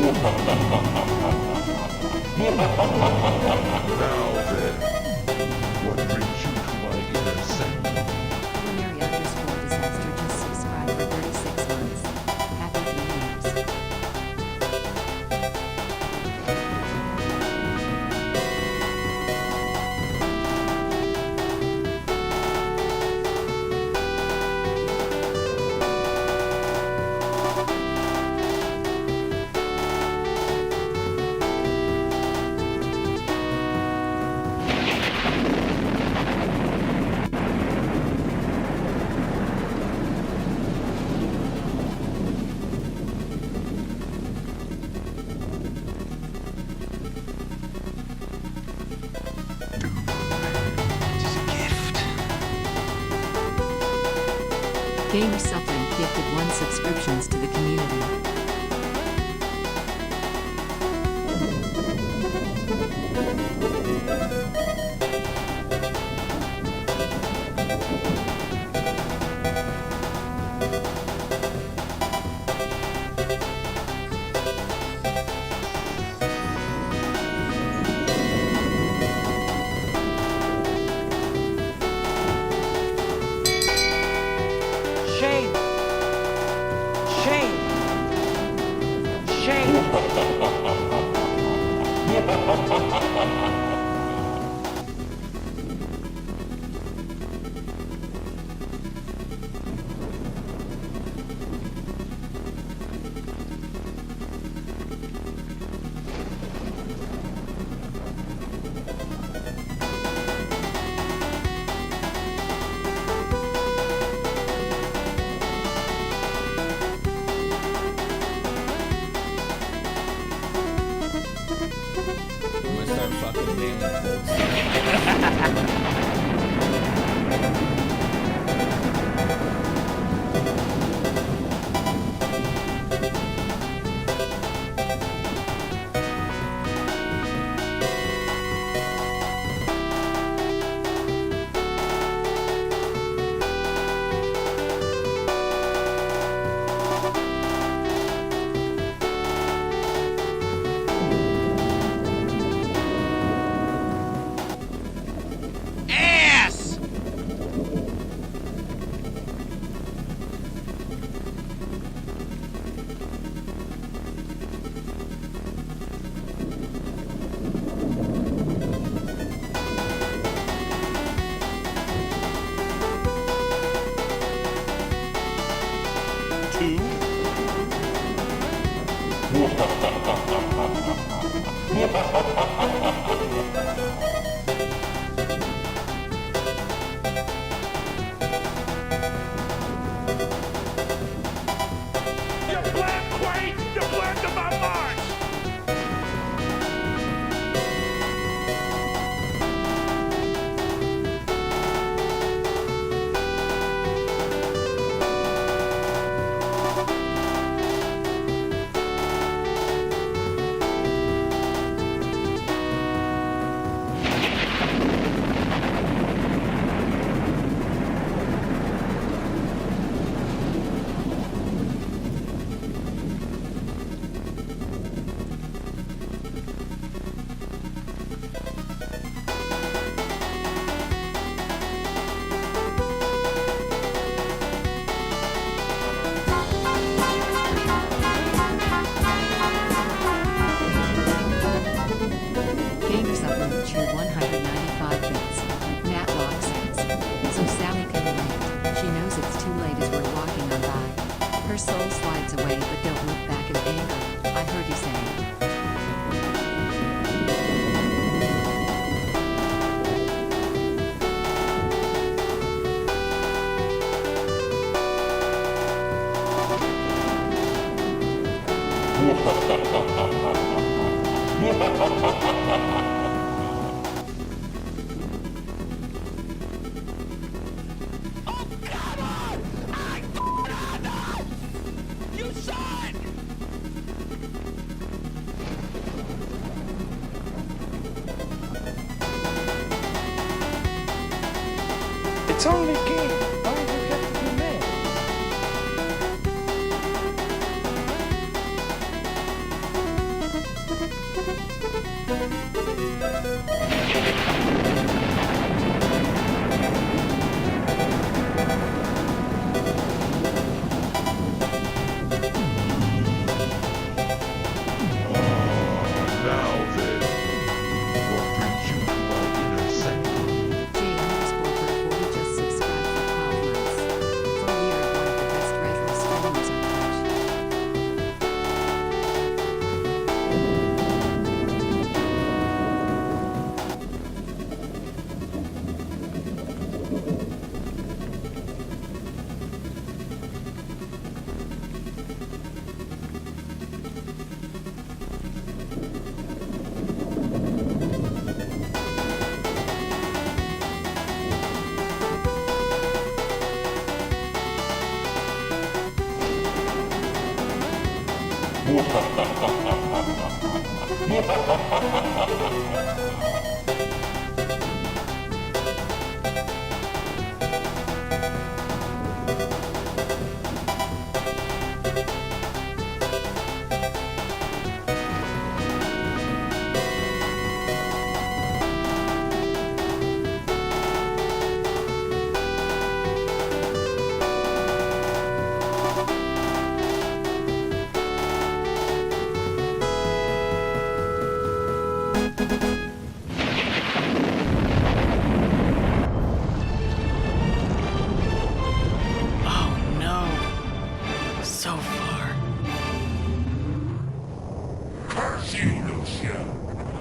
Now then, what brings you to my inner sanctum? Culinary_disaster just subscribed for 36 months. Happy 3 years. Gamer Suffering gifted 1 subscriptions to the community. Shame! Shame! Shame! I'm gonna start fucking nailing cold stuff. Ass! You blamed Quaid! You blamed him on Mars! Gamer Suffering cheer 195 bits. Matt Rock says. So Sally can relate. She knows it's too late as we're walking on by. Her soul slides away but don't look back in anger. I heard you say. Oh, come on! I don't know! You saw it! It's only a game. Why do you have to be mad? Oh no. Zophar. Curse you, Lucia!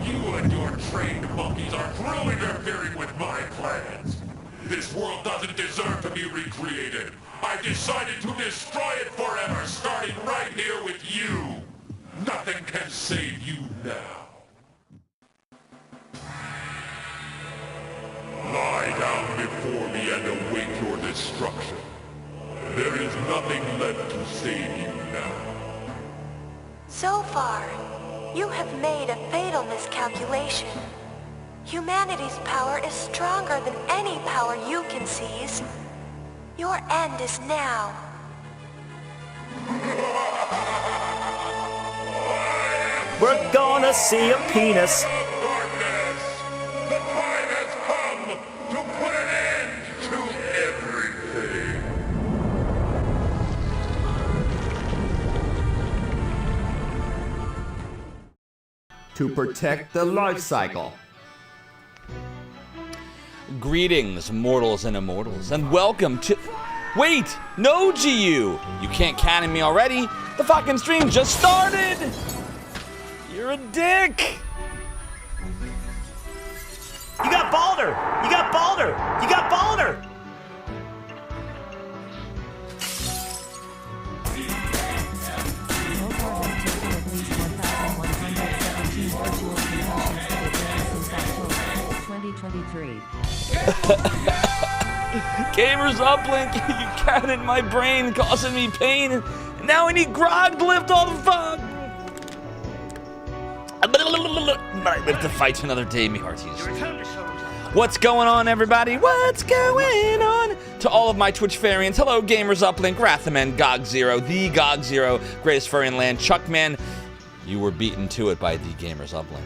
You and your trained monkeys are through interfering with my plans. This world doesn't deserve to be recreated. I've decided to destroy it forever, starting right here with you. Nothing can save you now. Lie down before me and await your destruction. There is nothing left to save you now. Zophar, you have made a fatal miscalculation. Humanity's power is stronger than any power you can seize. Your end is now. We're gonna see a penis. Darkness! The time has come to put an end to everything. To protect the life cycle. Greetings, mortals and immortals, and welcome to... Wait! No, GU! You can't canon me already! The fucking stream just started! You're a dick! You got Balder! You got Balder! You got Balder! Zophar has taken at least 1,117 virtual concussions to the since October 2023. Gamers uplink, you cat in my brain, causing me pain. And now I need grog to lift all the fuck. But I live to fight another day, me hearties. What's going on, everybody? What's going on? To all of my Twitch farians, hello, Gamers Uplink, Rathaman, Gog Zero, the Gog Zero, greatest furry in land, Chuckman. You were beaten to it by the Gamers Uplink.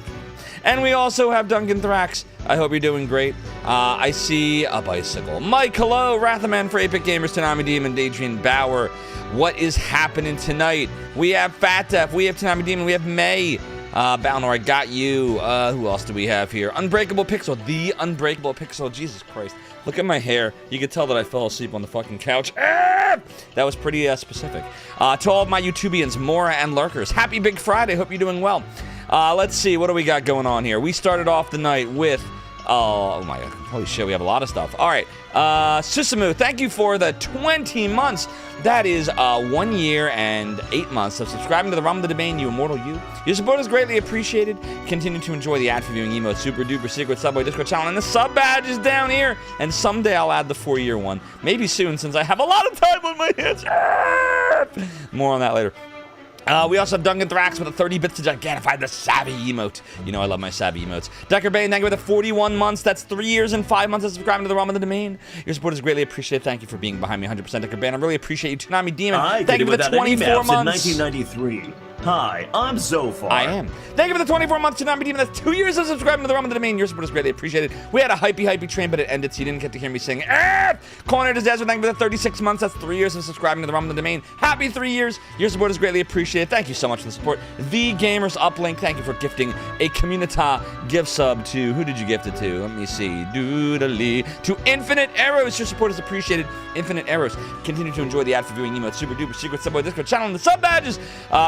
And we also have Duncan Thrax. I hope you're doing great. I see a bicycle. Mike, hello. Rathaman for Apex Gamers, Tanami Demon, Adrian Bauer. What is happening tonight? We have Fat Def, we have Tanami Demon, we have May. Balnor, I got you. Who else do we have here? Unbreakable Pixel, the Unbreakable Pixel. Jesus Christ. Look at my hair. You can tell that I fell asleep on the fucking couch. Ah! That was pretty specific. To all of my YouTubians, Mora and Lurkers, happy Big Friday. Hope you're doing well. Let's see, what do we got going on here? We started off the night with, oh my god, holy shit, we have a lot of stuff. All right, Susamu, thank you for the 20 months. That is 1 year and 8 months of subscribing to the Realm of the Domain, you immortal you. Your support is greatly appreciated. Continue to enjoy the ad for viewing emotes, super duper secret Subway Discord channel, and the sub badge is down here. And someday I'll add the 4-year one. Maybe soon, since I have a lot of time on my hands. More on that later. We also have Duncan Thrax with a 30 bits to gigantify the Savvy emote. You know I love my Savvy emotes. Decker Bane, thank you for the 41 months. That's 3 years and 5 months of subscribing to the Realm of the Domain. Your support is greatly appreciated. Thank you for being behind me 100%, Decker Bane. I really appreciate you. Tanami Demon, thank you for the 24 months. In 1993. Hi, I'm Zophar. I am. Thank you for the 24 months, Tanami Demon. That's 2 years of subscribing to the Realm of the Domain. Your support is greatly appreciated. We had a hypey train, but it ended, so you didn't get to hear me sing. Corner Disaster, thank you for the 36 months. That's 3 years of subscribing to the Realm of the Domain. Happy 3 years. Your support is greatly appreciated. Thank you so much for the support. The Gamers Uplink, thank you for gifting a Communita gift sub to, who did you gift it to? Let me see. Doodly. To Infinite Arrows. Your support is appreciated. Infinite Arrows. Continue to enjoy the ad for viewing emotes, super duper secret Subway Discord channel, and the sub badges.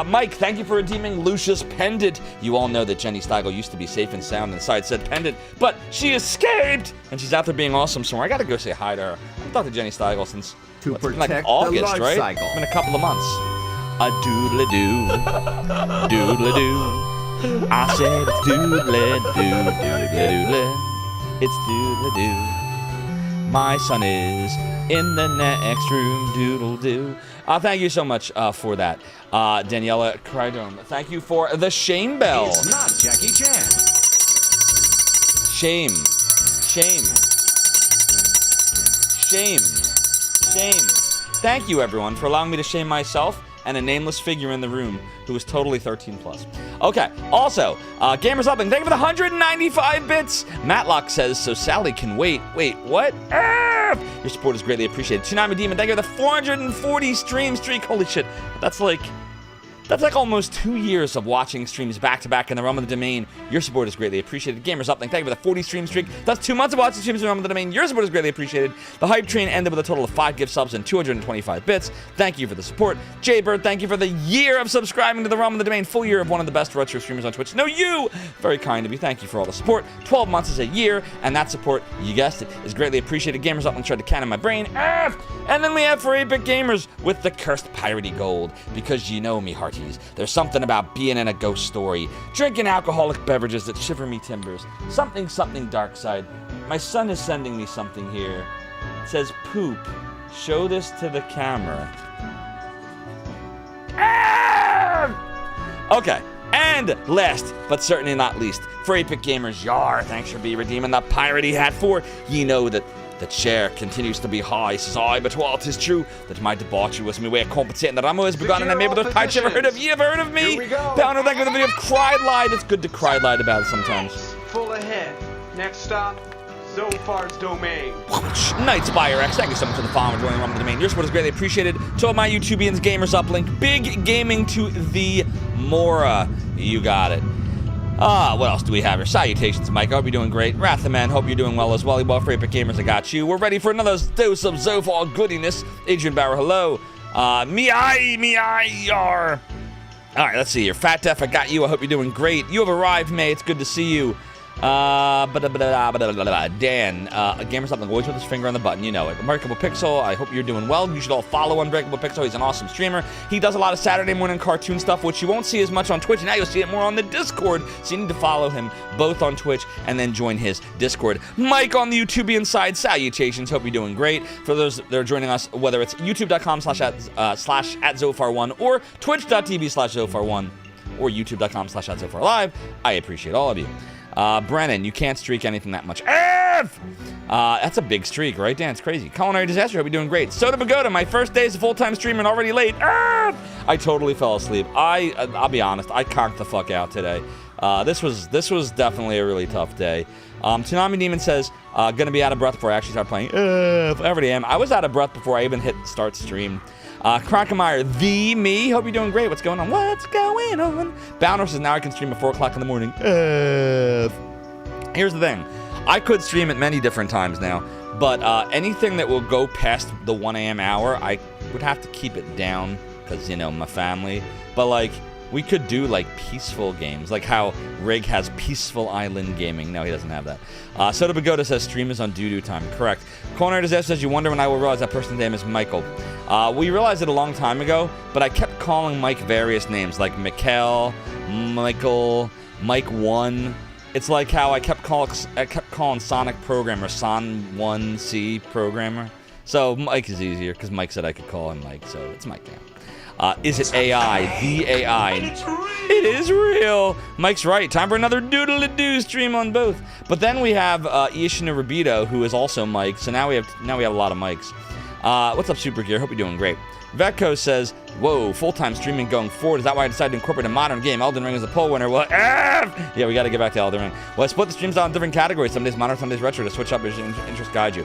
Mike, thank you for redeeming Lucia's pendant. You all know that Jenny Steigel used to be safe and sound inside said pendant, but she escaped, and she's out there being awesome somewhere. I gotta go say hi to her. I haven't talked to Jenny Steigel since To it's been protect like the August, life right? cycle. It's been a couple of months. A doodle-doo, doodle-doo. I said it's doodle-doo, doodle-doo. It's doodle-doo. My son is in the next room, doodle-doo. Thank you so much for that. Daniela Crydome, thank you for the shame bell. It's not Jackie Chan. Shame. Shame. Shame. Shame. Thank you, everyone, for allowing me to shame myself and a nameless figure in the room who is totally 13 plus. Okay, also, Gamers Upping, thank you for the 195 bits. Matlock says, so Sally can wait. Wait, what? Your support is greatly appreciated. Tsunami Demon, thank you for the 440 stream streak. Holy shit, that's like almost 2 years of watching streams back-to-back in the realm of the domain. Your support is greatly appreciated. Gamers Up, thank you for the 40 stream streak. That's 2 months of watching streams in the realm of the domain. Your support is greatly appreciated. The Hype Train ended with a total of 5 gift subs and 225 bits. Thank you for the support. Jaybird, thank you for the year of subscribing to the realm of the domain. Full year of one of the best retro streamers on Twitch. No, you! Very kind of you. Thank you for all the support. 12 months is a year, and that support, you guessed it, is greatly appreciated. Gamers Up, and tried to can in my brain. And then we have for 8-bit gamers with the cursed piratey gold. Because you know me, hearties. There's something about being in a ghost story, drinking alcoholic beverages that shiver me timbers. Something dark side. My son is sending me something here. It says, poop. Show this to the camera. Okay. And last, but certainly not least, for 8-bit gamers, yar, thanks for redeeming the piratey hat for. Ye know that the chair continues to be high, says I, but while 'tis true that my debauchery was my way of compensating that Ramo has begun, and I'm able to type. You ever heard of? You ever heard of me? Here we go. Pounder, thank you for the video of Cried Lied. It's good to cry lied about it sometimes. Full ahead. Next stop, Zophar's domain. Nightspire X, thank you so much for the follow and joining on the domain. Your support is greatly appreciated. To all my YouTubians, Gamers Uplink, big gaming to the Mora. You got it. What else do we have here? Salutations, Mike. I hope you're doing great. Wrath the Man, hope you're doing well as well. Well, for 8-bit gamers, I got you. We're ready for another dose of Zophar goodiness. Adrian Bauer, hello. Yar. All right, let's see here. Fat Def, I got you. I hope you're doing great. You have arrived, May. It's good to see you. Dan, Gamers Up, always with his finger on the button, you know it. Unbreakable Pixel, I hope you're doing well. You should all follow Unbreakable Pixel. He's an awesome streamer. He does a lot of Saturday morning cartoon stuff, which you won't see as much on Twitch. Now you'll see it more on the Discord. So you need to follow him both on Twitch and then join his Discord. Mike on the YouTubian side, salutations. Hope you're doing great. For those that are joining us, whether it's youtube.com/@Zophar1 or twitch.tv/Zophar1 or youtube.com/@ZopharLive, I appreciate all of you. Brennan, you can't streak anything that much. That's a big streak, right, Dan? It's crazy. Culinary Disaster, hope you're doing great. Soda Pagoda, my first day as a full-time streamer and already late. I totally fell asleep. I'll be honest, I conked the fuck out today. This was definitely a really tough day. Tsunami Demon says, gonna be out of breath before I actually start playing. I already am. I was out of breath before I even hit start stream. Kronkemeyer, the me. Hope you're doing great. What's going on? What's going on? Bounder says now I can stream at 4 o'clock in the morning. Here's the thing. I could stream at many different times now, but anything that will go past the 1 a.m. hour, I would have to keep it down because, you know, my family. But, like, we could do, like, peaceful games, like how Rig has Peaceful Island Gaming. No, he doesn't have that. Soda Pagoda says stream is on doo-doo time. Correct. Culinary Disaster says you wonder when I will realize that person's name is Michael. We realized it a long time ago, but I kept calling Mike various names, like Mikkel, Michael, Mike 1. It's like how I kept calling Sonic Programmer Son1C Programmer. So Mike is easier because Mike said I could call him Mike, so it's Mike now. Is it AI? The AI. It is real. Mike's right. Time for another doodle-a-doo stream on both. But then we have Ishina Rabito, who is also Mike. So now we have a lot of Mikes. What's up, Super Gear? Hope you're doing great. Vetco says, whoa, full-time streaming going forward. Is that why I decided to incorporate a modern game? Elden Ring is a poll winner. Well, yeah, we got to get back to Elden Ring. Well, I split the streams out in different categories. Some days modern, some days retro, to switch up as your interest guide you.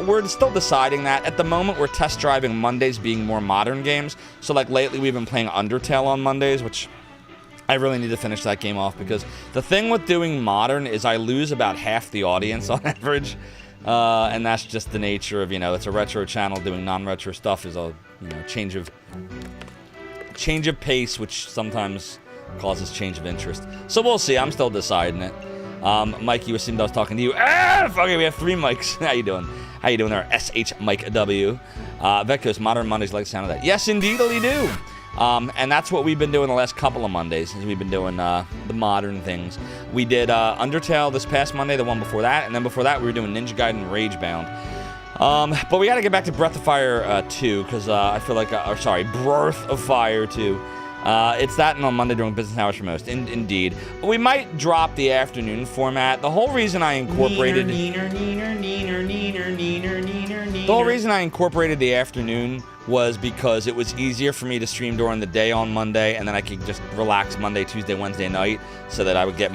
We're still deciding that. At the moment, we're test driving Mondays being more modern games. So, like, lately we've been playing Undertale on Mondays, which I really need to finish that game off because the thing with doing modern is I lose about half the audience on average. And that's just the nature of, you know, it's a retro channel. Doing non-retro stuff is a, you know, change of pace, which sometimes causes change of interest. So we'll see. I'm still deciding it. Mike, you assumed I was talking to you. Okay, we have 3 mics. How you doing? How you doing there? SH Mike W. Vecos, Modern Mondays, like the sound of that. Yes, indeedly do. And that's what we've been doing the last couple of Mondays, is we've been doing the modern things. We did Undertale this past Monday, the one before that, and then before that we were doing Ninja Gaiden Ragebound. But we got to get back to Breath of Fire 2, because I feel like, Birth of Fire 2. It's that and on Monday during business hours for most. Indeed. We might drop the afternoon format. The whole reason I incorporated... The whole reason I incorporated the afternoon was because it was easier for me to stream during the day on Monday, and then I could just relax Monday, Tuesday, Wednesday night, so that I would get,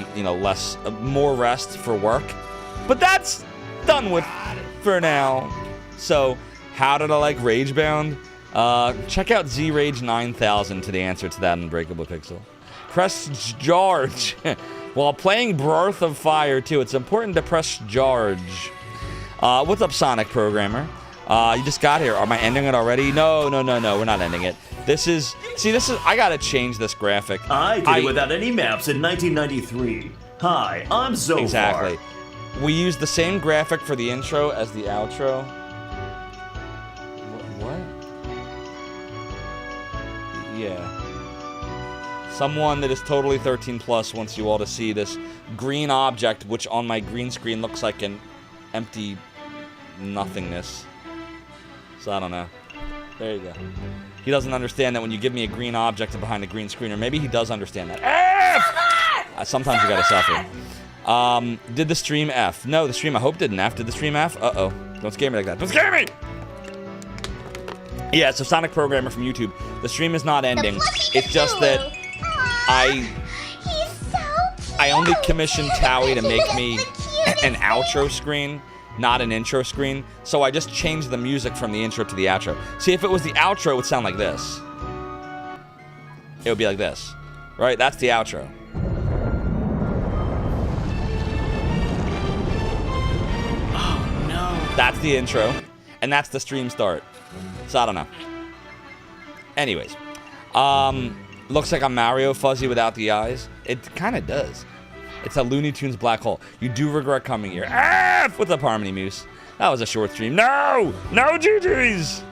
more rest for work. But that's done with for now. So, how did I like Ragebound? Check out Z-Rage 9000 to the answer to that Unbreakable Pixel. Press Charge. While playing Breath of Fire 2, it's important to press Charge. What's up, Sonic Programmer? You just got here. Am I ending it already? No, we're not ending it. I gotta change this graphic. I did it without any maps in 1993. Hi, I'm Zophar. Exactly. We used the same graphic for the intro as the outro. What? Yeah. Someone that is totally 13 plus wants you all to see this green object, which on my green screen looks like an empty nothingness. So I don't know. There you go. He doesn't understand that when you give me a green object behind a green screen, or maybe he does understand that. F! Sometimes you gotta suffer. Did the stream F? No, the stream I hope didn't F. Did the stream F? Uh-oh. Don't scare me like that. Don't scare me! Yeah, so Sonic Programmer from YouTube. The stream is not ending. It's just that I only commissioned Towie to make me an outro screen, not an intro screen. So I just changed the music from the intro to the outro. See, if it was the outro, it would sound like this. It would be like this. Right? That's the outro. Oh, no. That's the intro. And that's the stream start. So I don't know. Anyways. Looks like a Mario fuzzy without the eyes. It kind of does. It's a Looney Tunes black hole. You do regret coming here. What's up, Harmony Moose? That was a short stream. No! No GG's!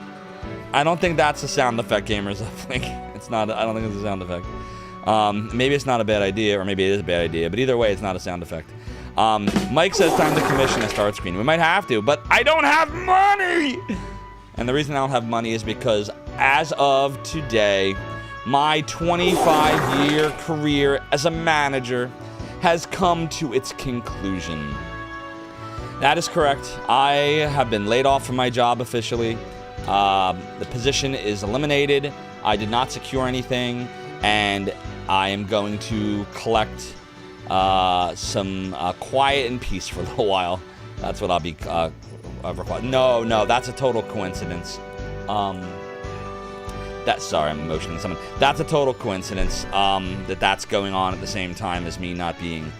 I don't think that's a sound effect, gamers. It's not. I don't think it's a sound effect. Maybe it's not a bad idea, or maybe it is a bad idea. But either way, it's not a sound effect. Mike says time to commission a start screen. We might have to, but I don't have money! And the reason I don't have money is because as of today, my 25-year career as a manager has come to its conclusion. That is correct. I have been laid off from my job officially. The position is eliminated. I did not secure anything, and I am going to collect some quiet and peace for a little while. That's what I'll be required. No, that's a total coincidence. Sorry, I'm emotioning someone. That's a total coincidence that's going on at the same time as me not being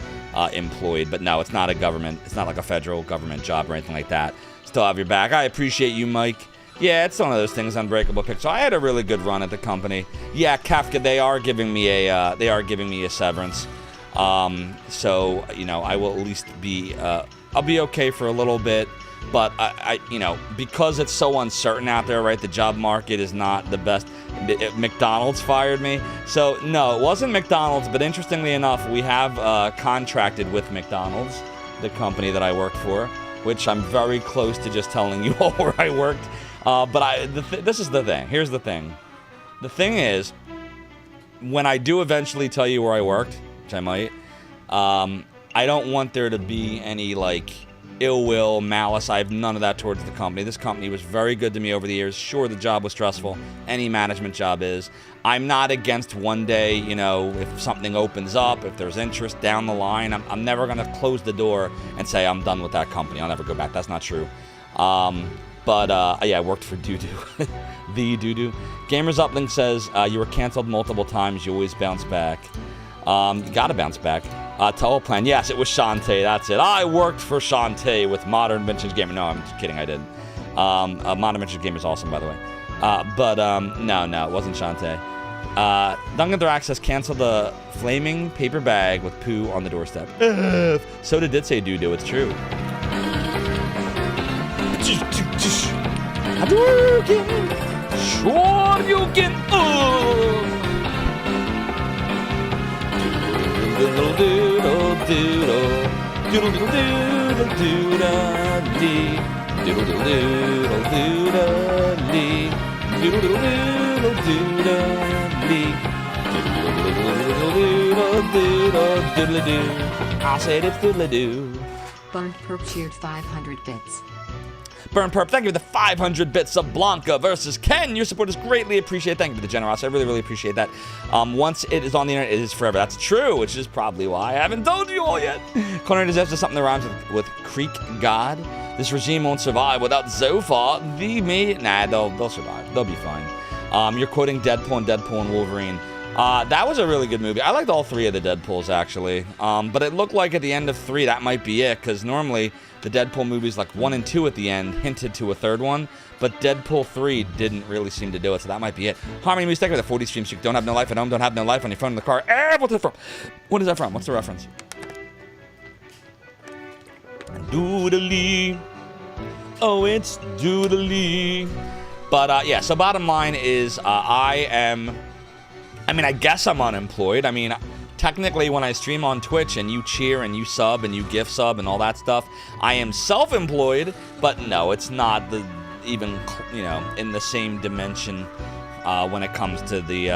employed. But no, it's not it's not like a federal government job or anything like that. Still have your back. I appreciate you, Mike. Yeah, it's one of those things, Unbreakable Pixel. I had a really good run at the company. Yeah, Kafka, they are giving me a severance. So, I will at least be, I'll be okay for a little bit. But because it's so uncertain out there, right? The job market is not the best. McDonald's fired me. So, no, it wasn't McDonald's. But interestingly enough, we have contracted with McDonald's, the company that I worked for, which I'm very close to just telling you all where I worked. But this is the thing. Here's the thing. The thing is, when I do eventually tell you where I worked, which I might, I don't want there to be any, ill will, malice. I have none of that towards the company. This company was very good to me over the years. Sure, the job was stressful. Any management job is. I'm not against one day, if something opens up, if there's interest down the line. I'm never going to close the door and say I'm done with that company. I'll never go back. That's not true. But I worked for Doodoo. The Doodoo. Gamers Uplink says, you were canceled multiple times. You always bounce back. You gotta bounce back. Teleplan. Yes, it was Shantae. That's it. I worked for Shantae with Modern Vintage Gamer. No, I'm just kidding. I didn't. Modern Vintage Gamer is awesome, by the way. No, it wasn't Shantae. Duncan Thrax says, cancel the flaming paper bag with poo on the doorstep. Soda did say Doodoo. It's true. Hadouken! Shoryuken! Doodle doodle doodle doodle doodle doodle dee. Doodle-doodle-doodle-dee. Doodle-doodle-doodle-dee. Doodle-doodle-doodle-doo. I said it's doodle-doo. Burned Perp cheered 500 bits. Burn Perp, thank you for the 500 bits of Blanca versus Ken. Your support is greatly appreciated. Thank you for the generosity. I really, really appreciate that. Once it is on the internet, it is forever. That's true, which is probably why I haven't told you all yet. Connor deserves something that rhymes with Creek God. This regime won't survive without Zophar. Nah, they'll survive. They'll be fine. You're quoting Deadpool and Wolverine. That was a really good movie. I liked all three of the Deadpools, actually. But it looked like at the end of 3, that might be it, because normally the Deadpool movies, like 1 and 2 at the end, hinted to a third one, but Deadpool 3 didn't really seem to do it, so that might be it. Harmony Music with a 40 stream streak. Don't have no life at home, don't have no life on your phone in the car. What's it from? What is that from? What's the reference? Doodly. Oh, it's doodly. But, yeah, so bottom line is I guess I'm unemployed. I mean, technically, when I stream on Twitch and you cheer and you sub and you gift sub and all that stuff, I am self-employed, but no, it's not even in the same dimension when it comes to the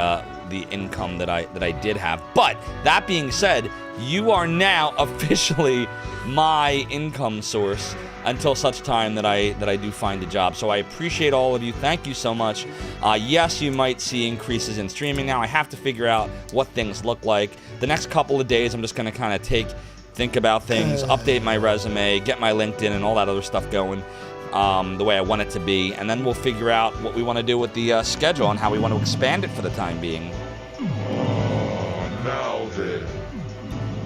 income that I did have. But that being said, you are now officially my income source until such time that I do find a job. So I appreciate all of you. Thank you so much. Yes, you might see increases in streaming now. I have to figure out what things look like. The next couple of days, I'm just going to kind of think about things, update my resume, get my LinkedIn and all that other stuff going the way I want it to be. And then we'll figure out what we want to do with the schedule and how we want to expand it for the time being. Now then,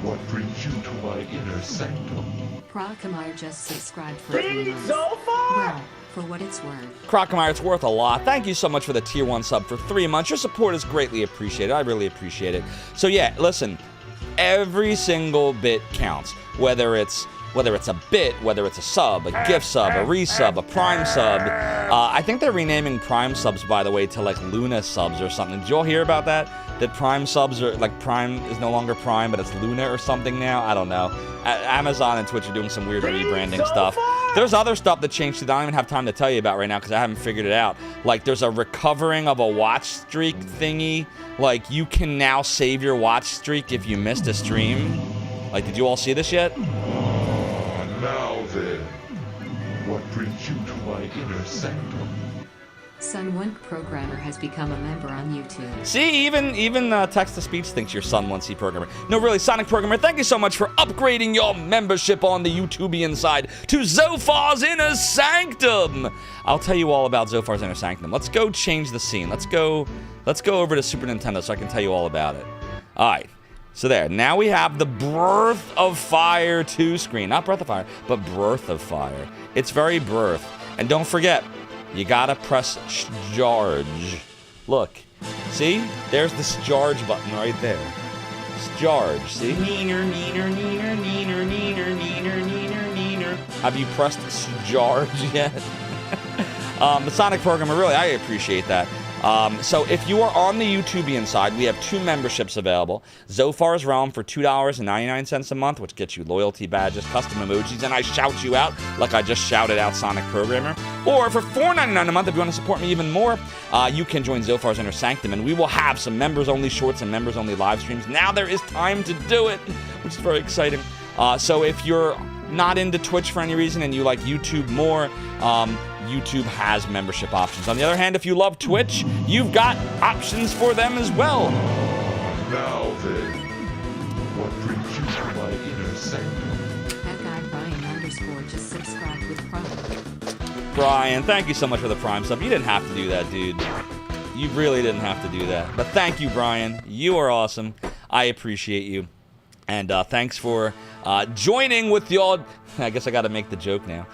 what brings you to my inner sanctum? Crockemeyer just subscribed for 3 months. Well, for what it's worth. Crockemeyer, it's worth a lot. Thank you so much for the tier 1 sub for 3 months. Your support is greatly appreciated. I really appreciate it. So yeah, listen, every single bit counts. Whether it's a bit, whether it's a sub, a gift sub, a resub, a prime sub. I think they're renaming prime subs, by the way, to like Luna subs or something. Did you all hear about that? That prime subs are like Prime is no longer Prime, but it's Luna or something now. I don't know. Amazon and Twitch are doing some weird rebranding stuff. There's other stuff that changed that I don't even have time to tell you about right now because I haven't figured it out. Like there's a recovering of a watch streak thingy. Like you can now save your watch streak if you missed a stream. Like, did you all see this yet? Now then, what brings you to my inner sanctum? Sun1 Programmer has become a member on YouTube. See, even text-to-speech thinks you're Sun1C Programmer. No, really, Sonic Programmer, thank you so much for upgrading your membership on the YouTubian side to Zophar's Inner Sanctum. I'll tell you all about Zophar's Inner Sanctum. Let's go change the scene. Let's go over to Super Nintendo so I can tell you all about it. All right. So there, now we have the Breath of Fire 2 screen. Not Breath of Fire, but Breath of Fire. It's very breath. And don't forget, you gotta press Charge. Look, see? There's the Charge button right there. Charge, see? Neener, neener, neener, neener, neener, neener, neener, neener. Have you pressed Charge yet? The Sonic Programmer, really, I appreciate that. So if you are on the YouTubian side, we have 2 memberships available. Zophar's Realm for $2.99 a month, which gets you loyalty badges, custom emojis, and I shout you out like I just shouted out Sonic Programmer. Or for $4.99 a month, if you want to support me even more, you can join Zophar's Inner Sanctum, and we will have some members-only shorts and members-only live streams. Now there is time to do it, which is very exciting. So if you're not into Twitch for any reason and you like YouTube more, YouTube has membership options. On the other hand, if you love Twitch, you've got options for them as well. Now then, what brings you to my inner sanctum? That guy Brian_ just subscribed with Prime. Brian, thank you so much for the Prime sub. You didn't have to do that, dude. You really didn't have to do that. But thank you, Brian. You are awesome. I appreciate you. And thanks for joining with your... I guess I gotta make the joke now.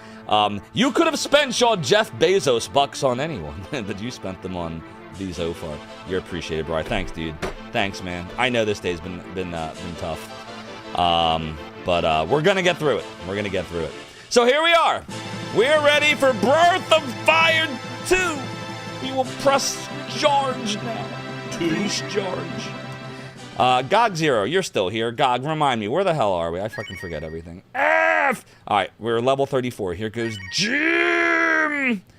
You could have spent your Jeff Bezos bucks on anyone, but you spent them on the Zophar. You're appreciated, Brian. Thanks, dude. Thanks, man. I know this day's been tough. But we're gonna get through it. We're gonna get through it. So here we are. We're ready for Breath of Fire 2. We will press charge now. To charge. Gog Zero, you're still here. Gog, remind me, where the hell are we? I fucking forget everything. F! Alright, we're level 34. Here goes G.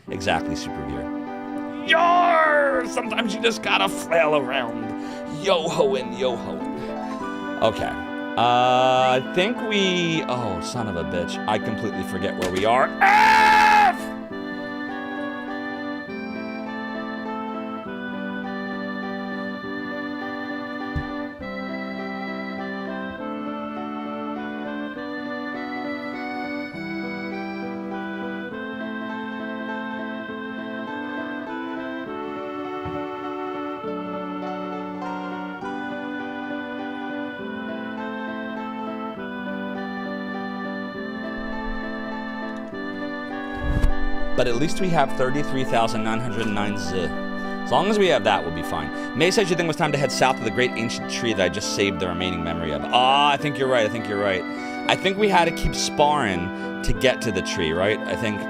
Exactly, Super Gear. Yar! Sometimes you just gotta flail around. Yo-hoing, yo-hoing. Okay. I think we... Oh, son of a bitch. I completely forget where we are. F! But at least we have 33,909 Z. As long as we have that, we'll be fine. May says you think it was time to head south of the great ancient tree that I just saved the remaining memory of. I think you're right. I think you're right. I think we had to keep sparring to get to the tree, right? I think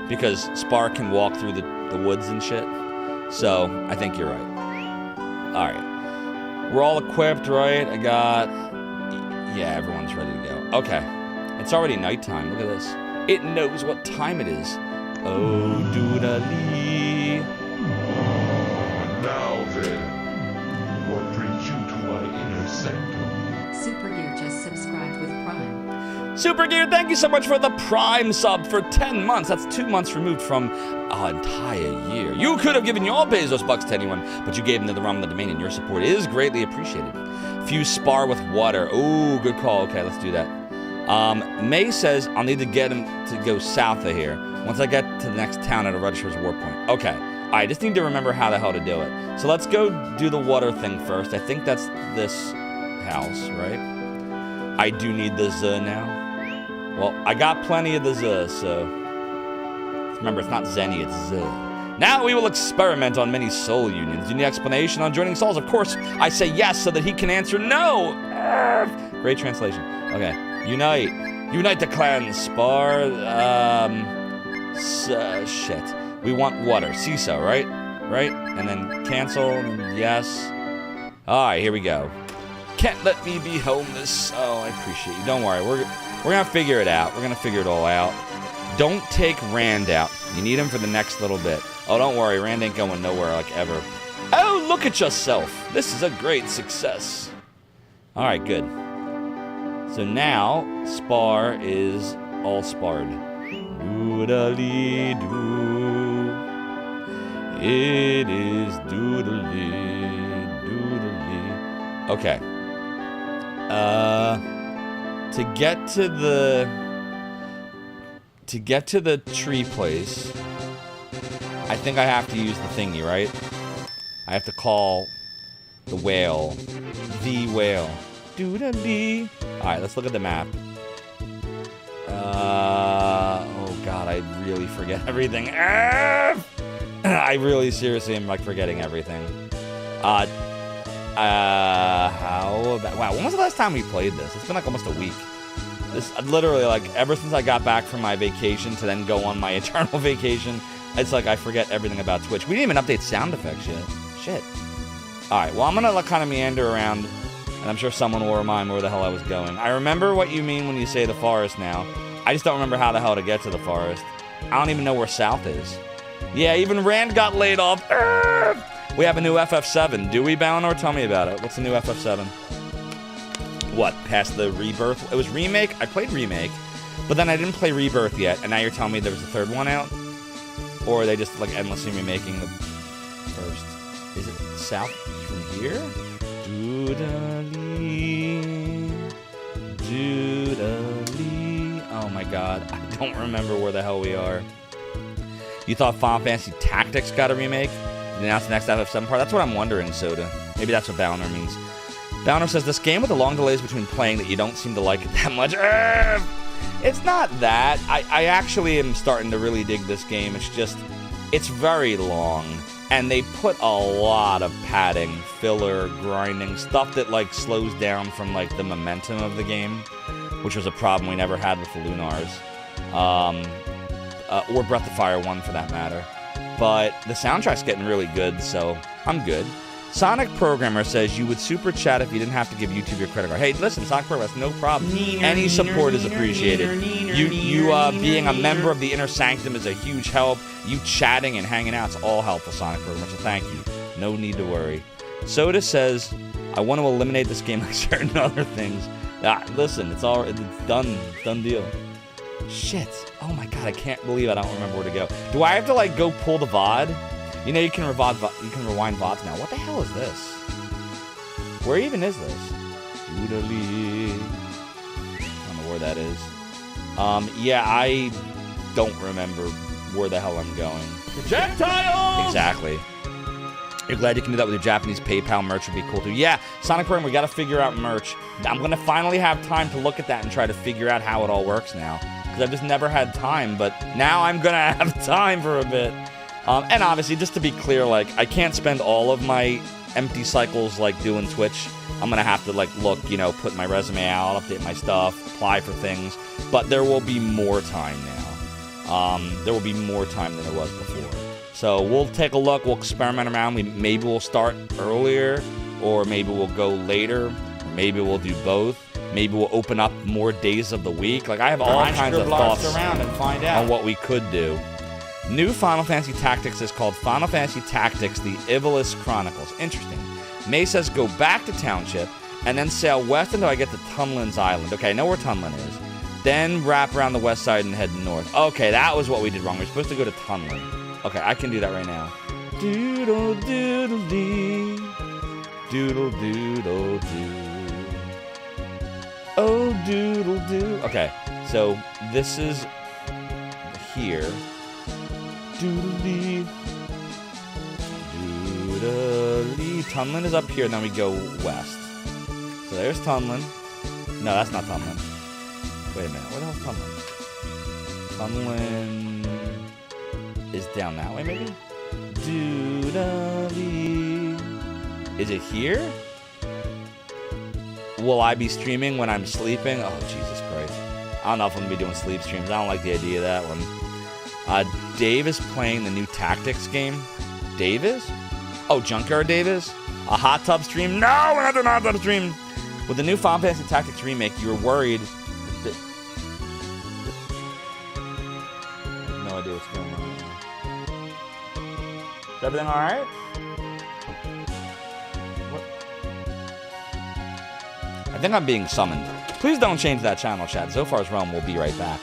because Spar can walk through the woods and shit. So I think you're right. All right. We're all equipped, right? I got... Yeah, everyone's ready to go. Okay. It's already nighttime. Look at this. It knows what time it is. Oh, doodly. Now then, what brings you to my inner sanctum? Super Gear just subscribed with Prime. Super Gear, thank you so much for the Prime sub for 10 months. That's 2 months removed from an entire year. You could have given your Bezos bucks to anyone, but you gave them to the ROM and the domain, and your support is greatly appreciated. Fuse Spar with water. Ooh, good call. Okay, let's do that. May says I'll need to get him to go south of here. Once I get to the next town, it'll register as a warp point. Okay. I just need to remember how the hell to do it. So let's go do the water thing first. I think that's this house, right? I do need the Z now. Well, I got plenty of the Z, so... Remember, it's not Zenny, it's Z. Now we will experiment on many soul unions. Do you need explanation on joining souls? Of course, I say yes so that he can answer no. Great translation. Okay. Unite. Unite the clans, Spar. Shit. We want water. CISO, right? Right? And then cancel. And yes. Alright, here we go. Can't let me be homeless. Oh, I appreciate you. Don't worry. We're gonna figure it out. We're gonna figure it all out. Don't take Rand out. You need him for the next little bit. Oh, don't worry. Rand ain't going nowhere like ever. Oh, look at yourself. This is a great success. Alright, good. So now, Spar is all sparred. Doodly-doo. It is doodly-doodly. Okay. To get to the tree place, I think I have to use the thingy, right? I have to call the whale. The whale. Doodly. Alright, let's look at the map. Oh god, I really forget everything. I really seriously am like forgetting everything. How about... Wow, when was the last time we played this? It's been like almost a week. This literally, like, ever since I got back from my vacation to then go on my eternal vacation, it's like I forget everything about Twitch. We didn't even update sound effects yet. Shit. Alright, well, I'm gonna like, kind of meander around, and I'm sure someone will remind me where the hell I was going. I remember what you mean when you say the forest now. I just don't remember how the hell to get to the forest. I don't even know where south is. Yeah, even Rand got laid off. We have a new FF7. Do we, Balnor? Tell me about it. What's the new FF7? What, past the Rebirth? It was Remake? I played Remake, but then I didn't play Rebirth yet, and now you're telling me there was a third one out? Or are they just, like, endlessly remaking the first? Is it south from here? Doodly. Doodly. Oh my god, I don't remember where the hell we are. You thought Final Fantasy Tactics got a remake? They announced the next FF7 part? That's what I'm wondering, Soda. Maybe that's what Balnor means. Balnor says, this game with the long delays between playing that you don't seem to like it that much. It's not that. I actually am starting to really dig this game. It's just, it's very long. And they put a lot of padding, filler, grinding, stuff that, like, slows down from, like, the momentum of the game, which was a problem we never had with the Lunars. Or Breath of Fire 1, for that matter. But the soundtrack's getting really good, so I'm good. Sonic Programmer says you would super chat if you didn't have to give YouTube your credit card. Hey, listen, Sonic Programmer, that's no problem. Any support is appreciated. You being a member of the Inner Sanctum is a huge help. You chatting and hanging out is all helpful, Sonic Programmer, so thank you. No need to worry. Soda says, I want to eliminate this game like certain other things. Listen, it's done deal. Shit. Oh my god, I can't believe I don't remember where to go. Do I have to like go pull the VOD? You know you can rewind VODs now. What the hell is this? Where even is this? Doodly. I don't know where that is. Yeah, I don't remember where the hell I'm going. Projectiles! Exactly. You're glad you can do that with your Japanese PayPal merch would be cool too. Yeah, Sonic Program, we gotta figure out merch. I'm gonna finally have time to look at that and try to figure out how it all works now. Because I've just never had time, but now I'm gonna have time for a bit. And obviously, just to be clear, like, I can't spend all of my empty cycles, like, doing Twitch. I'm gonna have to, like, look, you know, put my resume out, update my stuff, apply for things. But there will be more time now. There will be more time than there was before. So we'll take a look, we'll experiment around. Maybe we'll start earlier, or maybe we'll go later, or maybe we'll do both. Maybe we'll open up more days of the week. Like, I have all kinds of thoughts around and find out on what we could do. New Final Fantasy Tactics is called Final Fantasy Tactics: The Ivalice Chronicles. Interesting. May says go back to Township and then sail west until I get to Tunlin's Island. Okay, I know where Tunlin is. Then wrap around the west side and head north. Okay, that was what we did wrong. We're supposed to go to Tunlin. Okay, I can do that right now. Doodle doodle dee. Doodle doodle doo. Oh, doodle doo. Okay, so this is here. Doodly. Doodly. Tunlin is up here, and then we go west. So there's Tunlin. No, that's not Tunlin. Wait a minute. Where the hell's Tunlin? Tunlin is down that way, maybe? Doodly. Is it here? Will I be streaming when I'm sleeping? Oh, Jesus Christ. I don't know if I'm going to be doing sleep streams. I don't like the idea of that one. Dave is playing the new Tactics game. Dave is? Oh, Junkyard Dave is? A hot tub stream? No, we're not doing a hot tub stream. With the new Final Fantasy Tactics remake, you were worried that... I have no idea what's going on right now. Is everything alright? I think I'm being summoned. Please don't change that channel, chat. Zophar's Realm will be right back.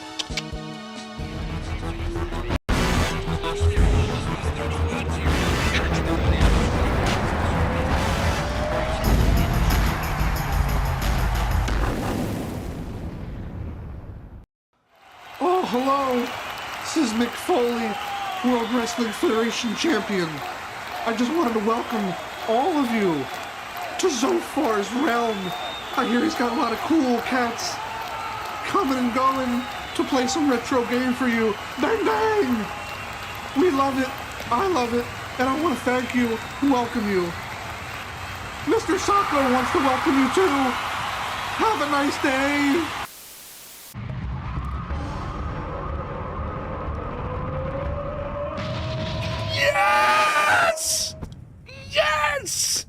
Oh, hello. This is Mick Foley, World Wrestling Federation Champion. I just wanted to welcome all of you to Zophar's Realm. I hear he's got a lot of cool cats coming and going to play some retro game for you. Bang, bang! We love it. I love it. And I want to thank you and welcome you. Mr. Sako wants to welcome you too. Have a nice day. Yes! Yes!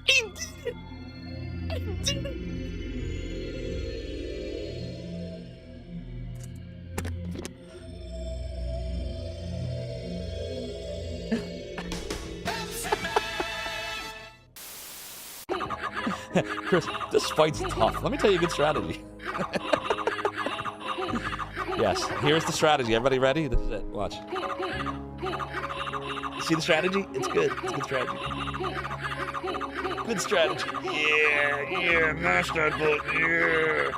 I did it! I did it! Chris, this fight's tough. Let me tell you a good strategy. Yes, here's the strategy. Everybody ready? This is it. Watch. See the strategy? It's good. It's a good strategy. Good strategy. Yeah, mash that button, yeah.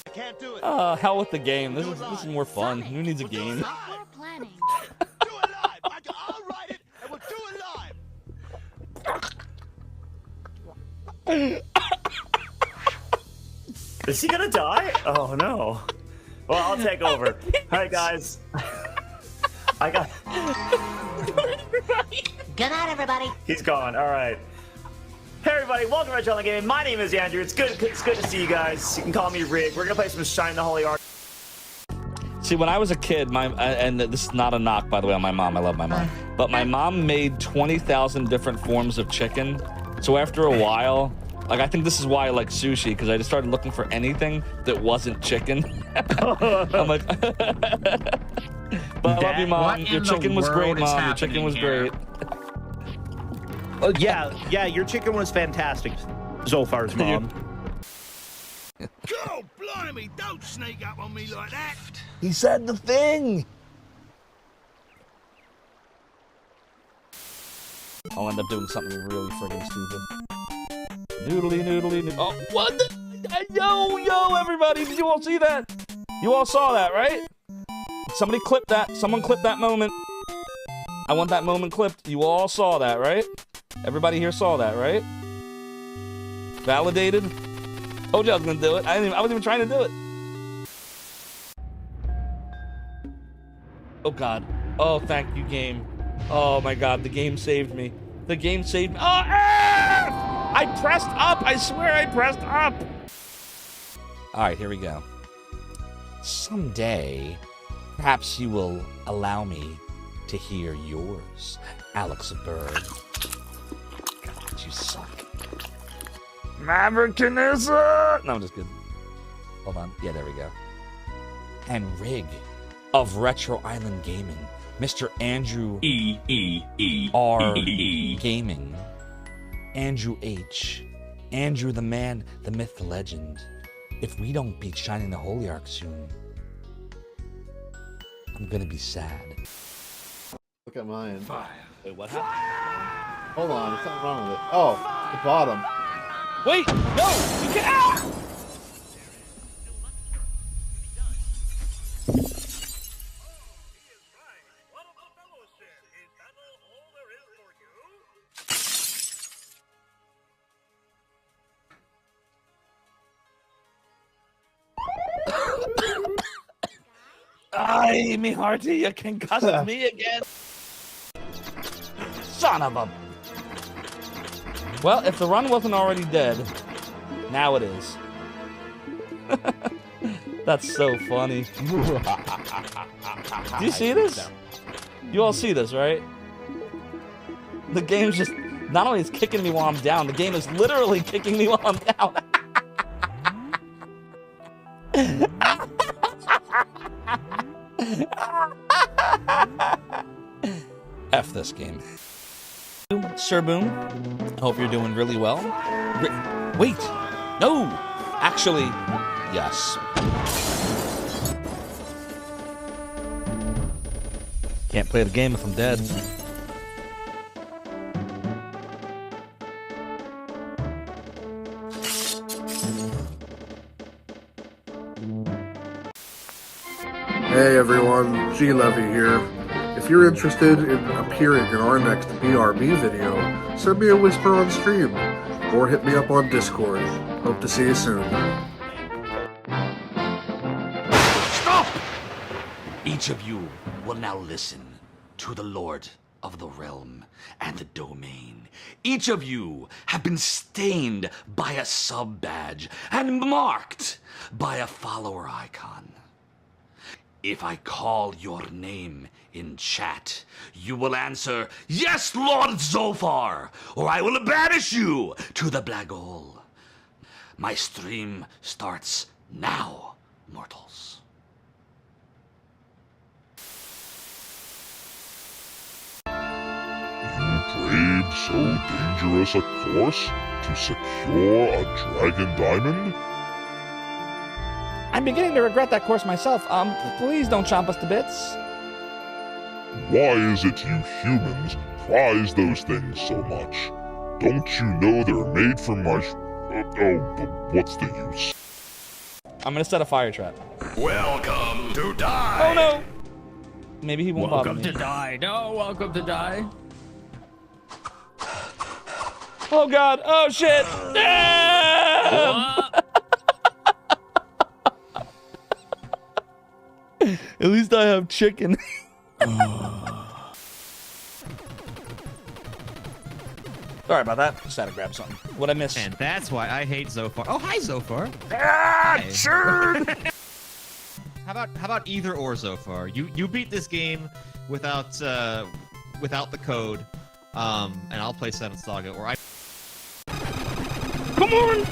I can't do it. Hell with the game. This is more fun. Who needs a game? Do it live. I'll write it and we'll do it live. Is he gonna die? Oh no. Well, I'll take over. Alright, guys. I got... Good night, everybody. He's gone. Alright. Hey, everybody. Welcome to Retro Gaming. My name is Andrew. It's good to see you guys. You can call me Rig. We're gonna play some Shine the Holy Ark. See, when I was a kid, and this is not a knock, by the way, on my mom. I love my mom. But my mom made 20,000 different forms of chicken. So after a while, like, I think this is why I like sushi, because I just started looking for anything that wasn't chicken. I'm like, but I love you, Mom. Your chicken was great, Mom. Your chicken was great. Oh, yeah, your chicken was fantastic, Zophar's mom. God blimey, don't sneak up on me like that. He said the thing. I'll end up doing something really friggin' stupid. Noodly, noodly, noodly. Oh, what the? Yo, everybody, did you all see that? You all saw that, right? Somebody clip that. Someone clip that moment. I want that moment clipped. You all saw that, right? Everybody here saw that, right? Validated? Told you I was gonna do it. I wasn't even trying to do it. Oh God. Oh, thank you, game. Oh my God, the game saved me. The game saved me. Oh, ah! I pressed up. I swear I pressed up. All right, here we go. Someday, perhaps you will allow me to hear yours, Alex Bird. God, you suck. Maverickism! No, I'm just kidding. Hold on. Yeah, there we go. And Rig of Retro Island Gaming, Mr. Andrew R. Gaming, Andrew H., Andrew the man, the myth, the legend. If we don't beat Shining the Holy Ark soon, I'm gonna be sad. Look at mine. Fire. Wait, what happened? Hold on, there's something wrong with it. Oh, the bottom. Wait, no! You can't! Ah! Ay, me hearty, you concussed me again. Son of a... Well, if the run wasn't already dead, now it is. That's so funny. Do you see this? You all see this, right? The game's just... Not only is kicking me while I'm down, the game is literally kicking me while I'm down. F this game. Sir Boom, I hope you're doing really well. Wait, no, actually, yes. Can't play the game if I'm dead. Hey everyone, G Levy here. If you're interested in appearing in our next BRB video, send me a whisper on stream, or hit me up on Discord. Hope to see you soon. Stop! Each of you will now listen to the Lord of the Realm and the Domain. Each of you have been stained by a sub-badge and marked by a follower icon. If I call your name in chat, you will answer, "Yes, Lord Zophar," or I will banish you to the black hole. My stream starts now, mortals. You braved so dangerous a course to secure a dragon diamond? I'm beginning to regret that course myself. Please don't chomp us to bits. Why is it you humans prize those things so much? Don't you know they're made from my but what's the use? I'm gonna set a fire trap. Welcome to die. Oh no! Maybe he won't bother me. Welcome to die. No, welcome to die. Oh god! Oh shit! Damn! At least I have chicken. Sorry about that. Just had to grab something. What'd I miss? And that's why I hate Zophar. Oh, hi, Zophar. Ah, Hi. sure. How about either or, Zophar? You beat this game without the code, and I'll play Seven Saga, or I. Come on!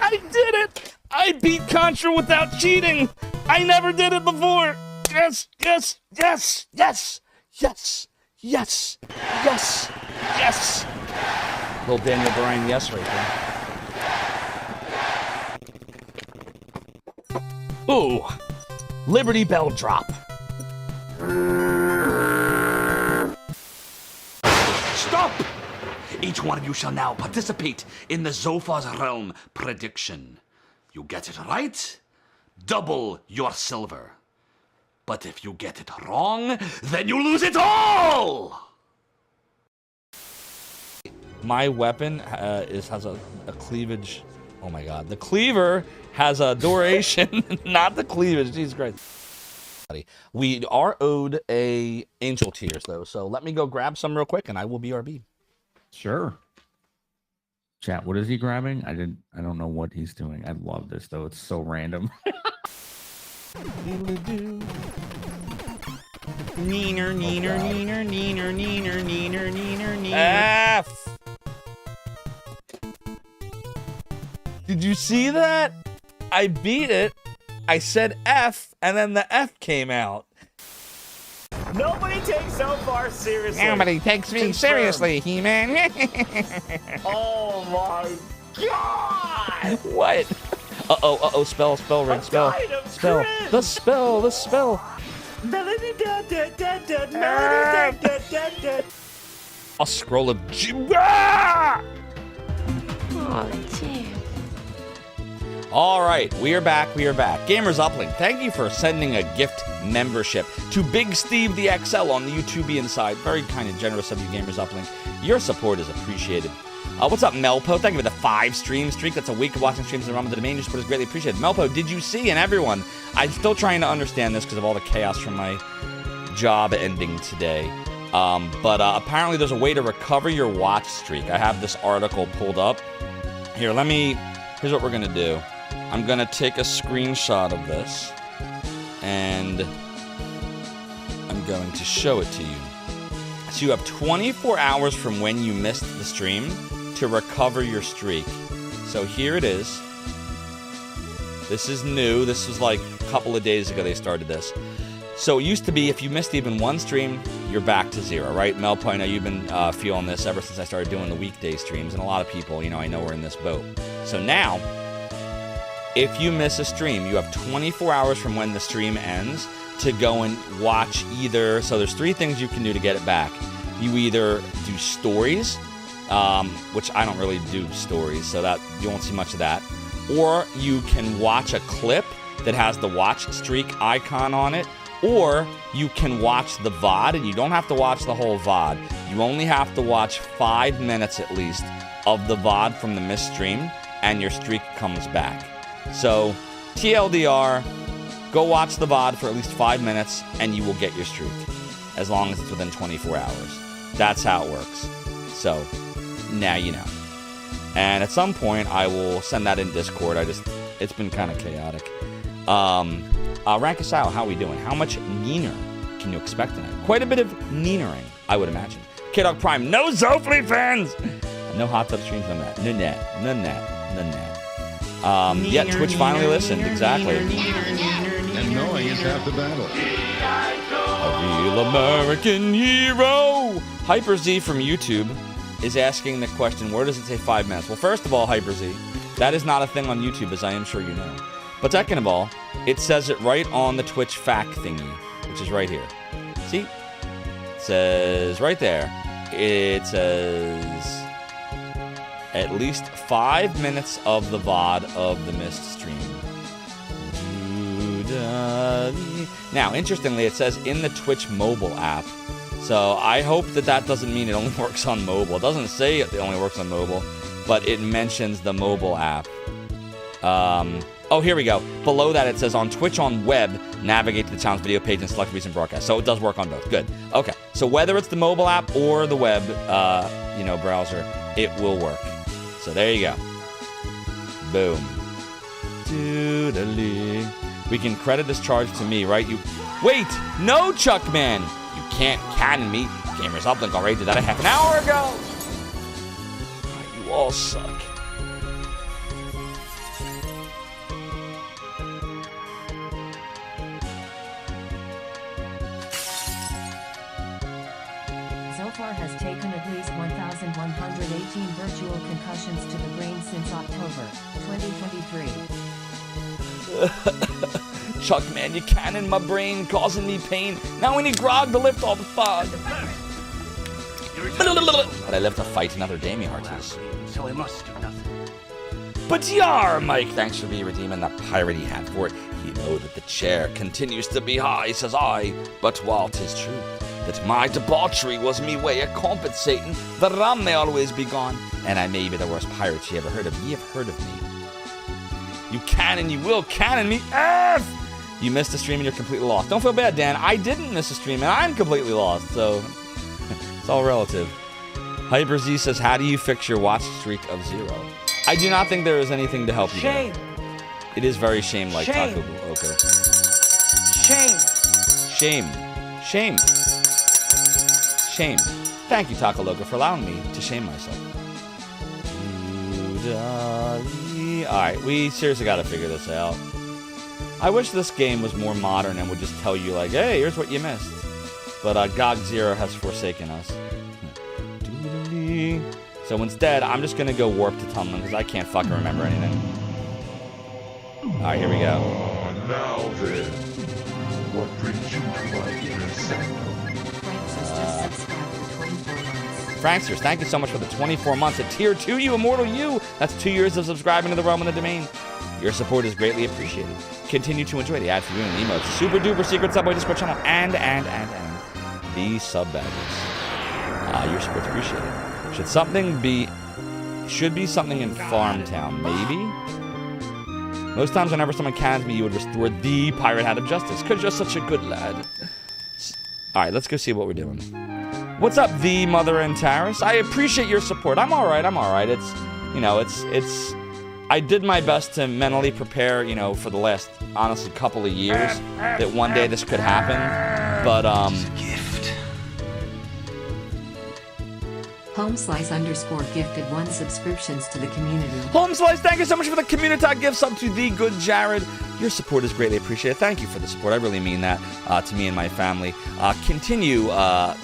I did it! I beat Contra without cheating! I never did it before! Yes, yes, yes, yes, yes, yes, yes, yes! Little Daniel Bryan yes right there. Ooh! Liberty Bell drop. Stop! Each one of you shall now participate in the Zophar's Realm prediction. You get it right, double your silver. But if you get it wrong, then you lose it all! My weapon has a cleavage. Oh my god. The cleaver has a duration, not the cleavage. Jesus Christ. We are owed a angel tears though, so let me go grab some real quick and I will BRB. Sure. Chat, what is he grabbing? I don't know what he's doing. I love this though. It's so random. Neener, neener, neener, neener, neener, neener, neener. F! Did you see that? I beat it. I said F, and then the F came out. Nobody takes Zophar seriously. Nobody takes me seriously, He-Man. Oh my god! What? Uh-oh, spell, ring, spell. Spell. The spell. A scroll of Oh, dear. All right, we are back. Gamers Uplink, thank you for sending a gift membership to Big Steve the XL on the YouTubian side. Very kind and generous of you, Gamers Uplink. Your support is appreciated. What's up, Melpo? Thank you for the 5-stream streak. That's a week of watching streams in the realm of the domain. Your support is greatly appreciated. Melpo, did you see, and everyone, I'm still trying to understand this because of all the chaos from my job ending today. But apparently there's a way to recover your watch streak. I have this article pulled up. Here, here's what we're going to do. I'm going to take a screenshot of this, and I'm going to show it to you. So you have 24 hours from when you missed the stream to recover your streak. So here it is. This is new. This was like a couple of days ago they started this. So it used to be if you missed even one stream, you're back to 0, right? Melpo, I know you've been feeling this ever since I started doing the weekday streams, and a lot of people, I know we're in this boat. So now, if you miss a stream, you have 24 hours from when the stream ends to go and watch either. So there's 3 things you can do to get it back. You either do stories, which I don't really do stories, so that you won't see much of that. Or you can watch a clip that has the watch streak icon on it. Or you can watch the VOD, and you don't have to watch the whole VOD. You only have to watch 5 minutes at least of the VOD from the missed stream, and your streak comes back. So, TLDR, go watch the VOD for at least 5 minutes, and you will get your streak, as long as it's within 24 hours. That's how it works. So, now you know. And at some point, I will send that in Discord. It's been kind of chaotic. Rank us out. How are we doing? How much neener can you expect tonight? Quite a bit of neenering, I would imagine. K-Dog Prime, no Zophar fans! No hot tub streams, none of that. None of that. Yeah, Twitch finally listened, exactly. And knowing is half the battle. A real American hero! Hyper Z from YouTube is asking the question, where does it say 5 minutes? Well, first of all, Hyper Z, that is not a thing on YouTube, as I am sure you know. But second of all, it says it right on the Twitch fact thingy, which is right here. See? It says right there. It says at least 5 minutes of the VOD of the missed stream. Now, interestingly, it says in the Twitch mobile app. So I hope that doesn't mean it only works on mobile. It doesn't say it only works on mobile, but it mentions the mobile app. Oh, here we go. Below that, it says on Twitch on web, navigate to the channel's video page and select recent broadcast. So it does work on both. Good. Okay. So whether it's the mobile app or the web, browser, it will work. So there you go. Boom. Doodly. We can credit this charge to me, right? You wait, no, Chuckman. You can't cannon me. Gamers Uplink already did that a half an hour ago. You all suck. Zophar has taken at least 1,118 virtual concussions to the brain since October 2023. Chuck, man, you cannon my brain, causing me pain. Now we need grog to lift all the fog. But I live to fight another day, me hearties. So I must do nothing. But yar, Mike, thanks for redeeming the pirate he had for it. You know that the chair continues to be high, says I. But while 'tis true that my debauchery was me way of compensating, the rum may always be gone, and I may be the worst pirate you ever heard of. Ye have heard of me. You can and you will cannon me. F! You missed a stream and you're completely lost. Don't feel bad, Dan. I didn't miss a stream and I'm completely lost, so it's all relative. Hyper Z says, how do you fix your watch streak of 0? I do not think there is anything to help you. Shame. There. It is very shame-like, Taco Oko. Shame. Shame. Shame. Shame. Thank you, Taco Loco, for allowing me to shame myself. Alright, we seriously gotta figure this out. I wish this game was more modern and would just tell you, like, hey, here's what you missed. But GOG Zero has forsaken us. So instead, I'm just gonna go warp to Tumblr because I can't fucking remember anything. Alright, here we go. Now then, what brings you to my inner sanctum? Franksters, thank you so much for the 24 months at Tier 2, you immortal you. That's 2 years of subscribing to the Realm and the Domain. Your support is greatly appreciated. Continue to enjoy the ad-free and emotes, super duper secret Subway Discord channel, and the sub badges. Your support's appreciated. Should be something in Farmtown, maybe? Most times whenever someone cannons me, you would restore the Pirate Hat of Justice, because you're such a good lad. Alright, let's go see what we're doing. What's up, the Mother and Taris? I appreciate your support. I'm alright. It's, you know, it's... I did my best to mentally prepare, you know, for the last, honestly, couple of years that one day this could happen. But, Homeslice_ gifted 1 subscriptions to the community. Homeslice, thank you so much for the community gift sub to the good Jared. Your support is greatly appreciated. Thank you for the support. I really mean that to me and my family. Continue to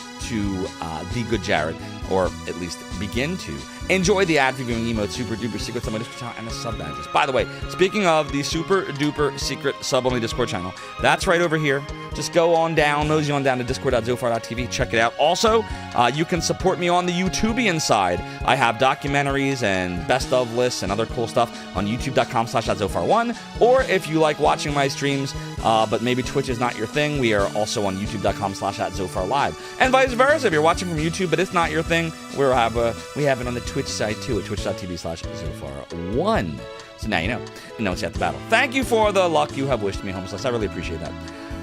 the good Jared, or at least begin to enjoy the ad viewing emote, super duper secret sub only Discord channel, and the sub badges. By the way, speaking of the super duper secret sub only Discord channel, that's right over here. Just go on down, nosy on down to discord.zophar.tv, check it out. Also, you can support me on the YouTubian side. I have documentaries and best of lists and other cool stuff on youtube.com/@zophar1. Or if you like watching my streams, but maybe Twitch is not your thing, we are also on youtube.com/@zopharlive. And vice versa, if you're watching from YouTube but it's not your thing, we have it on the Twitch side too, at twitch.tv/zophar1. So now you know. And now it's at the battle. Thank you for the luck you have wished me, Homeless. I really appreciate that.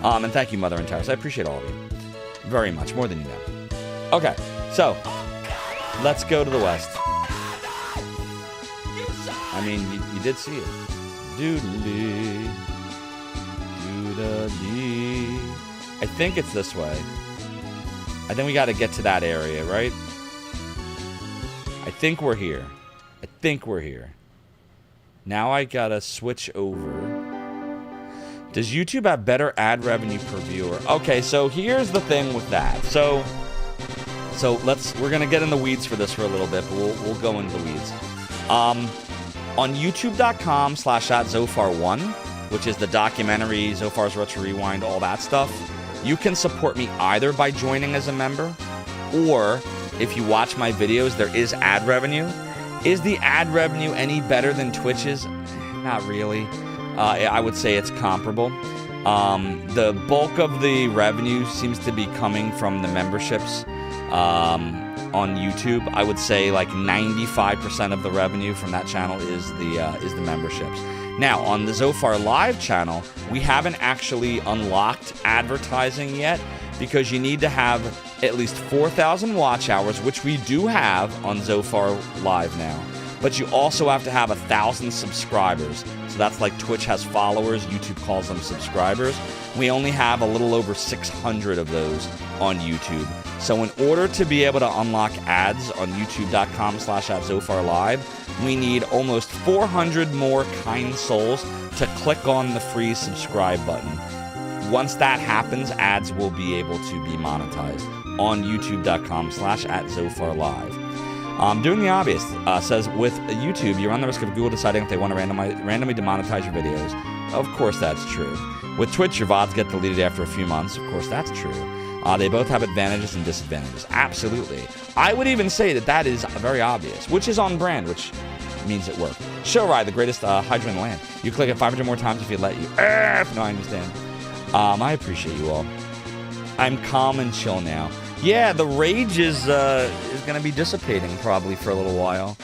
And thank you, Mother and Taris. I appreciate all of you. Very much. More than you know. Okay, so let's go to the west. I mean, you did see it. Doodly. Doodly. I think it's this way. I think we got to get to that area, right? I think we're here. Now I gotta switch over. Does YouTube have better ad revenue per viewer? Okay, so here's the thing with that. So we're gonna get in the weeds for this for a little bit, but we'll go into the weeds. On youtube.com/@zophar1, which is the documentary, Zophar's Retro Rewind, all that stuff, you can support me either by joining as a member, or if you watch my videos, there is ad revenue. Is the ad revenue any better than Twitch's? Not really. I would say it's comparable. The bulk of the revenue seems to be coming from the memberships on YouTube. I would say like 95% of the revenue from that channel is the memberships. Now, on the Zophar Live channel, we haven't actually unlocked advertising yet, because you need to have at least 4,000 watch hours, which we do have on Zophar Live now. but you also have to have 1,000 subscribers. So that's like Twitch has followers, YouTube calls them subscribers. We only have a little over 600 of those on YouTube. So in order to be able to unlock ads on youtube.com/@ZopharLive, we need almost 400 more kind souls to click on the free subscribe button. Once that happens, ads will be able to be monetized on youtube.com/@ZopharLive. Doing the obvious says, with YouTube, you run the risk of Google deciding if they want to randomly demonetize your videos. Of course, that's true. With Twitch, your VODs get deleted after a few months. Of course, that's true. They both have advantages and disadvantages. Absolutely. I would even say that that is very obvious, which is on brand, which means it worked. Show Ride, the greatest Hydra in the land. You click it 500 more times if you let you. No, I understand. I appreciate you all. I'm calm and chill now. Yeah, the rage is going to be dissipating probably for a little while.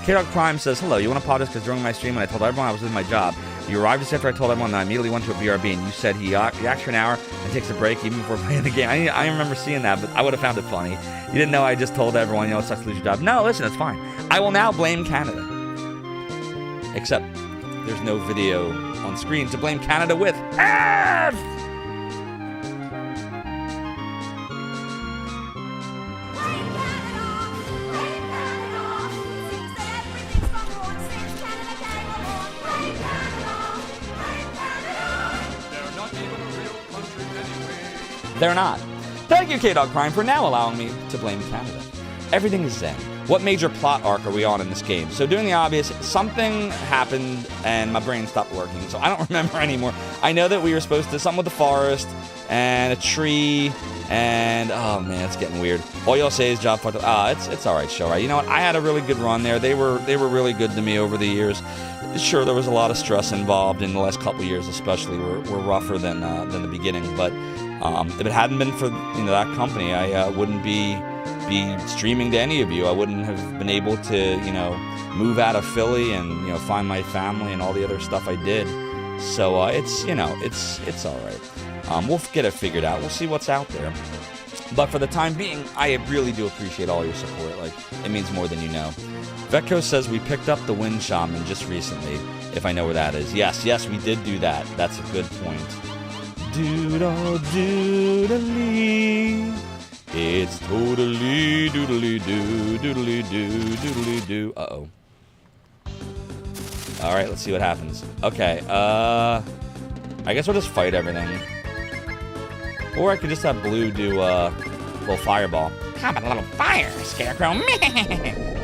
K-Dog Prime says, hello, you want to podcast because during my stream when I told everyone I was doing my job, you arrived just after I told everyone that I immediately went to a BRB and you said he acts for an hour and takes a break even before playing the game. I remember seeing that, but I would have found it funny. You didn't know I just told everyone, it sucks to lose your job. No, listen, it's fine. I will now blame Canada. Except there's no video on screen to blame Canada with. They're not. Thank you, K-Dog Prime, for now allowing me to blame Canada. Everything is zen. What major plot arc are we on in this game? So doing the obvious, something happened and my brain stopped working, so I don't remember anymore. I know that we were supposed to, something with the forest and a tree and, oh man, it's getting weird. All you'll say is job fucked up. It's all right, show right. You know what? I had a really good run there. They were really good to me over the years. Sure, there was a lot of stress involved in the last couple of years, especially. Were rougher than the beginning, but if it hadn't been for that company, I wouldn't be streaming to any of you. I wouldn't have been able to move out of Philly and find my family and all the other stuff I did. So it's all right. We'll get it figured out. We'll see what's out there. But for the time being, I really do appreciate all your support. Like, it means more than you know. Vetco says we picked up the Wind Shaman just recently, if I know where that is. Yes, we did do that. That's a good point. Doodle doodly. It's totally doodly doo, doodly doo, doodly doo. Uh-oh. Alright, let's see what happens. Okay, I guess we'll just fight everything. Or I could just have Blue do a little fireball. How about a little fire, Scarecrow?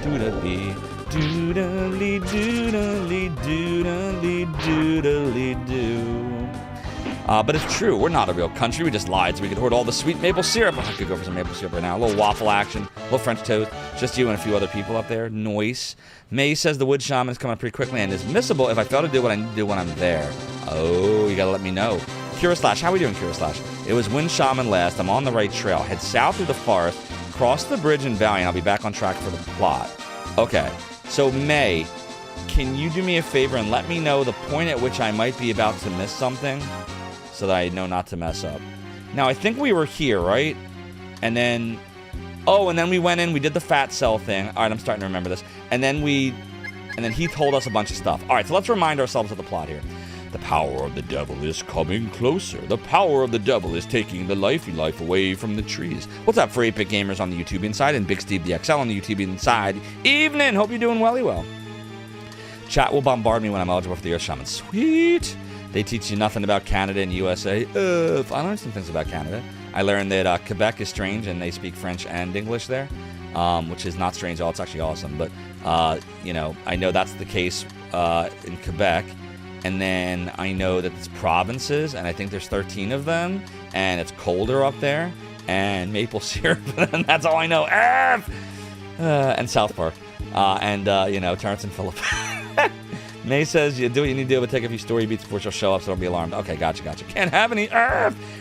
Doodly, doodly, doodly, doodly, doodly, doo. But it's true, we're not a real country, we just lied so we could hoard all the sweet maple syrup. I could go for some maple syrup right now. A little waffle action, a little French toast. Just you and a few other people up there. Noise. May says the Wood Shaman is coming up pretty quickly and is missable if I fail to do what I need to do when I'm there. Oh, you gotta let me know. Kira Slash, how we doing, Kira Slash? It was Wind Shaman last. I'm on the right trail. Head south through the forest, cross the bridge in Valley, and I'll be back on track for the plot. Okay, so May, can you do me a favor and let me know the point at which I might be about to miss something so that I know not to mess up? Now, I think we were here, right? And then, and then we went in, we did the fat cell thing. All right, I'm starting to remember this. And then he told us a bunch of stuff. All right, so let's remind ourselves of the plot here. The power of the devil is coming closer. The power of the devil is taking the lifey life away from the trees. What's up for 8-Bit Gamers on the YouTubian side and Big Steve DXL on the YouTubian side? Evening, hope you're doing well. Chat will bombard me when I'm eligible for the Earth Shaman. Sweet. They teach you nothing about Canada and USA. I learned some things about Canada. I learned that Quebec is strange and they speak French and English there, which is not strange at all. It's actually awesome. But, I know that's the case in Quebec. And then I know that it's provinces, and I think there's 13 of them, and it's colder up there, and maple syrup, and that's all I know. And South Park, Terrence and Phillip. May says you do what you need to do, but take a few story beats before she'll show up, so don't be alarmed. Okay, gotcha. Can't have any.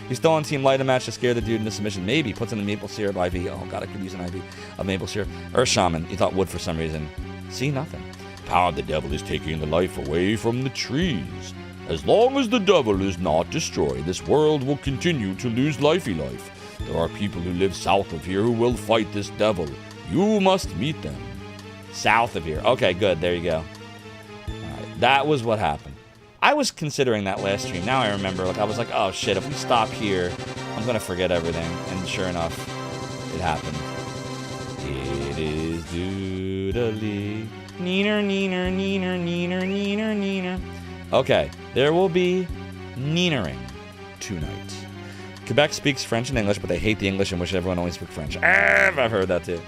He's still on Team Light a match to scare the dude into submission. Maybe puts in the maple syrup IV. Oh god, I could use an IV of maple syrup. Earth Shaman. You thought wood for some reason. See, nothing. Power of the devil is taking the life away from the trees. As long as the devil is not destroyed, this world will continue to lose lifey life. There are people who live south of here who will fight this devil. You must meet them. South of here. Okay, good. There you go. All right, that was what happened. I was considering that last stream. Now I remember. Like I was like, oh shit, if we stop here, I'm gonna forget everything. And sure enough, it happened. It is doodly. Neener, neener, neener, neener, neener, neener. Okay, there will be neenering tonight. Quebec speaks French and English, but they hate the English and wish everyone only spoke French. I've heard that too.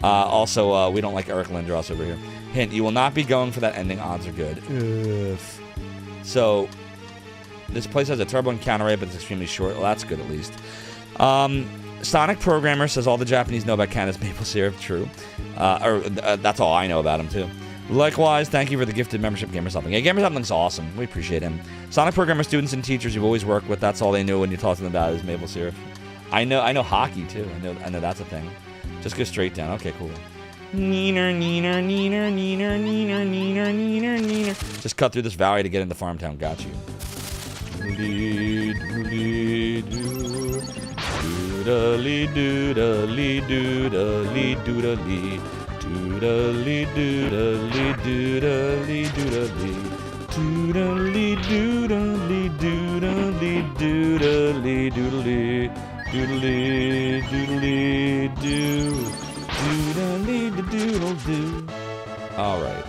Also, we don't like Eric Lindros over here. Hint, you will not be going for that ending. Odds are good. Ugh. So, this place has a turbo encounter rate, but it's extremely short. Well, that's good at least. Sonic Programmer says all the Japanese know about Canada's maple syrup. True. That's all I know about him, too. Likewise, thank you for the gifted membership, Gamersupling. Yeah, Gamersuplin's awesome. We appreciate him. Sonic Programmer students and teachers you've always worked with, that's all they know when you talk to them about is maple syrup. I know hockey, too. I know that's a thing. Just go straight down. Okay, cool. Neener, neener, neener, neener, neener, neener, neener, neener. Just cut through this valley to get into Farmtown. Got you. Doodly, doodly, doodly, doodly, doodly, doodly, doodly, doodly, doodly, doodly, doodly, doodly, doodly, doodly, doodly, doodly, doodly, doo. Doodle-doo. All right.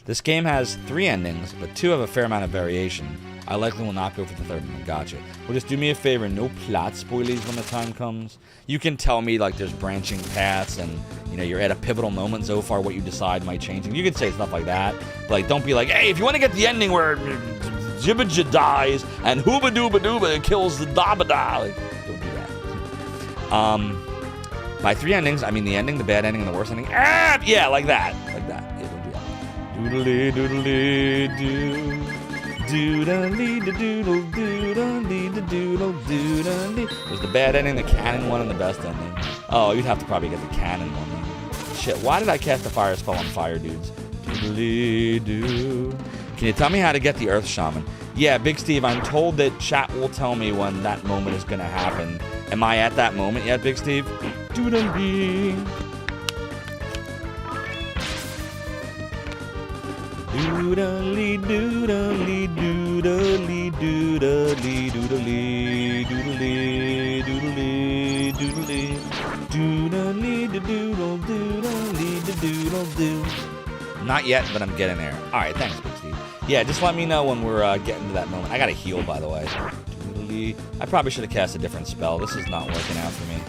This game has 3 endings, but 2 have a fair amount of variation. I likely will not go for the third one. Gotcha. Well, just do me a favor. No plot spoilers when the time comes. You can tell me, like, there's branching paths and, you know, you're at a pivotal moment so far what you decide might change. You can say stuff like that. But, like, don't be like, hey, if you want to get the ending where Jibba dies and Hooba Dooba Dooba kills the Dabba-Da, like, don't do that. By 3 endings, I mean the ending, the bad ending, and the worst ending. Yeah, like that. Like that. Yeah, don't do that. Doodly doodly doo. Doodly doodle doodly doodle doodly. There's the bad ending, the canon one, and the best ending. Oh, you'd have to probably get the canon one. Shit, why did I cast a fire spell on fire dudes? Doodly doo. Can you tell me how to get the Earth Shaman? Yeah, Big Steve, I'm told that chat will tell me when that moment is going to happen. Am I at that moment yet, Big Steve? Doodly. Doodly doodly doodly doodly doodly doodly doodly doodly doodly doodle doodly doodle doo. Not yet, but I'm getting there. All right, thanks, Big Steve. Yeah, just let me know when we're getting to that moment. I got to heal, by the way. I probably should have cast a different spell. This is not working out for me.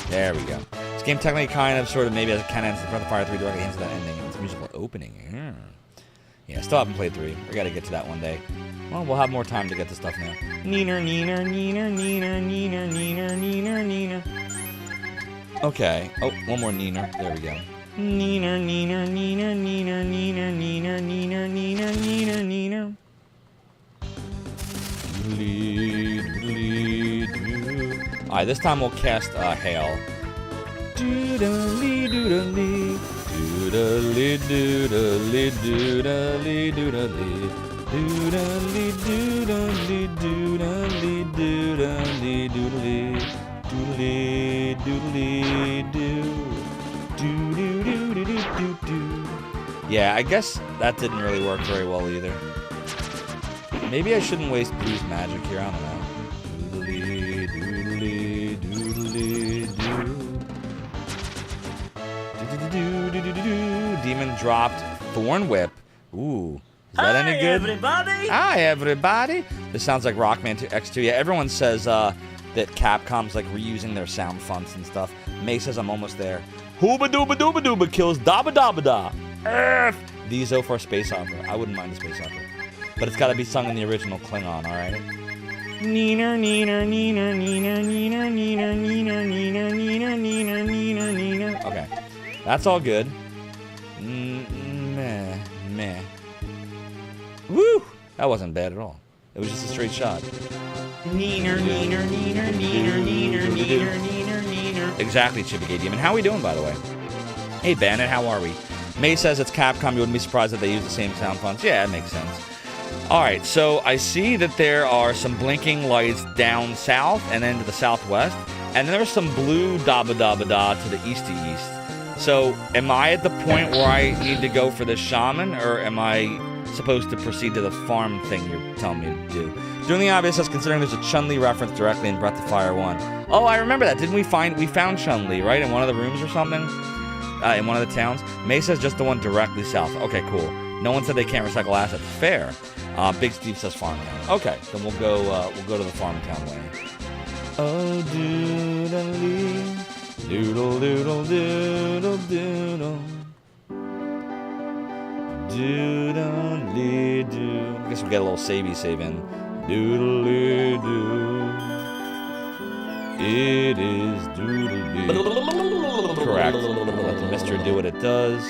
There we go. This game technically kind of, sort of, maybe as it kind of ends the Breath of Fire 3 directly into that ending. It's a musical opening. Yeah, still haven't played 3. We got to get to that one day. Well, we'll have more time to get to stuff now. Neener, neener, neener, neener, neener, neener, neener, neener. Okay. Oh, one more neener. There we go. Neener, neener, neener, neener, neener, neener, neener, neener, neener, neener. Alright, this time we'll cast Hail. Doodly doodly doodly doodly doodly doodly doodly doodly doodly doodly doodly doodly doodly doo. Yeah, I guess that didn't really work very well either. Maybe I shouldn't waste Blue's magic here, I don't know. Doodly, doodly, doodly, doo. Demon dropped Thorn Whip. Ooh, is that any good? Everybody! Hi, everybody! This sounds like Rockman X2. Yeah, everyone says that Capcom's like reusing their sound fonts and stuff. May says I'm almost there. Hooba dooba dooba dooba kills dabba dabba da. The Zophar space opera. I wouldn't mind a space opera. But it's got to be sung in the original Klingon, alright? Neener, neener, neener, neener, neener, neener, neener, neener, neener, neener, neener, neener. Okay. That's all good. Meh. Woo! That wasn't bad at all. It was just a straight shot. Neener, neener, neener, neener, neener, neener, neener, neener. Exactly, Chippy Demon. How are we doing, by the way? Hey, Bandit, how are we? May says it's Capcom. You wouldn't be surprised that they use the same sound fonts. Yeah, that makes sense. Alright, so I see that there are some blinking lights down south and then to the southwest. And then there's some blue dabba dabba da to the east. So, am I at the point where I need to go for the shaman, or am I supposed to proceed to the farm thing you're telling me to do? Doing the obvious is considering there's a Chun-Li reference directly in Breath of Fire 1. Oh, I remember that. Didn't we found Chun-Li, right? In one of the rooms or something? In one of the towns? Mesa's just the one directly south. Okay, cool. No one said they can't recycle assets. Fair. Big Steve says farm town. Okay, then we'll go to the farm town way. Oh, doodle-lee. Doodle, doodle, doodle, doodle. Doodle-lee, doo. I guess we'll get a little savey save in. Doodle-lee, doo. It is doodle-lee. Correct. Let the mister do what it does.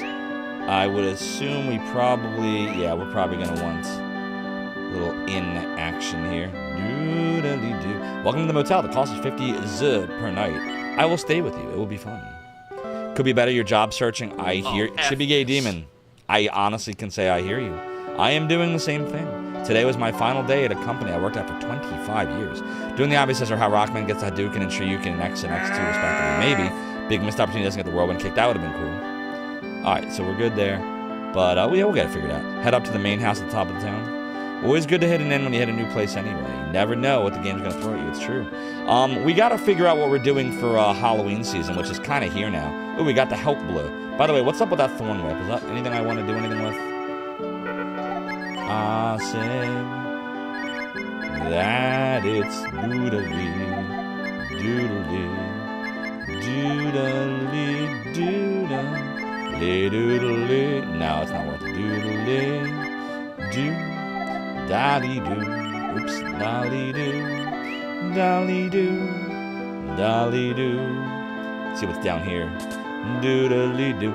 I would assume we're probably going to want a little in action here. Doodle-lee-doo. Welcome to the motel. The cost is 50 Z per night. I will stay with you. It will be fun. Could be better. Your job searching. I hear. Should be Gay Demon. I honestly can say I hear you. I am doing the same thing. Today was my final day at a company I worked at for 25 years. Doing the obvious are how Rockman gets Hadouken and Shoryuken and X and X2 respectively. Maybe. Big missed opportunity doesn't get the whirlwind kick. That would have been cool. Alright, so we're good there. But we'll get it figured out. Head up to the main house at the top of the town. Always good to hit an inn when you hit a new place anyway. You never know what the game's going to throw at you. It's true. We got to figure out what we're doing for Halloween season, which is kind of here now. Ooh, we got the Help Blue. By the way, what's up with that Thorn Whip? Is that anything I want to do anything with? I said that it's doodly, doodly, doodly, doodly, doodly. No, it's not worth it. Doodly, doo. Dolly doo, oops, dolly doo, dolly doo, dolly doo. Let's see what's down here. Doodly doo.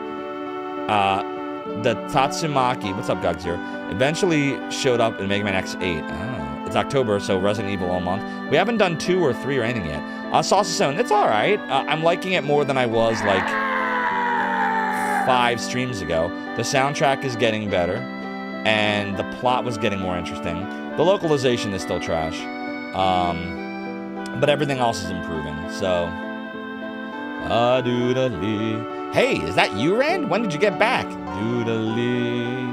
The Tatsumaki, what's up, Gogzero? Eventually showed up in Mega Man X8. Oh, it's October, so Resident Evil all month. We haven't done 2 or 3 or anything yet. Saucy Stone, it's all right. I'm liking it more than I was like 5 streams ago. The soundtrack is getting better. And the plot was getting more interesting. The localization is still trash. But everything else is improving, so... doodly. Hey, is that you, Rand? When did you get back? Doodly.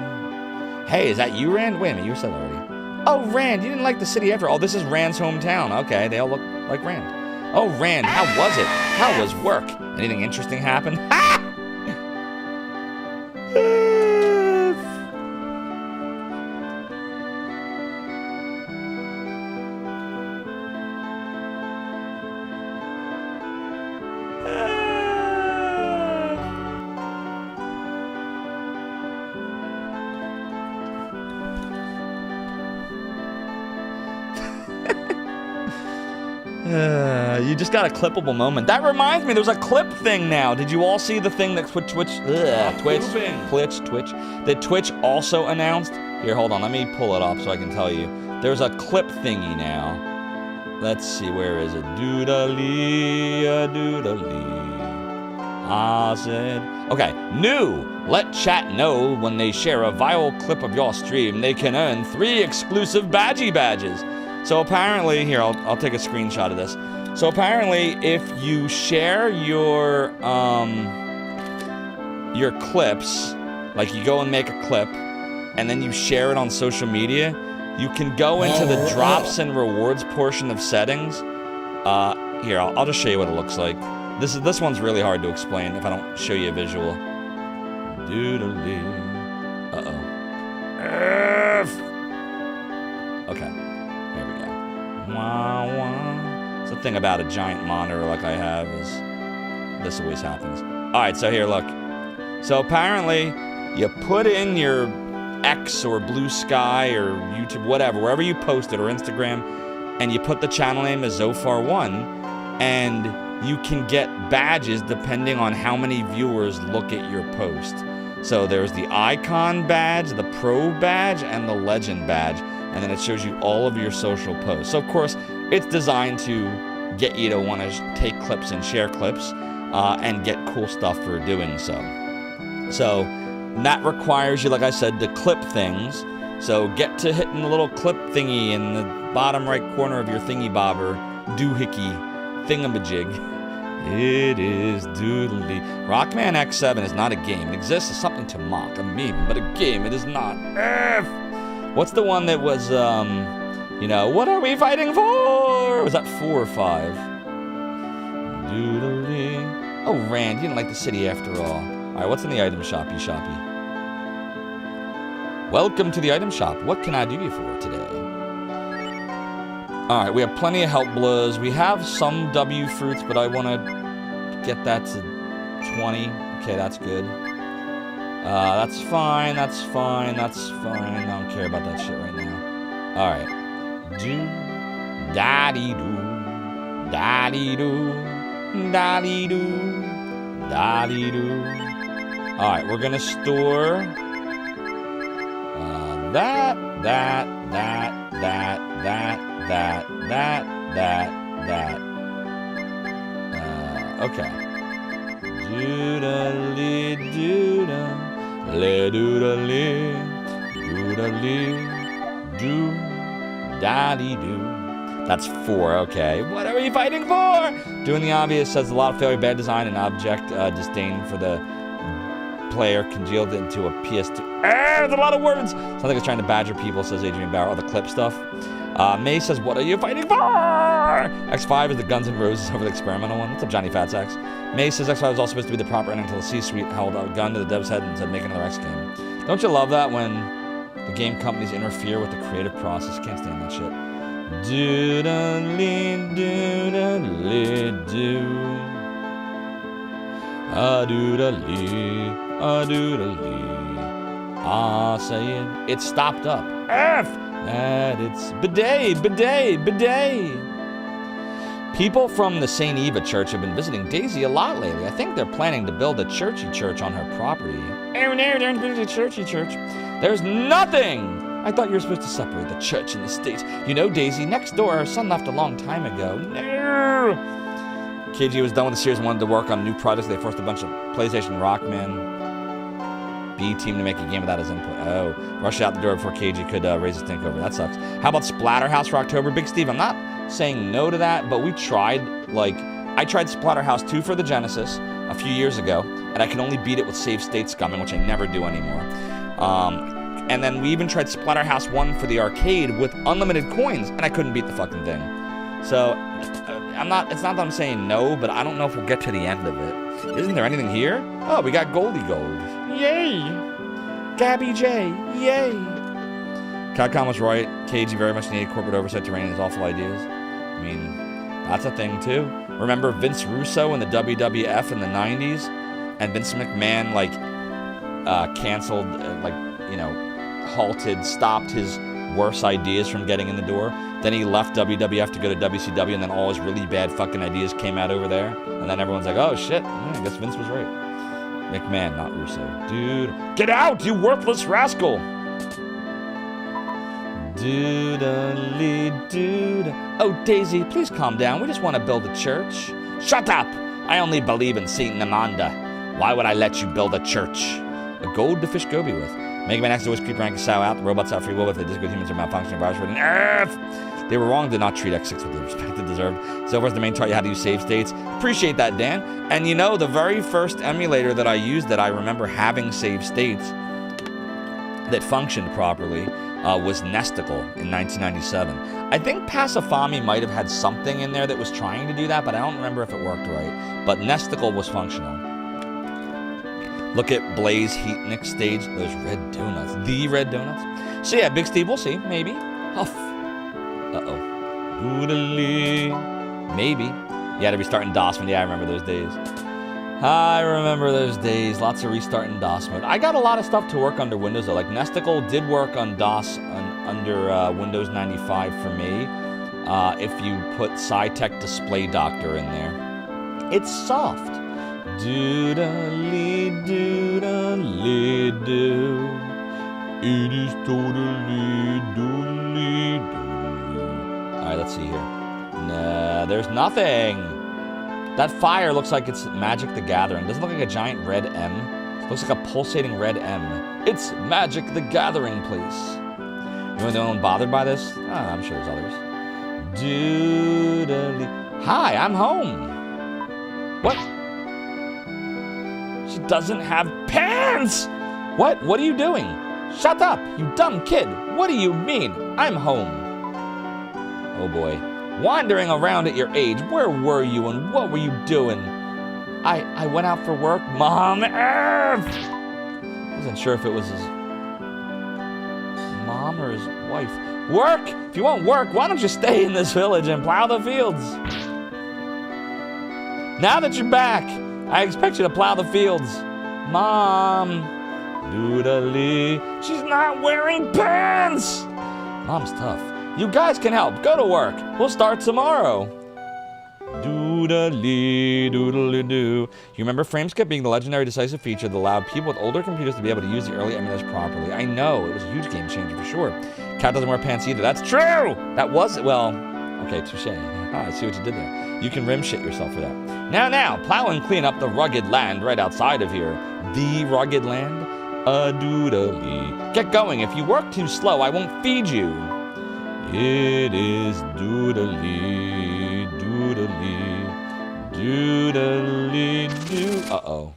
Hey, is that you, Rand? Wait a minute, you said already. Oh, Rand, you didn't like the city after all. This is Rand's hometown. Okay, they all look like Rand. Oh, Rand, how was it? How was work? Anything interesting happen? Ha! You just got a clippable moment. That reminds me, there's a clip thing now. Did you all see the thing that Twitch that Twitch also announced? Here, hold on. Let me pull it up so I can tell you. There's a clip thingy now. Let's see, where is it? Doodly, doodly. I said. Okay, new. Let chat know when they share a viral clip of your stream. They can earn 3 exclusive badges. So apparently, here, I'll take a screenshot of this. So apparently, if you share your clips, like you go and make a clip, and then you share it on social media, you can go into the drops and rewards portion of settings. Here, I'll just show you what it looks like. This one's really hard to explain if I don't show you a visual. Doodly. Uh-oh. Okay. There we go. Wah, wah. It's the thing about a giant monitor like I have is this always happens. Alright, so here, look. So apparently, you put in your X or Blue Sky or YouTube, whatever, wherever you post it, or Instagram, and you put the channel name as Zophar1, and you can get badges depending on how many viewers look at your post. So there's the icon badge, the pro badge, and the legend badge, and then it shows you all of your social posts. So of course, it's designed to get you to want to take clips and share clips and get cool stuff for doing so. So that requires you, like I said, to clip things. So get to hitting the little clip thingy in the bottom right corner of your thingy bobber, doohickey, thingamajig. It is doodly. Rockman X7 is not a game. It exists as something to mock, a meme, but a game it is not. What's the one that was, what are we fighting for? Was that 4 or 5? Doodly. Oh, Rand, you didn't like the city after all. All right, what's in the item shoppy? Welcome to the item shop. What can I do you for today? All right, we have plenty of help blows. We have some W fruits, but I want to get that to 20. Okay, that's good. That's fine. I don't care about that shit right now. All right. Da-dee-doo. All right, we're going to store that. Okay. That's 4, okay. What are we fighting for? Doing the obvious says a lot of failure, bad design, and object disdain for the player congealed into a PS2. There's a lot of words. Sounds like it's trying to badger people, says Adrian Bauer. All the clip stuff. May says, what are you fighting for? X5 is the Guns N' Roses over the experimental one. What's up, Johnny Fatsax? May says X5 was also supposed to be the proper ending until the C-suite held a gun to the dev's head and said, make another X game. Don't you love that when the game companies interfere with the creative process? Can't stand that shit. Do-da-lee-do-da-lee-do. A-do-da-lee, a-do-da-lee. Ah, saying it stopped up. That it's bidet. People from the St. Eva Church have been visiting Daisy a lot lately. I think they're planning to build a churchy church on her property. Oh no, don't build a churchy church. There's nothing! I thought you were supposed to separate the church and the state. You know, Daisy, next door, her son left a long time ago. No! KG was done with the series and wanted to work on new projects. They forced a bunch of PlayStation Rockman B team to make a game without his input. Oh, rushed out the door before KG could raise his stink over. That sucks. How about Splatterhouse for October? Big Steve, I'm not saying no to that, but we tried, I tried Splatterhouse 2 for the Genesis a few years ago, and I can only beat it with save state scumming, which I never do anymore. And then we even tried Splatterhouse 1 for the arcade with unlimited coins, and I couldn't beat the fucking thing. So, it's not that I'm saying no, but I don't know if we'll get to the end of it. Isn't there anything here? Oh, we got Goldie Gold. Yay! Gabby J. Yay! Capcom was right. KG very much needed corporate oversight to rein in his awful ideas. I mean, that's a thing too. Remember Vince Russo in the WWF in the 90s? And Vince McMahon, canceled, halted, stopped his worst ideas from getting in the door. Then he left WWF to go to WCW, and then all his really bad fucking ideas came out over there. And then everyone's like, oh shit, I guess Vince was right. McMahon, not Russo. Dude, get out, you worthless rascal! Doodly-dood. Oh, Daisy, please calm down. We just want to build a church. Shut up! I only believe in Saint Namanda. Why would I let you build a church? A gold to fish Gobi with. Mega Man X always creep rank Sao out. The robots have free will if they disagree with humans are malfunctioning virus with an F. They were wrong to not treat X6 with the respect it deserved. Zophar's the main taught you how to use save states. Appreciate that, Dan. And the very first emulator that I used that I remember having save states that functioned properly was Nesticle in 1997. I think Passifami might have had something in there that was trying to do that, but I don't remember if it worked right. But Nesticle was functional. Look at Blaze Heatnik stage. Those red donuts. The red donuts. So yeah, Big Steve, we'll see. Maybe. Huff. Uh-oh. Doodly. Maybe. You had to restart in DOS mode. Yeah, I remember those days. Lots of restart in DOS mode. I got a lot of stuff to work under Windows, though. Like, Nesticle did work on DOS under Windows 95 for me. If you put SciTech Display Doctor in there. It's soft. Doodly-doodly-doo. It is totally doodly-doodly. Alright, let's see here. Nah, there's nothing. That fire looks like it's Magic the Gathering. Doesn't look like a giant red M. It looks like a pulsating red M. It's Magic the Gathering, please. You the only one bothered by this? Oh, I'm sure there's others. Doodly. Hi, I'm home. What? She doesn't have pants! What? What are you doing? Shut up, you dumb kid. What do you mean? I'm home. Oh boy. Wandering around at your age, where were you and what were you doing? I went out for work. Mom, F! Wasn't sure if it was his mom or his wife. Work? If you want work, why don't you stay in this village and plow the fields? Now that you're back, I expect you to plow the fields. Mom. Doodly. She's not wearing pants. Mom's tough. You guys can help. Go to work. We'll start tomorrow. Doodly, doodly doo. You remember Frameskip being the legendary decisive feature that allowed people with older computers to be able to use the early emulators properly? I know, it was a huge game changer for sure. Cat doesn't wear pants either. That's true! That was, well, okay, touche. I see what you did there. You can rim shit yourself for that. Now, plow and clean up the rugged land right outside of here. The rugged land? Doodly. Get going. If you work too slow, I won't feed you. It is doodly, doodly, doodly, doo. Uh-oh.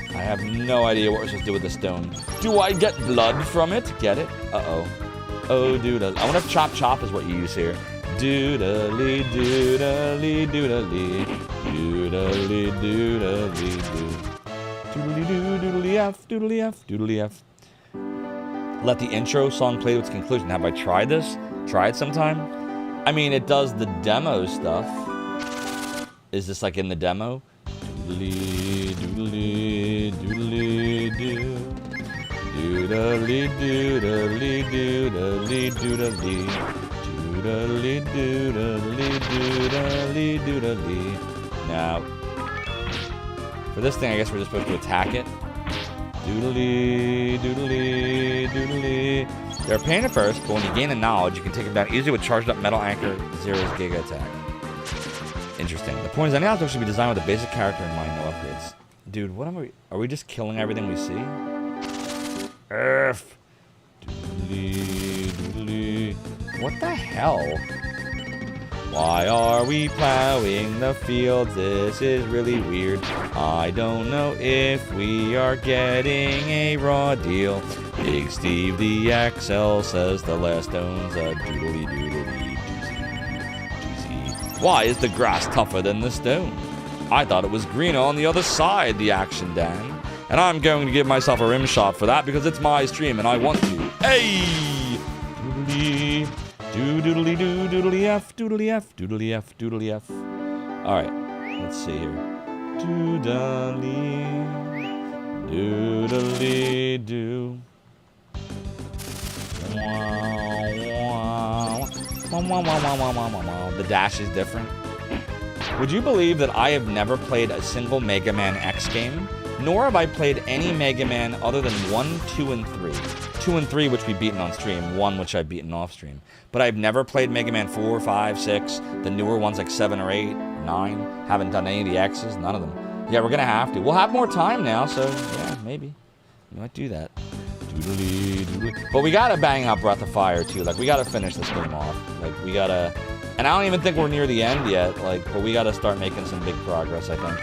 I have no idea what we're supposed to do with the stone. Do I get blood from it? Get it? Uh-oh. Oh, doodly. I wonder if chop chop is what you use here. Doodly, doodly, doodly, doodly, doodly, doo. Doodly doo, doodly F, doodly F, doodly F. Let the intro song play to its conclusion. Have I tried this? Try it sometime? I mean, it does the demo stuff. Is this like in the demo? Doodly, doodly, doodly, doo. Doodly, doodly, doodly, doodly. Doodly, doodly, doodly, doodly. Now, for this thing, I guess we're just supposed to attack it. Doodly, doodly, doodly. They're a pain at first, but when you gain the knowledge, you can take them down easily with charged up Metal Anchor Zero's Giga Attack. Interesting. The point is, any object should be designed with a basic character in mind, no upgrades. Dude, what am are we just killing everything we see? Earth. Doodly, doodly. What the hell? Why are we plowing the fields? This is really weird. I don't know if we are getting a raw deal. Big Steve the XL says the last stone's a doodly doodly doozy. Why is the grass tougher than the stone? I thought it was greener on the other side, the action Dan. And I'm going to give myself a rim shot for that because it's my stream and I want to. Hey! Doodly. Doodly doo, doodly F, doodly F, doodly F, doodly F. Alright, let's see here. Doodly, doodly doo. The dash is different. Would you believe that I have never played a single Mega Man X game? Nor have I played any Mega Man other than 1, 2, and 3. 2 and 3, which we've beaten on stream. 1, which I've beaten off stream. But I've never played Mega Man 4, 5, 6. The newer ones like 7 or 8 or 9. Haven't done any of the X's. None of them. Yeah, we're going to have to. We'll have more time now, so yeah, maybe. We might do that. Doodly, doodly. But we got to bang out Breath of Fire, too. Like, we got to finish this game off. Like, we got to... And I don't even think we're near the end yet. Like, but we got to start making some big progress, I think.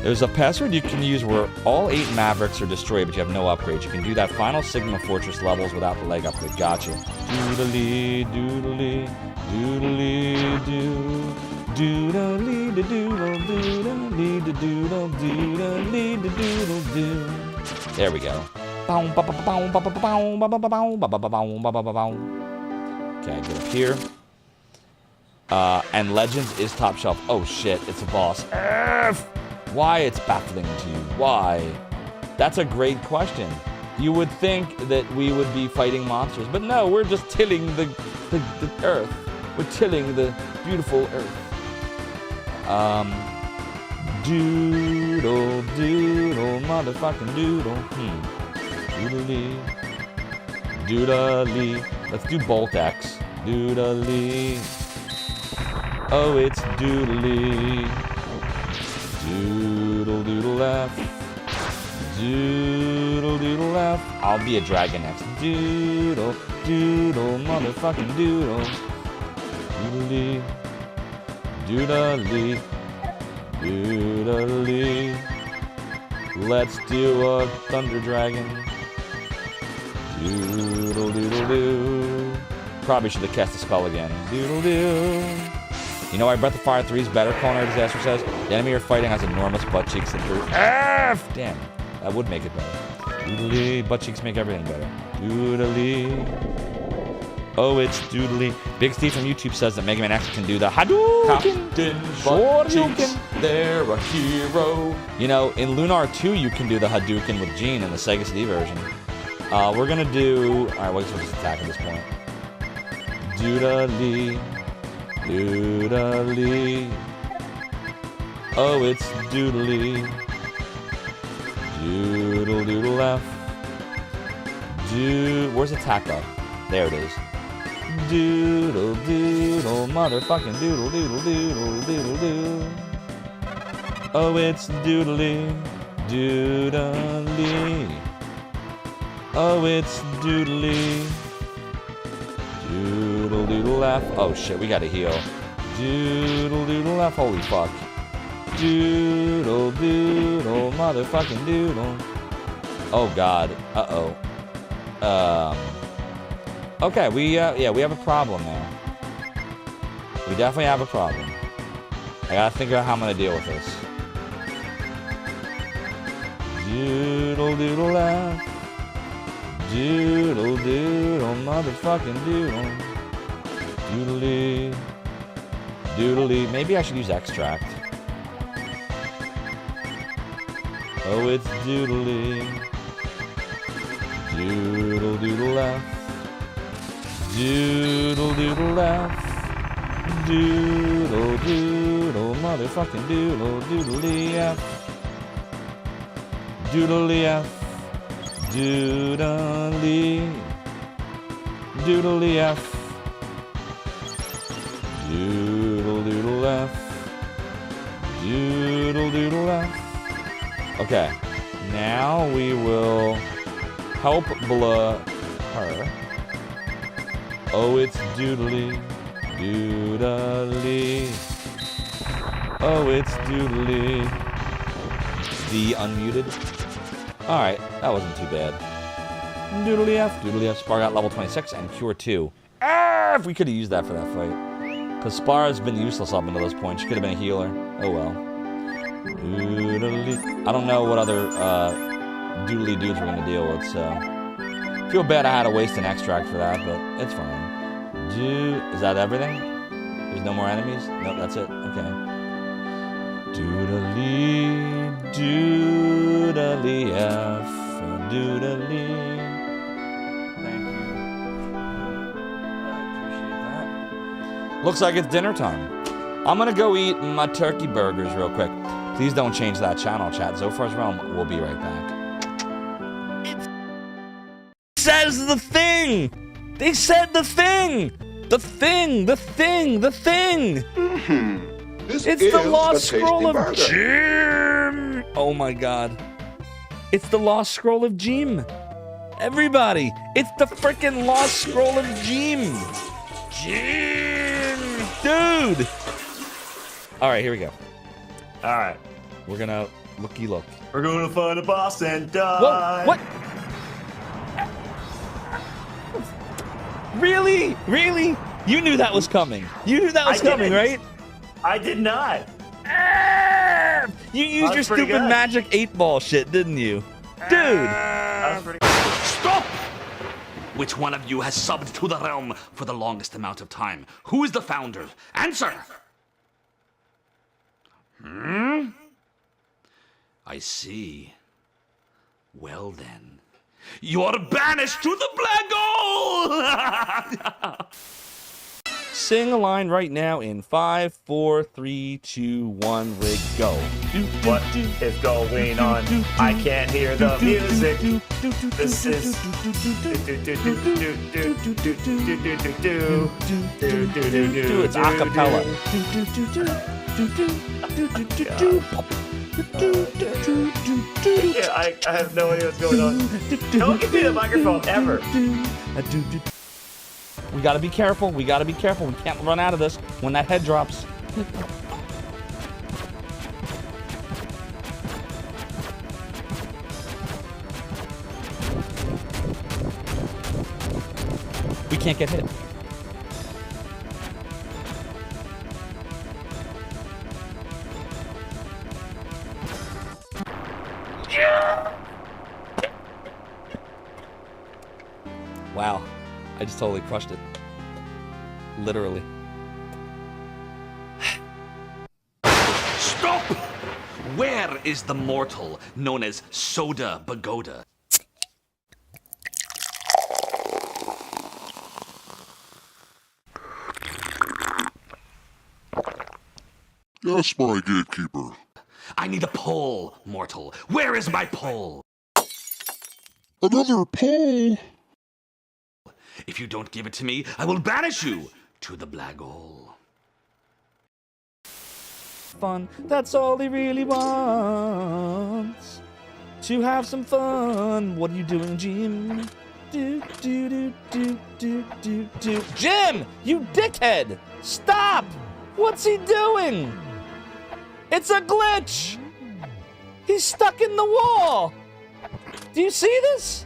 There's a password you can use where all 8 Mavericks are destroyed, but you have no upgrades. You can do that final Sigma Fortress levels without the leg upgrade. Gotcha. Doodly, doodly, doodly, doo. Doodly, doodle, doodly, doodle, doodly, doodle, doo. There we go. Okay, get up here. And Legends is top shelf. Oh shit, it's a boss. Why it's baffling to you? Why? That's a great question. You would think that we would be fighting monsters, but no, we're just tilling the earth. We're tilling the beautiful earth. Doodle, doodle, motherfucking doodle. Doodly. Doodly. Let's do Bolt X. Doodly. Oh, it's doodly. Doodle doodle F. Doodle doodle F. I'll be a dragon next. Doodle doodle motherfucking doodle. Doodly Doodly. Doodly. Let's do a Thunder Dragon. Doodle doodle doo. Probably should have cast the spell again. Doodle doo. You know why Breath of Fire 3 is better, Culinary Disaster says? The enemy you're fighting has enormous butt cheeks and through. F! Damn. That would make it better. Doodly. Butt cheeks make everything better. Doodly. Oh, it's doodly. Big Steve from YouTube says that Mega Man X can do the Hadouken. They're a hero. You know, in Lunar 2, you can do the Hadouken with Gene in the Sega CD version. We're gonna do. Alright, we'll just attack at this point. Doodly. Doodly. Oh, it's doodly. Doodle doodle F. Where's attack up? There it is. Doodle doodle, motherfucking doodle doodle doodle doodle doo. Oh, it's doodly, doodly. Oh, it's doodly, doodle doodle F. Oh shit, we gotta heal. Doodle doodle F. Holy fuck. Doodle doodle, motherfucking doodle. Oh god. Uh oh. Okay, we have a problem now. We definitely have a problem. I gotta think about how I'm gonna deal with this. Doodle doodle F. Doodle doodle motherfucking doodle. Doodly. Doodly. Maybe I should use extract. Oh, it's doodly. Doodle doodle F. Doodle doodle F. Doodle doodle motherfucking doodle doodly F. Doodly F. Doodly. Doodly F. Doodle doodle F. Doodle doodle F. Okay, now we will help Blah her. Oh, it's doodly, doodly. Oh, it's doodly. The unmuted. Alright, that wasn't too bad. Doodly F. Spar got level 26 and Cure 2. If we could have used that for that fight. Because Spar has been useless up until this point. She could have been a healer. Oh well. Doodly. I don't know what other doodly dudes we're going to deal with, so... Feel bad I had to waste an extract for that, but it's fine. Is that everything? There's no more enemies? Nope, that's it. Okay. Doodly, doodly F, doodly. Thank you. I appreciate that. Looks like it's dinner time. I'm gonna go eat my turkey burgers real quick. Please don't change that channel, chat. Zophar's Realm will be right back. Says the thing! They said the thing! The thing! It's the Lost Scroll of Jim! Oh my god. It's the Lost Scroll of Jim! Everybody! It's the freaking Lost Scroll of Jim! Jim! Dude! Alright, here we go. Alright. We're gonna looky look. We're gonna find a boss and die! Whoa! What? Really? Really? You knew that was coming. You knew that was coming, right? I did not. You used your stupid magic 8-ball shit, didn't you? Dude! Stop! Which one of you has subbed to the realm for the longest amount of time? Who is the founder? Answer! I see. Well then. You're banished to the black hole! Sing a line right now in 5, 4, 3, 2, 1, rig, go. What is going on? I can't hear the music. This is... It's a cappella. Yeah, I have no idea what's going on. Don't give me the microphone ever. We gotta be careful. We can't run out of this when that head drops. We can't get hit. Wow, I just totally crushed it. Literally. Stop! Where is the mortal known as Soda Pagoda? Yes, my gatekeeper. I need a pole, mortal. Where is my pole? Another pole? If you don't give it to me, I will banish you to the black hole. Fun, that's all he really wants. To have some fun. What are you doing, Jim? Do, do, do, do, do, do, do. Jim, you dickhead! Stop! What's he doing? It's a glitch! He's stuck in the wall! Do you see this?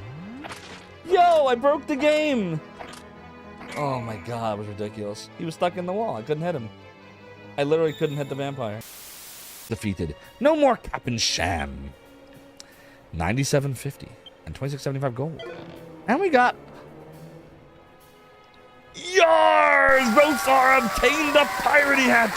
Yo, I broke the game! Oh my god, it was ridiculous. He was stuck in the wall. I couldn't hit him. I literally couldn't hit the vampire. Defeated. No more cap and sham. 97.50 and 26.75 gold. And we got... Yars! Zophar obtained a piratey hat!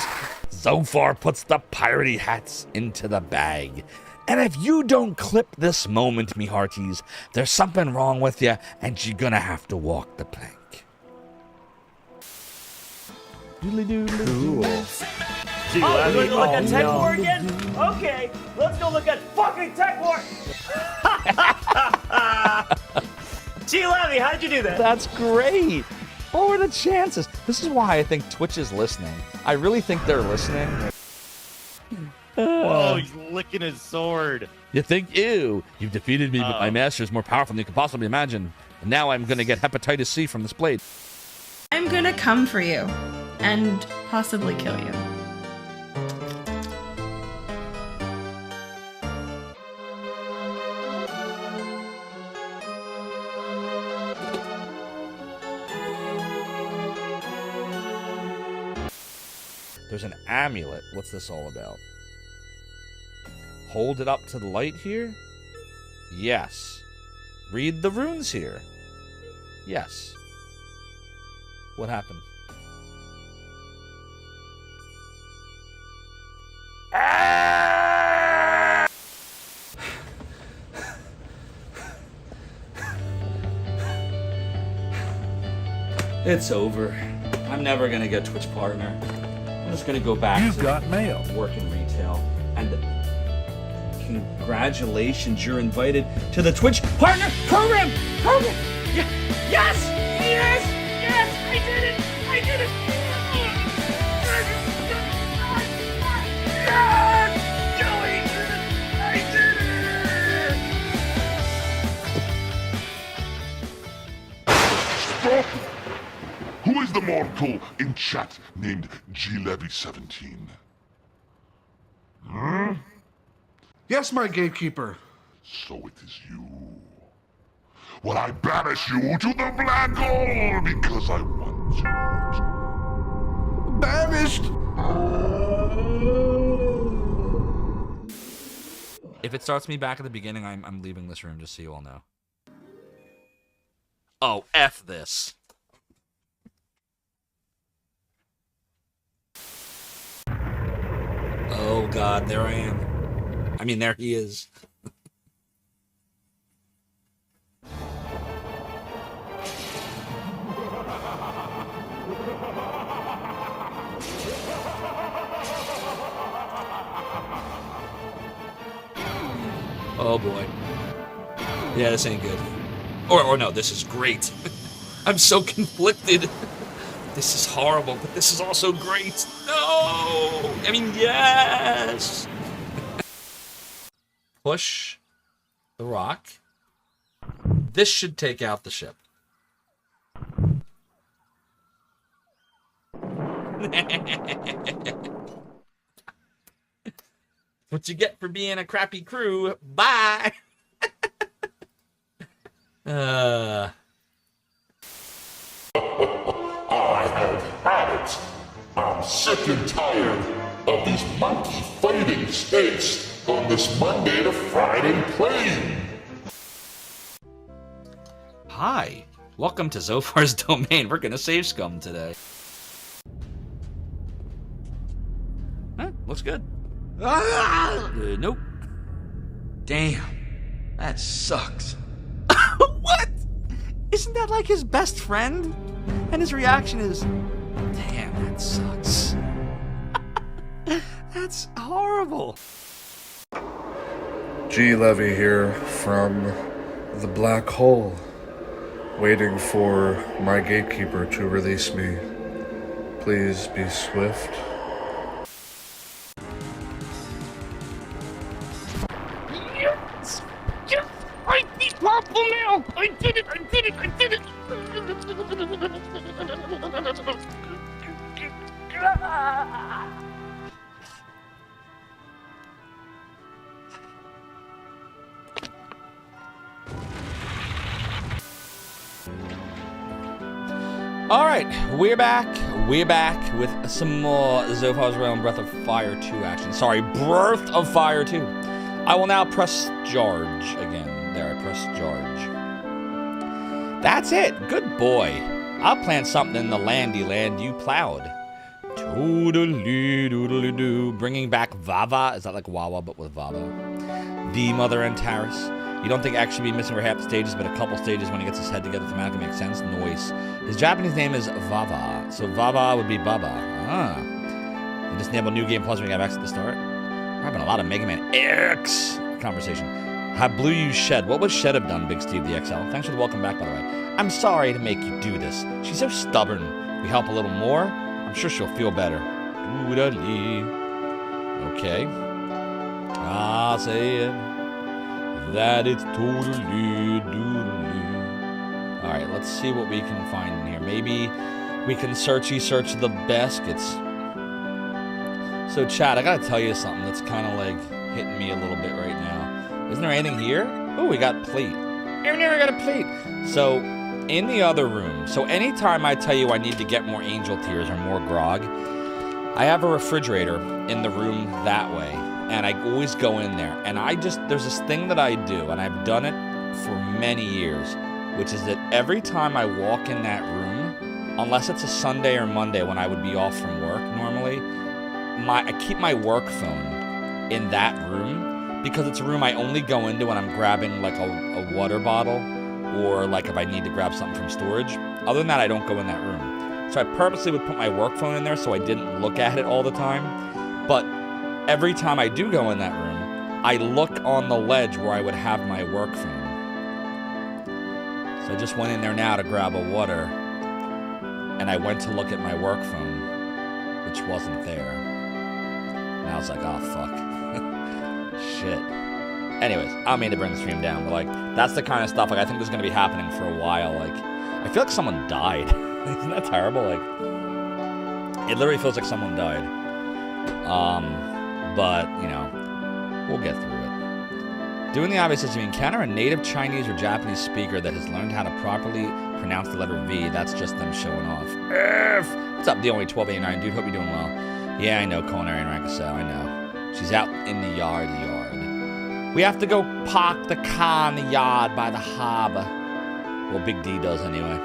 Zophar puts the piratey hats into the bag. And if you don't clip this moment, me hearties, there's something wrong with you, and you're gonna have to walk the plank. Cool. Oh, we're going to look at Tech War again? Okay, let's go look at fucking Tech War! Gee, Levy, how'd you do that? That's great! What were the chances? This is why I think Twitch is listening. I really think they're listening. Whoa, he's licking his sword. You think, ew, you've defeated me, but my master is more powerful than you could possibly imagine. And now I'm gonna get hepatitis C from this blade. I'm gonna come for you and possibly kill you. There's an amulet. What's this all about? Hold it up to the light here? Yes. Read the runes here? Yes. What happened? It's over. I'm never gonna get Twitch partner. I'm just gonna go back to mail. Work in retail. And congratulations, you're invited to the Twitch partner program. Yes! Yes! Yes! I did it! I did it! Yes! Joey did it! I did it! Stop! Who is the mortal in chat named GLevy17? Hmm? Yes, my gatekeeper. So it is you. Well, I banish you to the black hole because I want to. Banished! If it starts me back at the beginning, I'm leaving this room, just so you all know. Oh, F this. Oh god, there I am. I mean, there he is. Oh boy. Yeah, this ain't good. Or no, this is great. I'm so conflicted. This is horrible, but this is also great. No! I mean, yes! Push the rock. This should take out the ship. What you get for being a crappy crew. Bye. I have had it. I'm sick and tired of these monkey fighting snakes on this Monday to Friday plane. Hi. Welcome to Zophar's domain. We're gonna save scum today. Huh, looks good. Nope. Damn. That sucks. What? Isn't that like his best friend? And his reaction is, damn, that sucks. That's horrible. G. Levy here from the black hole, waiting for my gatekeeper to release me. Please be swift. Yes! Yes! I beat Purple now! I did it! I did it! I did it! Alright, we're back. We're back with some more Zophar's Realm Breath of Fire 2 action. Sorry, Breath of Fire 2. I will now press charge again. There, I press charge. That's it. Good boy. I'll plant something in the landy land you plowed. Toodly doodly doo. Bringing back Vava. Is that like Wawa but with Vava? The Mother and Taris. You don't think X should be missing for half the stages, but a couple stages when he gets his head together thematically makes sense? Noise. His Japanese name is Vava, so Vava would be Baba. Ah. You just enable New Game Plus when you have X at the start? We're having a lot of Mega Man X conversation. How blew you Shed? What would Shed have done, Big Steve the XL? Thanks for the welcome back, by the way. I'm sorry to make you do this. She's so stubborn. We help a little more, I'm sure she'll feel better. Doodly. Okay. I'll say it. That it's totally doodly. Alright, let's see what we can find in here. Maybe we can search the baskets. So, Chad, I gotta tell you something that's kind of like hitting me a little bit right now. Isn't there anything here? Oh, we got plate. I've never got a plate. So, in the other room, so anytime I tell you I need to get more angel tears or more grog, I have a refrigerator in the room that way. And I always go in there, and there's this thing that I do, and I've done it for many years, which is that every time I walk in that room, unless it's a Sunday or Monday when I would be off from work normally, I keep my work phone in that room, because it's a room I only go into when I'm grabbing like a water bottle, or like if I need to grab something from storage. Other than that, I don't go in that room. So I purposely would put my work phone in there so I didn't look at it all the time, but every time I do go in that room, I look on the ledge where I would have my work phone. So I just went in there now to grab a water, and I went to look at my work phone, which wasn't there. And I was like, oh, fuck. Shit. Anyways, I don't mean to bring the stream down, but, like, that's the kind of stuff, like, I think this is going to be happening for a while. Like, I feel like someone died. Isn't that terrible? Like, it literally feels like someone died. But, you know, we'll get through it. Doing the obvious is if you encounter a native Chinese or Japanese speaker that has learned how to properly pronounce the letter V, that's just them showing off. F! What's up, the only 1289 dude? Hope you're doing well. Yeah, I know, Culinary and Rankasel, I know. She's out in the yard. We have to go park the car in the yard by the harbor. Well, Big D does anyway.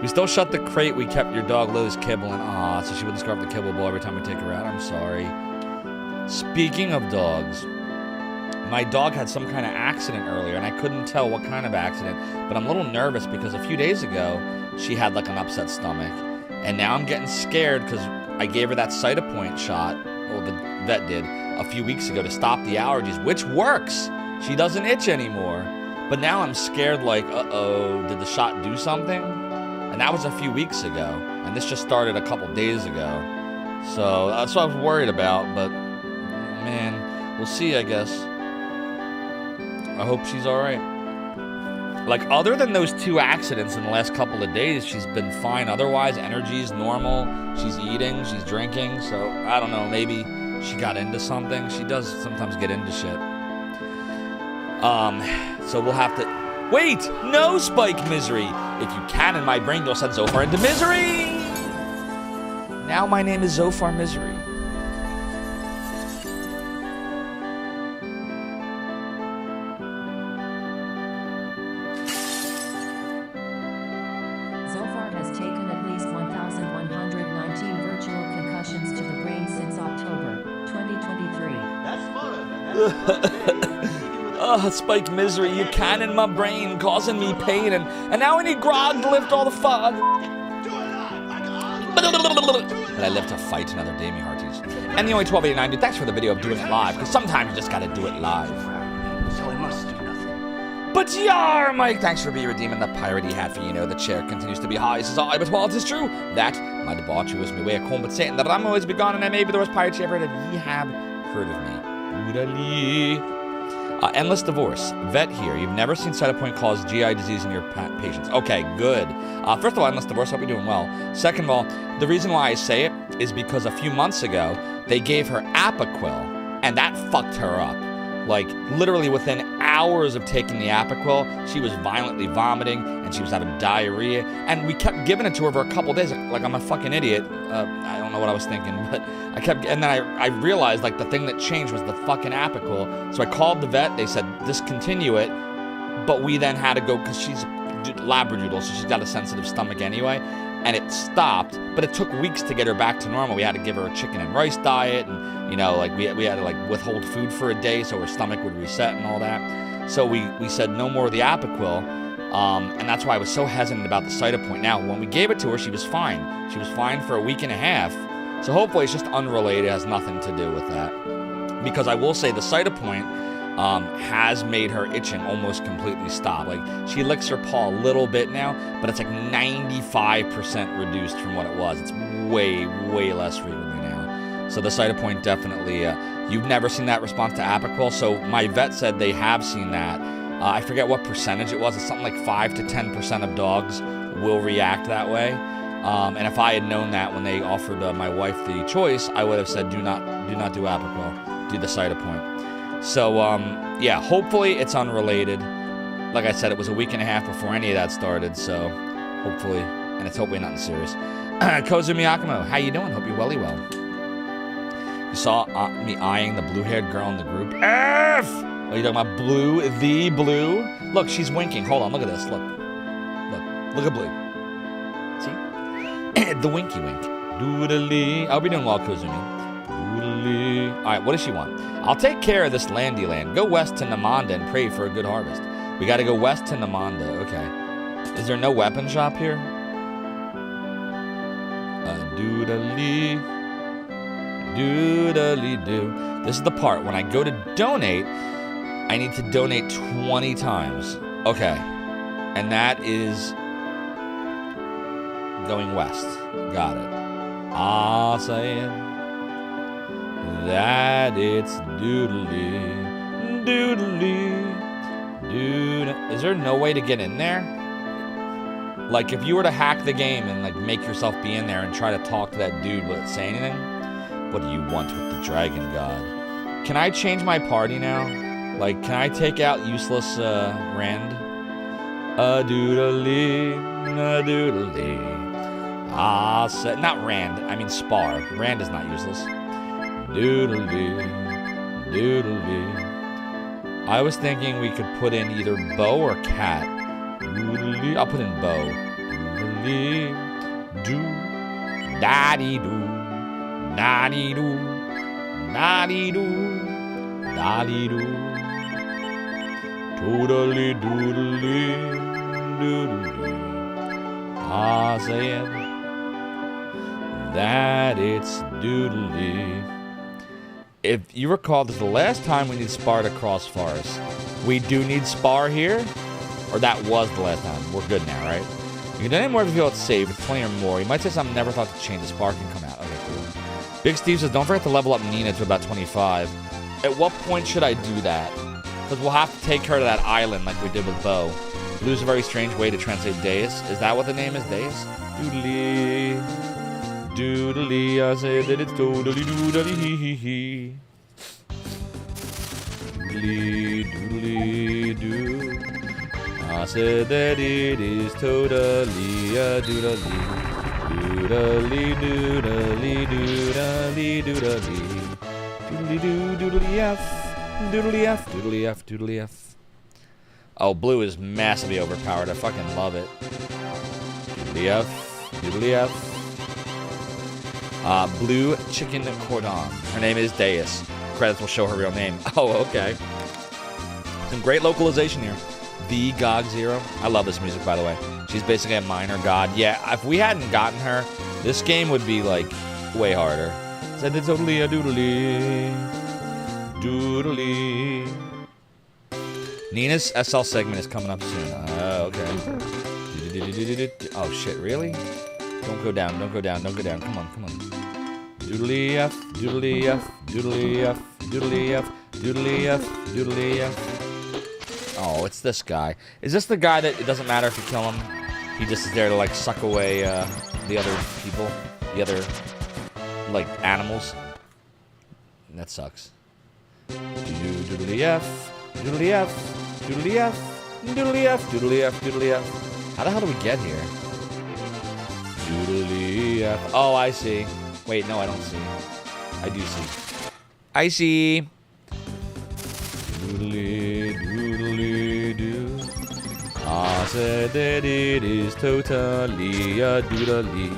We still shut the crate we kept your dog Lily's kibble in. Aw, so she wouldn't scrub the kibble bowl every time we take her out. I'm sorry. Speaking of dogs, my dog had some kind of accident earlier, and I couldn't tell what kind of accident, but I'm a little nervous because a few days ago, she had like an upset stomach, and now I'm getting scared because I gave her that Cytopoint shot, well, the vet did, a few weeks ago to stop the allergies, which works. She doesn't itch anymore, but now I'm scared like, uh-oh, did the shot do something? And that was a few weeks ago, and this just started a couple days ago. So that's what I was worried about, but man, we'll see, I guess. I hope she's all right. Like, other than those 2 accidents in the last couple of days, she's been fine. Otherwise, energy's normal. She's eating, she's drinking. So, I don't know, maybe she got into something. She does sometimes get into shit. So we'll have to... Wait! No, Spike Misery! If you can in my brain, you'll send Zophar into misery! Now my name is Zophar Misery. Zophar has taken at least 1,119 virtual concussions to the brain since October 2023. Spike Misery, you can in my brain, causing me pain, and now I need grog to lift all the fog. But I live to fight another day, me hearties. And the only 1289, dude, thanks for the video of doing it live, because sometimes you just gotta do it live. So I must do nothing. But yar, Mike, thanks for redeeming the piratey hat for, you know, the chair continues to be high, says I, but while it is true, that my debauchery was my way of compensating that I'm always begone, and I maybe there was pirates ever heard of ye have heard of me. Oodally. Endless divorce. Vet here. You've never seen Cytopoint cause GI disease in your patients. Okay, good. First of all, endless divorce. Hope you're doing well. Second of all, the reason why I say it is because a few months ago, they gave her Apoquil, and that fucked her up. Like, literally within hours of taking the Apoquil, she was violently vomiting, and she was having diarrhea, and we kept giving it to her for a couple days, like I'm a fucking idiot. I don't know what I was thinking, but I kept, and then I realized, like, the thing that changed was the fucking Apoquil, so I called the vet, they said, discontinue it, but we then had to go, because she's labradoodle, so she's got a sensitive stomach anyway, and it stopped, but it took weeks to get her back to normal. We had to give her a chicken and rice diet, and, you know, like, we had to, like, withhold food for a day so her stomach would reset and all that. So we said no more of the Apoquil, and that's why I was so hesitant about the Cytopoint. Now, when we gave it to her, she was fine. She was fine for a week and a half, so hopefully it's just unrelated, it has nothing to do with that. Because I will say the Cytopoint has made her itching almost completely stop. Like, she licks her paw a little bit now, but it's like 95% reduced from what it was. It's way, way less frequently now. So the Cytopoint definitely, you've never seen that response to Apoquil, so my vet said they have seen that. I forget what percentage it was. It's something like 5 to 10% of dogs will react that way. And if I had known that when they offered my wife the choice, I would have said, do not do Apoquil, do the Cytopoint. So, yeah, hopefully it's unrelated. Like I said, it was a week and a half before any of that started, so hopefully, and it's hopefully nothing serious. Kozumi Akamo, how you doing? Hope you're welly well. You saw me eyeing the blue-haired girl in the group. F! Are you talking about Blue, the Blue? Look, she's winking. Hold on, look at this. Look at Blue. See? The winky wink. Doodly. I'll be doing well, Kozumi. Doodly. All right, what does she want? I'll take care of this landy land. Go west to Namanda and pray for a good harvest. We got to go west to Namanda. Okay. Is there no weapon shop here? Doodly. Doodly doo. This is the part. When I go to donate, I need to donate 20 times. Okay. And that is going west. Got it. Ah, saying that it's doodly, doodly, doodly. Is there no way to get in there? Like, if you were to hack the game and, like, make yourself be in there and try to talk to that dude, will it say anything? What do you want with the dragon god? Can I change my party now? Like, can I take out useless Rand? A-doodly, a-doodly. Ah, not Rand. I mean Spar. Rand is not useless. Doodly, doodly. I was thinking we could put in either Bow or Cat. Doodly. I'll put in Bow. Doodly, doo, da-dee doo, da-dee doo, da-dee doo, da-dee doo. Doodly, doodly, doodly. Ah, saying that it's doodly. If you recall, this is the last time we need Spar to cross forest. We do need Spar here? Or that was the last time. We're good now, right? You can donate more if you feel it's safe. It's 20 or more. You might say something never thought to change. The Spar can come out. Okay, cool. Big Steve says, don't forget to level up Nina to about 25. At what point should I do that? Because we'll have to take her to that island like we did with Bo. Blue's a very strange way to translate Deus. Is that what the name is, Deus? Doodly. doodly. I say that it's totally doodly hee hee hee. Doodly doodly doo. I said that it is totally a doodly. Doodly doodly doodly doodly. Doodly doo doodly f. Doodly f. Doodly f. Doodly f. Oh, blue is massively overpowered. I fucking love it. Doodly f. Doodly f. Blue chicken cordon. Her name is Deus. Credits will show her real name. Oh, okay. Some great localization here. The GOG Zero. I love this music, by the way. She's basically a minor god. Yeah, if we hadn't gotten her, this game would be, like, way harder. Said it's totally a doodly. Doodly. Nina's SL segment is coming up soon. Oh, okay. Oh, shit, really? Don't go down, don't go down, don't go down. Come on, come on. Doodly F, doodly F, doodly F, doodly F, doodly F, doodly F. Oh, it's this guy. Is this the guy that it doesn't matter if you kill him? He just is there to, like, suck away the other people? The other, like, animals? That sucks. Doodly F, doodly F, doodly F, doodly F, doodly F, doodly F. How the hell do we get here? Doodly F. Oh, I see. Wait, no, I don't see. I do see. I see. Doodly, doodly, doo. I said that it is totally a doodly.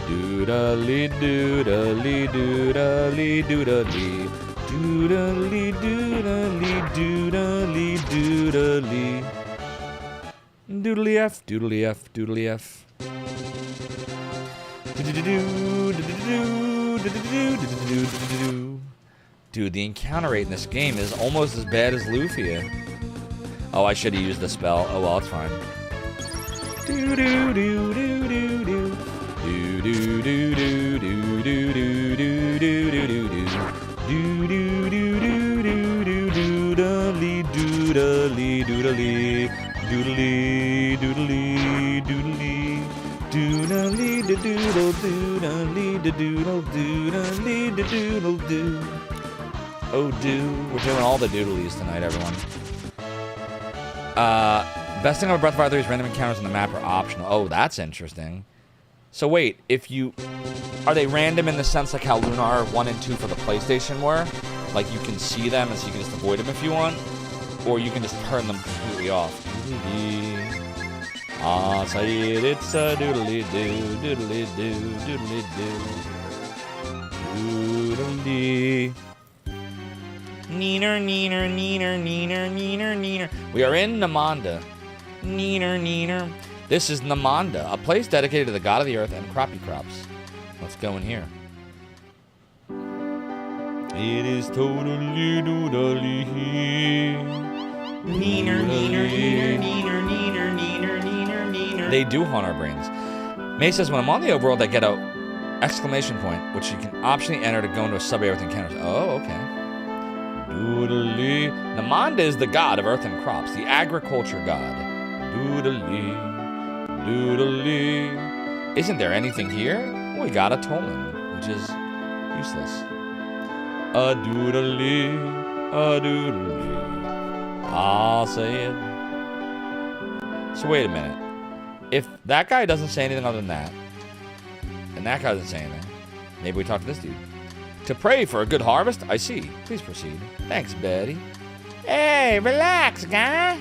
Doodly, doodly, doodly, doodly. Doodly, doodly, doodly, doodly. Doodly F, doodly F, doodly F. Dude, the encounter rate in this game is almost as bad as Lufia. Oh, I should have used the spell. Oh well, it's fine. Doodly, doodly, doodly. Doodly, doodle, doodly, doodle, doodly, doodle, doo. Oh, do. We're doing all the doodlies tonight, everyone. Best thing about Breath of Fire 3 is random encounters on the map are optional. Oh, that's interesting. So wait, if you... Are they random in the sense like how Lunar 1 and 2 for the PlayStation were? Like you can see them and so you can just avoid them if you want? Or you can just turn them completely off. Ah, say it, it's a doodly doo, doodly doo, doodly doo. Doodly. Neener, neener, neener, neener, neener, neener. We are in Namanda. Neener, neener. This is Namanda, a place dedicated to the god of the earth and crappy crops. Let's go in here. It is totally doodly. Neener, neener, neener, neener, neener, neener, neener, neener. They do haunt our brains. May says, when I'm on the overworld, I get a exclamation point, which you can optionally enter to go into a sub-area with encounters. Oh, okay. Doodly. Namanda is the god of earth and crops, the agriculture god. Doodly. Doodly. Isn't there anything here? We got a tolling, which is useless. A doodly. A doodly. I'll say it. So wait a minute. If that guy doesn't say anything other than that, and that guy doesn't say anything, maybe we talk to this dude. To pray for a good harvest? I see. Please proceed. Thanks, Betty. Hey, relax, guy.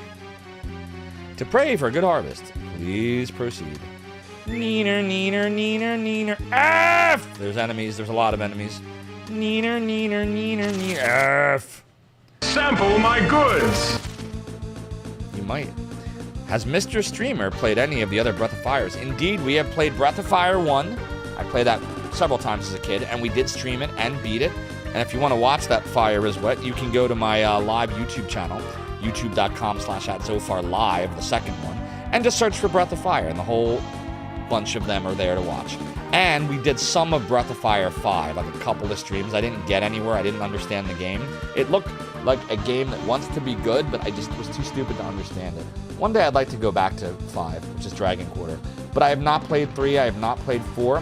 To pray for a good harvest. Please proceed. Neener, neener, neener, neener. F! There's enemies. There's a lot of enemies. Neener, neener, neener, neener. F! Sample my goods! You might. Has Mr. Streamer played any of the other Breath of Fires? Indeed, we have played Breath of Fire 1. I played that several times as a kid, and we did stream it and beat it. And if you want to watch that Fire is Wet, you can go to my live YouTube channel, youtube.com/@ZopharLive, the second one, and just search for Breath of Fire, and the whole bunch of them are there to watch. And we did some of Breath of Fire 5, like a couple of streams. I didn't get anywhere. I didn't understand the game. It looked like a game that wants to be good, but I just was too stupid to understand it. One day I'd like to go back to 5, which is Dragon Quarter. But I have not played 3. I have not played 4.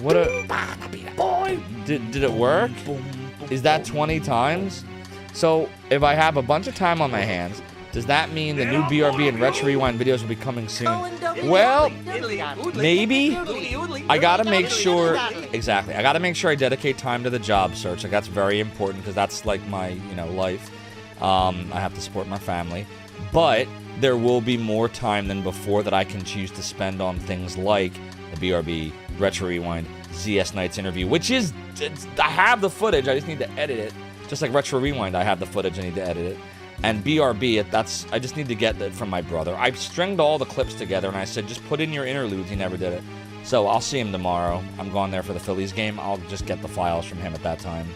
What a... Did it work? Is that 20 times? So, if I have a bunch of time on my hands, does that mean the new BRB and Retro Rewind videos will be coming soon? Well, maybe. I gotta make sure... Exactly. I gotta make sure I dedicate time to the job search. Like, that's very important, because that's like my, you know, life. I have to support my family. But there will be more time than before that I can choose to spend on things like the BRB, Retro Rewind, ZS Knight's interview, which is... I have the footage, I just need to edit it. Just like Retro Rewind, I have the footage, I need to edit it. And BRB, I just need to get that from my brother. I stringed all the clips together, and I said, just put in your interludes. He never did it. So I'll see him tomorrow. I'm going there for the Phillies game. I'll just get the files from him at that time.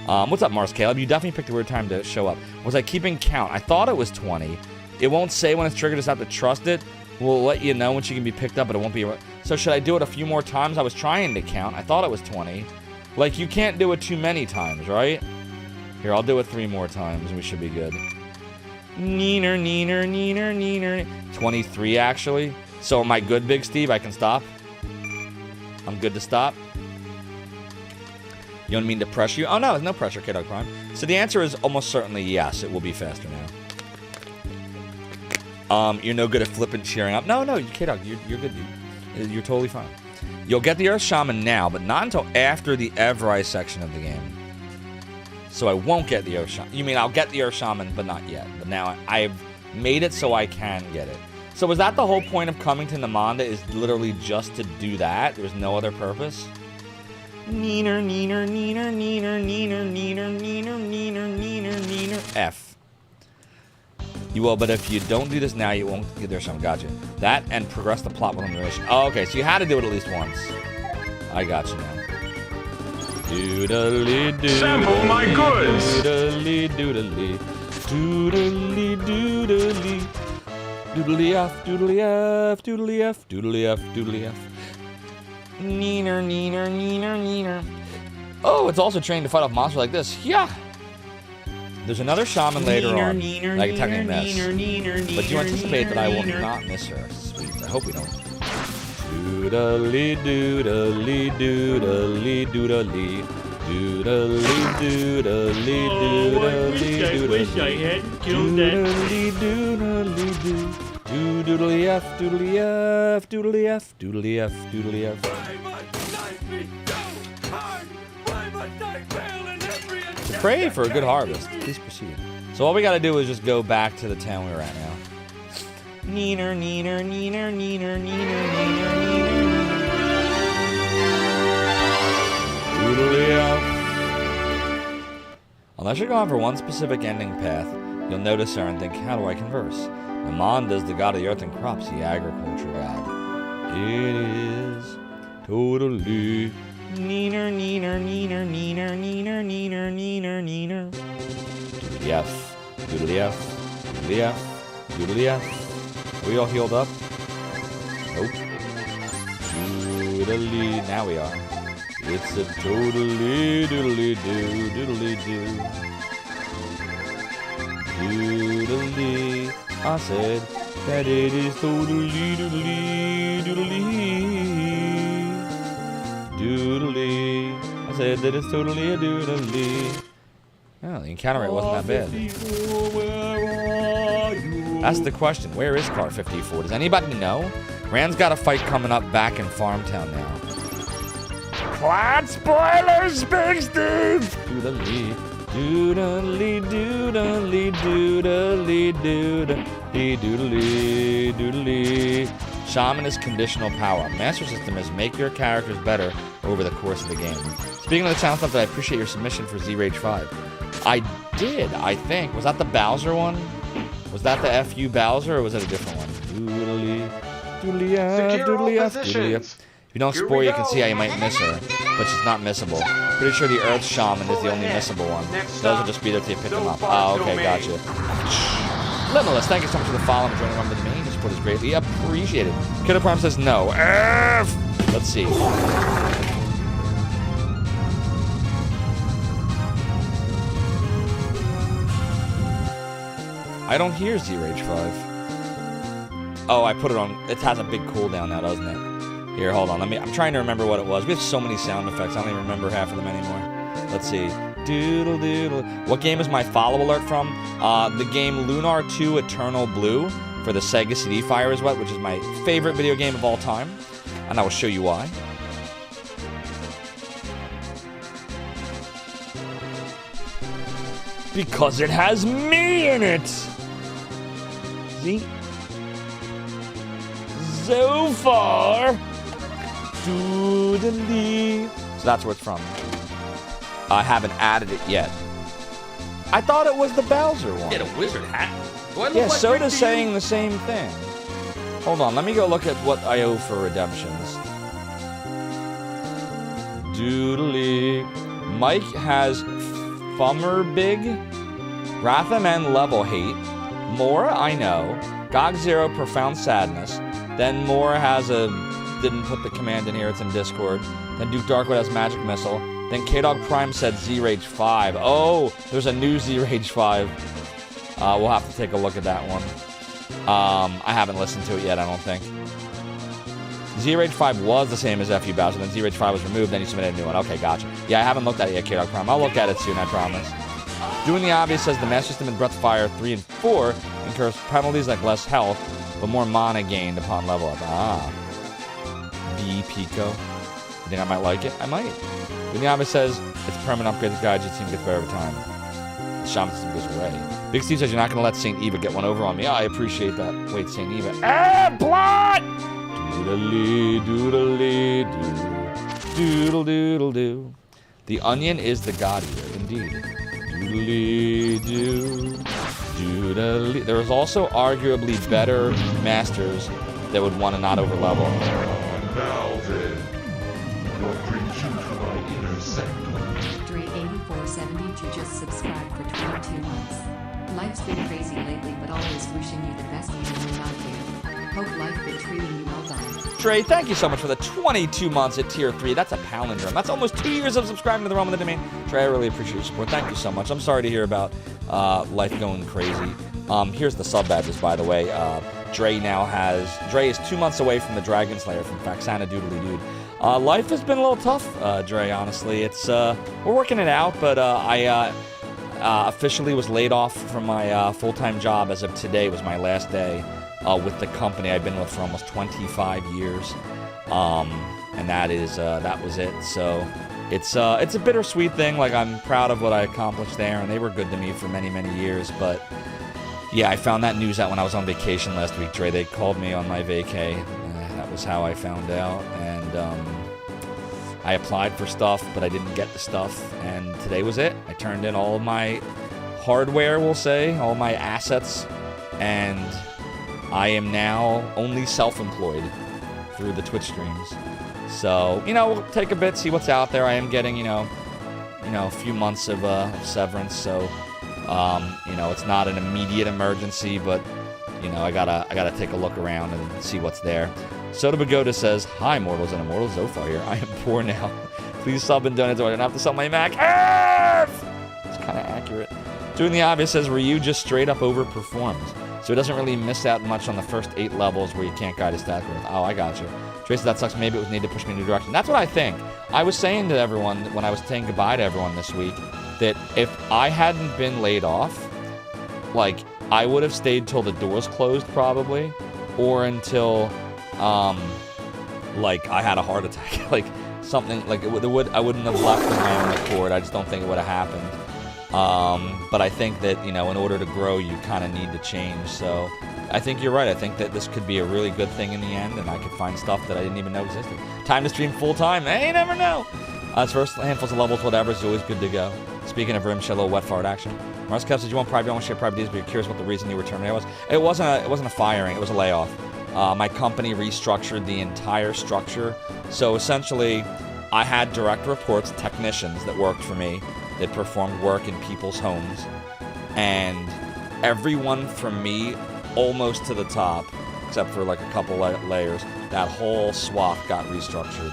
What's up, Mars Caleb? You definitely picked a weird time to show up. Was I keeping count? I thought it was 20. It won't say when it's triggered. Just have to trust it. We'll let you know when she can be picked up, but it won't be... So should I do it a few more times? I was trying to count. I thought it was 20. Like, you can't do it too many times, right? Here, I'll do it 3 more times, and we should be good. Neener, neener, neener, neener. 23, actually. So am I good, Big Steve? I can stop? I'm good to stop? You don't mean to pressure you? Oh, no, there's no pressure, Kiddo Prime. So the answer is almost certainly yes. It will be faster now. You're no good at flipping cheering up. No, Kiddo, you're good, dude. You're totally fine. You'll get the Earth Shaman now, but not until after the Evrai section of the game. So I won't get the Earth Shaman. You mean I'll get the Earth Shaman, but not yet. But now I've made it so I can get it. So was that the whole point of coming to Namanda, is literally just to do that? There was no other purpose? Neener, neener, neener, neener, neener, neener, neener, neener, neener, neener. F. You will, but if you don't do this now, you won't get there. Shaman. Gotcha. That and progress the plot with elimination. Oh, okay, so you had to do it at least once. I got you now. Sample my goods! Doodly doodly, doodly doodly, doodly F, doodly F, doodly F, doodly F, doodly F. Neener, neener, neener, neener. Oh, it's also trained to fight off monsters like this. Yeah. There's another shaman later on that I can technically miss. But you anticipate that I will not miss her. Sweet. I hope we don't. Doodly doodly doodly doodly doodly doodly doodly wish I hadn't killed that. Doodly F, doodly F, doodly F, doodly F, doodly F. Pray for a good harvest. Please proceed. So all we gotta do is just go back to the town we were at now. Neener, neener, neener, neener, neener, neener, neener. Doodly F. Unless you're going for one specific ending path, you'll notice her and think, how do I converse? Namanda's the god of the earth and crops, the agriculture god. It is totally neener, neener, neener, neener, neener, neener, neener, neener. Doodly F, doodly F, doodly F, doodly F. Are we all healed up? Nope. Doodly, now we are. It's a totally doodly doo, doodly doo. Doodly, I said that it is totally doodly doodly. Doodly, I said that it's totally a doodly. Oh, the encounter rate wasn't that bad. That's the question. Where is Car 54? Does anybody know? Rand's got a fight coming up back in Farmtown now. Plot spoilers, Big Steve! Doodly, doodly, doodly, doodly, doodly, doodly, doodly. Shaman is conditional power. Master System is make your characters better over the course of the game. Speaking of the channel stuff, I appreciate your submission for Z-Rage 5. I did, I think. Was that the Bowser one? Was that the FU Bowser, or was it a different one? Doodly, doodly, doodly, doodly. If you don't spoil, you can see how you might miss her, but she's not missable. Pretty sure the Earth Shaman is the only missable one. Those will just be there till you pick them up. Oh, okay, gotcha. Limitless, thank you so much for the follow and joining on the domain. Your support is greatly appreciated. Kiddo Prime says no. F! Let's see. I don't hear Z-Rage 5. Oh, I put it on. It has a big cooldown now, doesn't it? Here, hold on. I'm trying to remember what it was. We have so many sound effects. I don't even remember half of them anymore. Let's see. Doodle doodle. What game is my follow alert from? The game Lunar 2 Eternal Blue for the Sega CD Fire is what, which is my favorite video game of all time. And I will show you why. Because it has me in it! See? Zophar! Doodly. So that's where it's from. I haven't added it yet. I thought it was the Bowser one. Get a wizard hat. Do I look Yeah, like Soda's Rick to saying you? the same thing. Hold on, let me go look at what I owe for redemptions. Doodly. Mike has Fummerbig, Rathamen Level Hate, Mora I know, Gog0 Profound Sadness, then Mora has a, didn't put the command in here, it's in Discord, then Duke Darkwood has Magic Missile, then K-Dog Prime said Z-Rage 5. Oh, there's a new Z-Rage 5. We'll have to take a look at that one. I haven't listened to it yet, I don't think. Z-Rage 5 was the same as FU Bowser, then Z-Rage 5 was removed, then you submitted a new one. Okay, gotcha. Yeah, I haven't looked at it yet, K-Dog Prime. I'll look at it soon, I promise. Doing the obvious says the Master System in Breath of Fire 3 and 4 incurs penalties like less health, but more mana gained upon level up. Ah. B Pico. You think I might like it? I might. Doing the obvious says it's permanent upgrades guide, your team gets better over time. The Shaman System goes away. Big Steve says you're not going to let St. Eva get one over on me. Oh, I appreciate that. Wait, St. Eva. Ah, plot! Doodly, doodly, doo. Doodle, doodle, doo. The onion is the god here, indeed. Doodly, doo. Doodly. There is also arguably better masters that would want to not overlevel. Now then, what brings you to my inner sanctum? Dre8472 just subscribed for 22 months. Life's been crazy lately, but always wishing you the best even when not here. Hope life been treating you well done. Trey, thank you so much for the 22 months at Tier 3. That's a palindrome. That's almost 2 years of subscribing to the Realm of the Domain. Trey, I really appreciate your support. Thank you so much. I'm sorry to hear about life going crazy. Here's the sub badges, by the way. Dre is 2 months away from the Dragon Slayer from Faxana Doodly Dude. Life has been a little tough, Dre, honestly. It's, we're working it out, but I officially was laid off from my full-time job as of today. Was my last day with the company I've been with for almost 25 years. And that was it. So it's a bittersweet thing. Like, I'm proud of what I accomplished there, and they were good to me for many, many years, but yeah, I found that news out when I was on vacation last week, Dre. They called me on my vacay. That was how I found out. And I applied for stuff, but I didn't get the stuff. And today was it. I turned in all of my hardware, we'll say, all my assets. And I am now only self-employed through the Twitch streams. So, we'll take a bit, see what's out there. I am getting, a few months of severance. So, it's not an immediate emergency, but I gotta take a look around and see what's there. Soda Bagoda says, "Hi, mortals and immortals. Zophar here. I am poor now. Please sub and donate so I don't have to sell my Mac." It's kind of accurate. Doing the obvious says, Ryu just straight up overperforms, so it doesn't really miss out much on the first 8 levels where you can't guide his stat growth. Oh, I got you. Tracy, that sucks. Maybe it was needed to push me in a new direction. That's what I think. I was saying to everyone when I was saying goodbye to everyone this week that if I hadn't been laid off, like, I would have stayed till the doors closed probably, or until, like, I had a heart attack. Like, something, like, I wouldn't have left on my own accord. I just don't think it would have happened. But I think that, in order to grow, you kind of need to change. So I think you're right. I think that this could be a really good thing in the end, and I could find stuff that I didn't even know existed. Time to stream full time. Hey, you never know. First handfuls of levels, whatever, is always good to go. Speaking of Rim, little wet fart action. Mars Kev says you want private, you want to share private deals, but you're curious what the reason you were terminated was. It wasn't a firing, it was a layoff. My company restructured the entire structure. So essentially, I had direct reports, technicians that worked for me, that performed work in people's homes. And everyone from me, almost to the top, except for like a couple layers, that whole swath got restructured.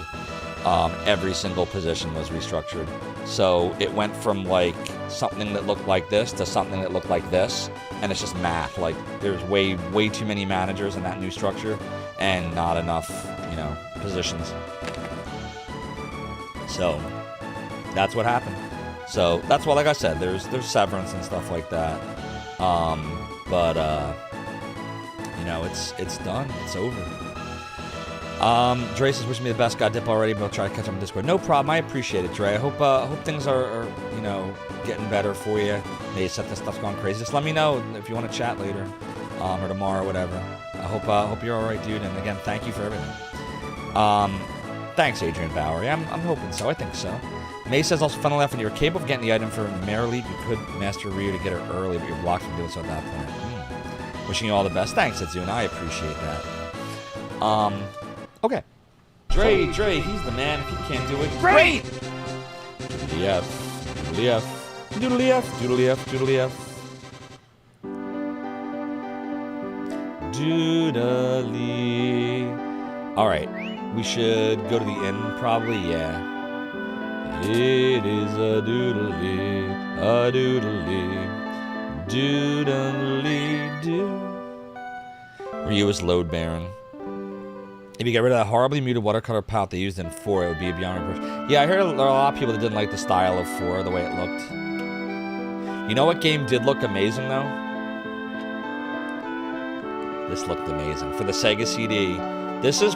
Every single position was restructured. So it went from like something that looked like this to something that looked like this, and it's just math. Like, there's way too many managers in that new structure, and not enough, know, positions. So that's what happened. So that's why, like I said, there's severance and stuff like that. But you know, it's done. It's over. Dre says, "Wish me the best. Got dip already, but I'll try to catch up on Discord." No problem. I appreciate it, Dre. I hope things are you know, getting better for you. Maybe set this stuff's going crazy. Just let me know if you want to chat later, or tomorrow, or whatever. I hope you're all right, dude. And again, thank you for everything. Thanks, Adrian Bowery. I'm hoping so. I think so. May says, also, funnily enough, when you were capable of getting the item for Mare Leap, you could master Ryu to get her early, but you're blocked from doing so at that point. Wishing you all the best. Thanks, Adzuna. I appreciate that. Okay. Dre, he's the man. If he can't do it, great! Doodly F, doodly F, doodly F, doodly F, doodly F. Doodly. Alright. We should go to the inn, probably, yeah. It is a doodly, doodly, doo. Ryu is load baron. If you get rid of that horribly muted watercolor palette they used in 4, it would be beyond reproach. Yeah, I heard a lot of people that didn't like the style of 4, the way it looked. You know what game did look amazing, though? This looked amazing. For the Sega CD, this is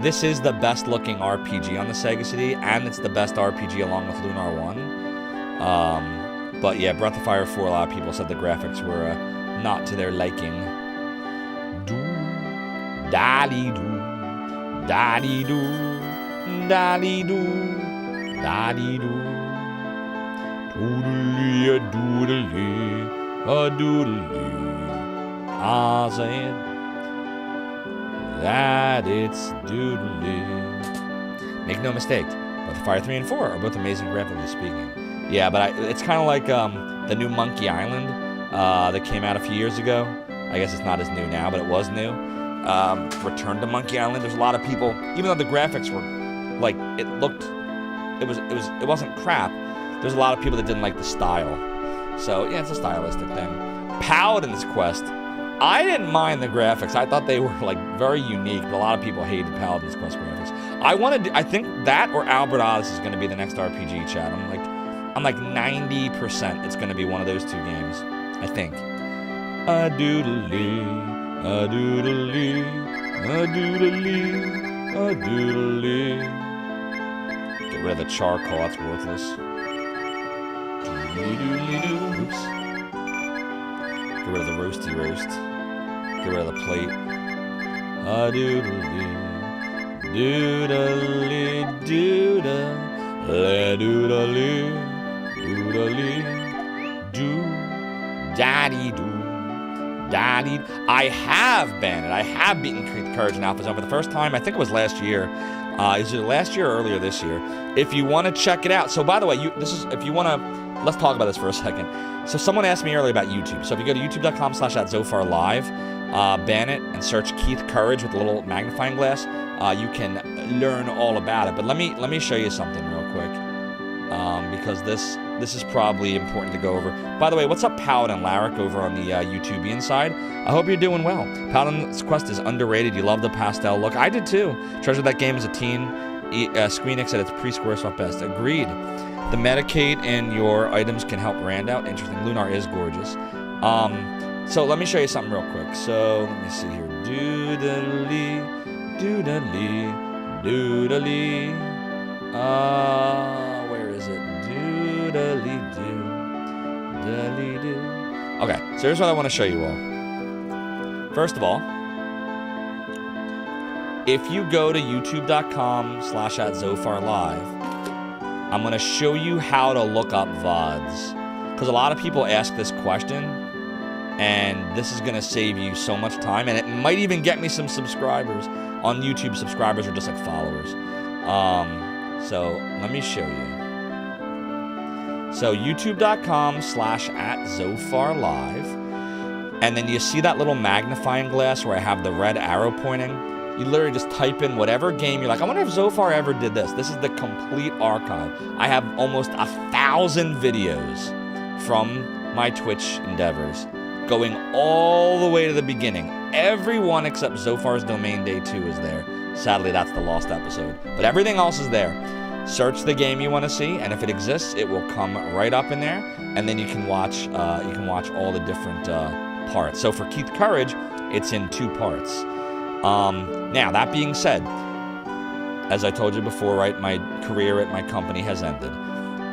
this is the best looking RPG on the Sega CD, and it's the best RPG along with Lunar 1. But yeah, Breath of Fire 4, a lot of people said the graphics were not to their liking. Da-dee-doo, da-dee-doo, da-dee-doo, da-dee-doo. Doodly-a-doodly-a-doodly. I said that it's doodly. Make no mistake, Breath of Fire 3 and 4 are both amazing graphically speaking. Yeah, but it's kind of like the new Monkey Island that came out a few years ago. I guess it's not as new now, but it was new. Return to Monkey Island. There's a lot of people, even though the graphics were like, it wasn't crap. There's a lot of people that didn't like the style. So yeah, it's a stylistic thing. Paladin's Quest. I didn't mind the graphics. I thought they were like very unique, but a lot of people hated Paladin's Quest graphics. I think that or Albert Odyssey is going to be the next RPG, chat. I'm like 90% it's going to be one of those two games. I think. A doodly, a doodly, a doodly, a doodly. Get rid of the charcoal. That's worthless. Doodly doo. Oops. Get rid of the roasty roast. Get rid of the plate. A doodly, doodly, dooda, le doodly, doodly, doo, daddy doo, daddy. I have banned it. I have beaten Courage and Alpha Zone for the first time. I think it was last year. Is it last year or earlier this year? If you want to check it out. So by the way, if you want to, let's talk about this for a second. So someone asked me earlier about YouTube. So if you go to youtube.com/@ZopharLive, ban it and search Keith Courage with a little magnifying glass, you can learn all about it. But let me show you something real quick, because this is probably important to go over. By the way, what's up, Paladin Larrick over on the YouTubian side? I hope you're doing well. Paladin's Quest is underrated. You love the pastel look. I did too. Treasured that game as a teen. Squeenix said it's pre-Squaresoft best. Agreed. The Medicaid in your items can help Rand out. Interesting. Lunar is gorgeous. So let me show you something real quick. So let me see here. Doodly, doodly, doodly. Where is it? Doodly doo, doodly doo. Okay, so here's what I want to show you all. First of all, if you go to youtube.com/@ZopharLive, I'm going to show you how to look up VODs. Because a lot of people ask this question, and this is going to save you so much time, and it might even get me some subscribers on YouTube. Subscribers are just like followers. So let me show you. So youtube.com/@ZopharLive, and then you see that little magnifying glass where I have the red arrow pointing. You literally just type in whatever game you're like, I wonder if Zophar ever did this. This is the complete archive. I have almost 1,000 videos from my Twitch endeavors going all the way to the beginning. Everyone except Zophar's Domain Day 2 is there. Sadly, that's the lost episode. But everything else is there. Search the game you want to see, and if it exists, it will come right up in there, and then you can watch all the different parts. So for Keith Courage, it's in 2 parts. Now, that being said, as I told you before, right, my career at my company has ended.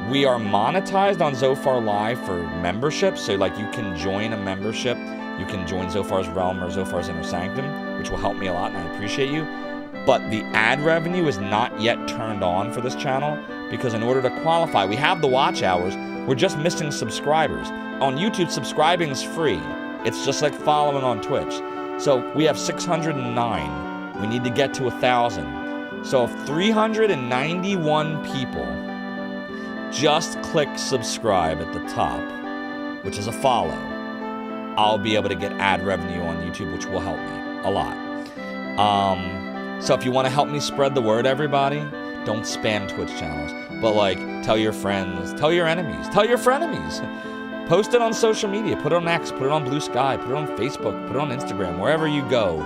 We are monetized on Zophar Live for memberships, so like you can join a membership. You can join Zophar's Realm or Zophar's Inner Sanctum, which will help me a lot, and I appreciate you. But the ad revenue is not yet turned on for this channel, because in order to qualify, we have the watch hours, we're just missing subscribers. On YouTube, subscribing is free. It's just like following on Twitch. So we have 609. We need to get to 1,000. So if 391 people just click subscribe at the top, which is a follow, I'll be able to get ad revenue on YouTube, which will help me a lot. So if you want to help me spread the word, everybody, don't spam Twitch channels, but like tell your friends, tell your enemies, tell your frenemies. Post it on social media, put it on X, put it on Blue Sky, put it on Facebook, put it on Instagram, wherever you go,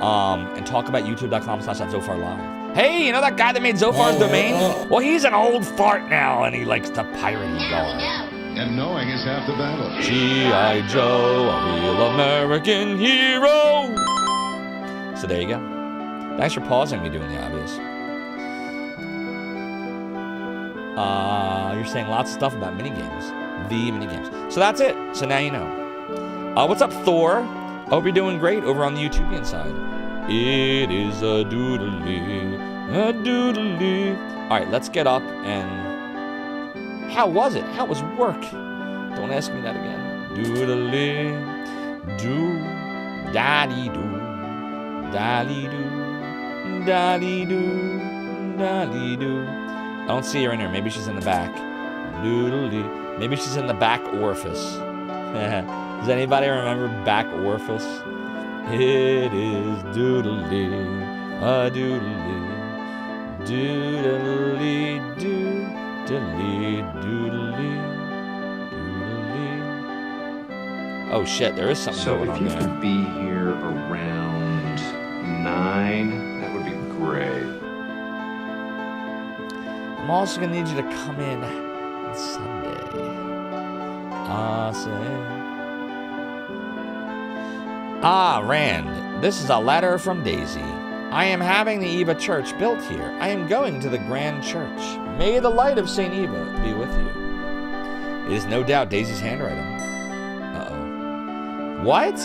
and talk about youtube.com/ZopharLive. Hey, you know that guy that made Zophar's Domain? Well, he's an old fart now, and he likes to pirate Ego. And knowing is half the battle. G.I. Joe, a real American hero. So there you go. Thanks for pausing me doing the obvious. You're saying lots of stuff about minigames. The minigames. So that's it. So now you know. What's up, Thor? I hope you're doing great over on the YouTubian side. It is a doodly, a doodly. All right, let's get up and... How was it? How was work? Don't ask me that again. Doodly, do, daddy-doo, daddy-doo. Dolly-doo, dolly-doo. I don't see her in here. Maybe she's in the back. Doodly. Maybe she's in the back orifice. Does anybody remember back orifice? It is doodly, a doodly, doodly, doodly, doodly, doodly. Oh shit, there is something going on there. So if you could be here around 9, that would be great. I'm also gonna need you to come in on Sunday. Rand, this is a letter from Daisy. I am having the Eva Church built here. I am going to the Grand Church. May the light of St. Eva be with you. It is no doubt Daisy's handwriting. Uh-oh. What?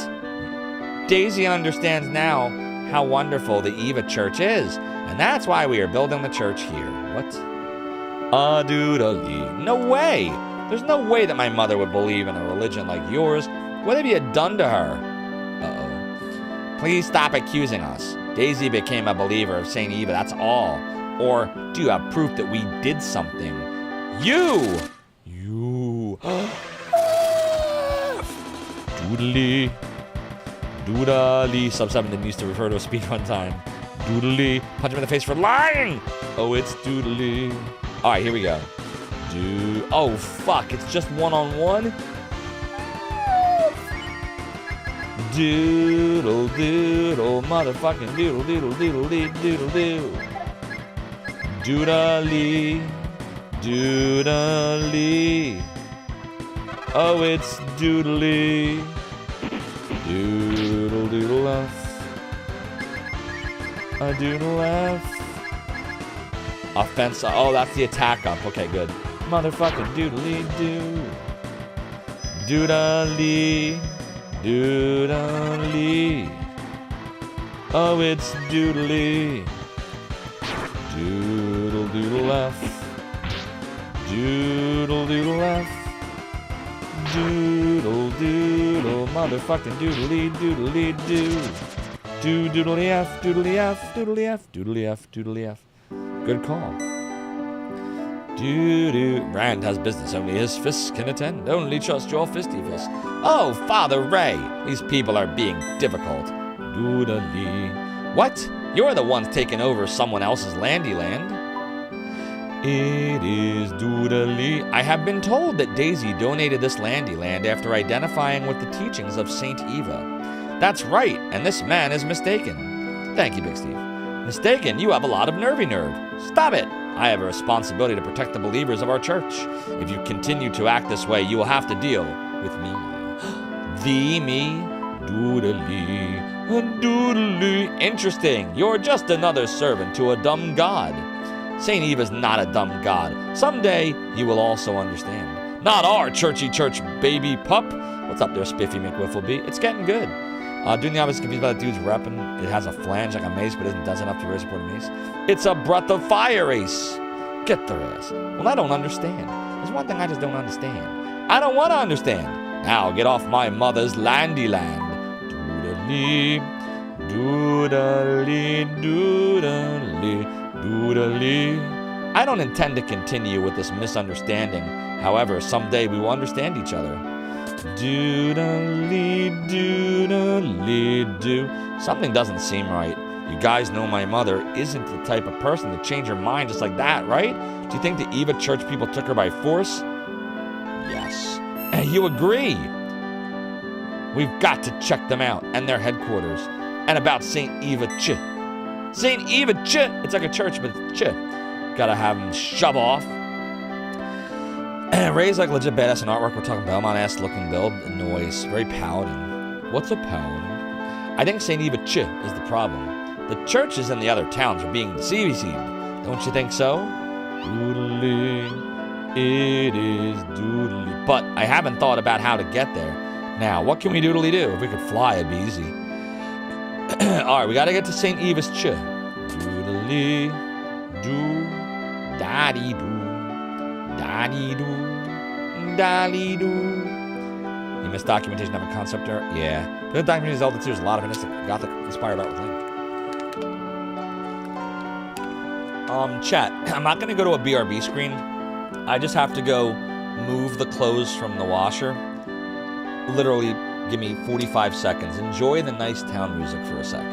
Daisy understands now how wonderful the Eva Church is, and that's why we are building the church here. What? Doodly. No way! There's no way that my mother would believe in a religion like yours. What have you done to her? Uh-oh. Please stop accusing us. Daisy became a believer of St. Eva, that's all. Or do you have proof that we did something? You! Doodly. Doodly. Sub 7 didn't used to refer to a speedrun time. Doodly. Punch him in the face for lying! Oh, it's doodly. Alright, here we go. Oh, fuck. It's just one-on-one? Doodle, doodle, motherfucking doodle, doodle, doodle, doodle, doodle. Doodly. Doodly. Oh, it's doodly. Doodle, doodle, F. A doodle, F. Offense. Oh, that's the attack up. Okay, good. Motherfucking doodly doo. Doodly. Doodly. Oh, it's doodly. Doodle doodle F. Doodle doodle F. Doodle doodle motherfucking doodly doodly doo. Doodly F. Doodly F. Doodly F. Doodly F. Doodly F. Good call. Doo-doo. Rand has business only his fists can attend. Only trust your fisty fist. Oh, Father Ray, these people are being difficult. Doodly. What? You're the ones taking over someone else's landy land? It is doodly. I have been told that Daisy donated this Landyland after identifying with the teachings of Saint Eva. That's right, and this man is mistaken. Thank you, Big Steve. Mistaken? You have a lot of nervy nerve. Stop it! I have a responsibility to protect the believers of our church. If you continue to act this way, you will have to deal with me. The me? Doodly, doodly. Interesting. You're just another servant to a dumb god. Saint Eva's not a dumb god. Someday, you will also understand. Not our churchy church baby pup. What's up there, Spiffy McWiffleby? It's getting good. Doing the opposite, confused by the dude's repping. It has a flange like a mace, but isn't does enough to really support a mace. It's a breath of fire ace. Get their ass. Well, I don't understand. There's one thing I just don't understand. I don't want to understand. Now get off my mother's landy land. Doodly, doodly, doodly, doodly. I don't intend to continue with this misunderstanding. However, someday we will understand each other. Doodly, doodly, doo. Something doesn't seem right. You guys know my mother isn't the type of person to change her mind just like that, right? Do you think the Eva church people took her by force? Yes. And you agree? We've got to check them out and their headquarters. And about St. Eva Ch. St. Eva Ch. It's like a church, but it's Ch. Gotta have them shove off. Ray's like legit badass in artwork. We're talking Belmont-ass looking build. Noise. Very paladin. What's a paladin? I think St. Eva Ch is the problem. The churches in the other towns are being deceived. Don't you think so? Doodly. It is doodly. But I haven't thought about how to get there. Now, what can we doodly do? If we could fly, it'd be easy. Alright, we gotta get to St. Eva's Ch. Doodly. Doo. Daddy doo. Daddy doo. Daddy doo. You missed documentation of a concept art? Yeah. Good documentation Zelda 2 is a lot of Gothic inspired art with Link. Chat, I'm not gonna go to a BRB screen. I just have to go move the clothes from the washer. Literally, give me 45 seconds. Enjoy the nice town music for a sec.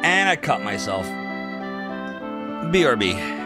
And I cut myself. BRB.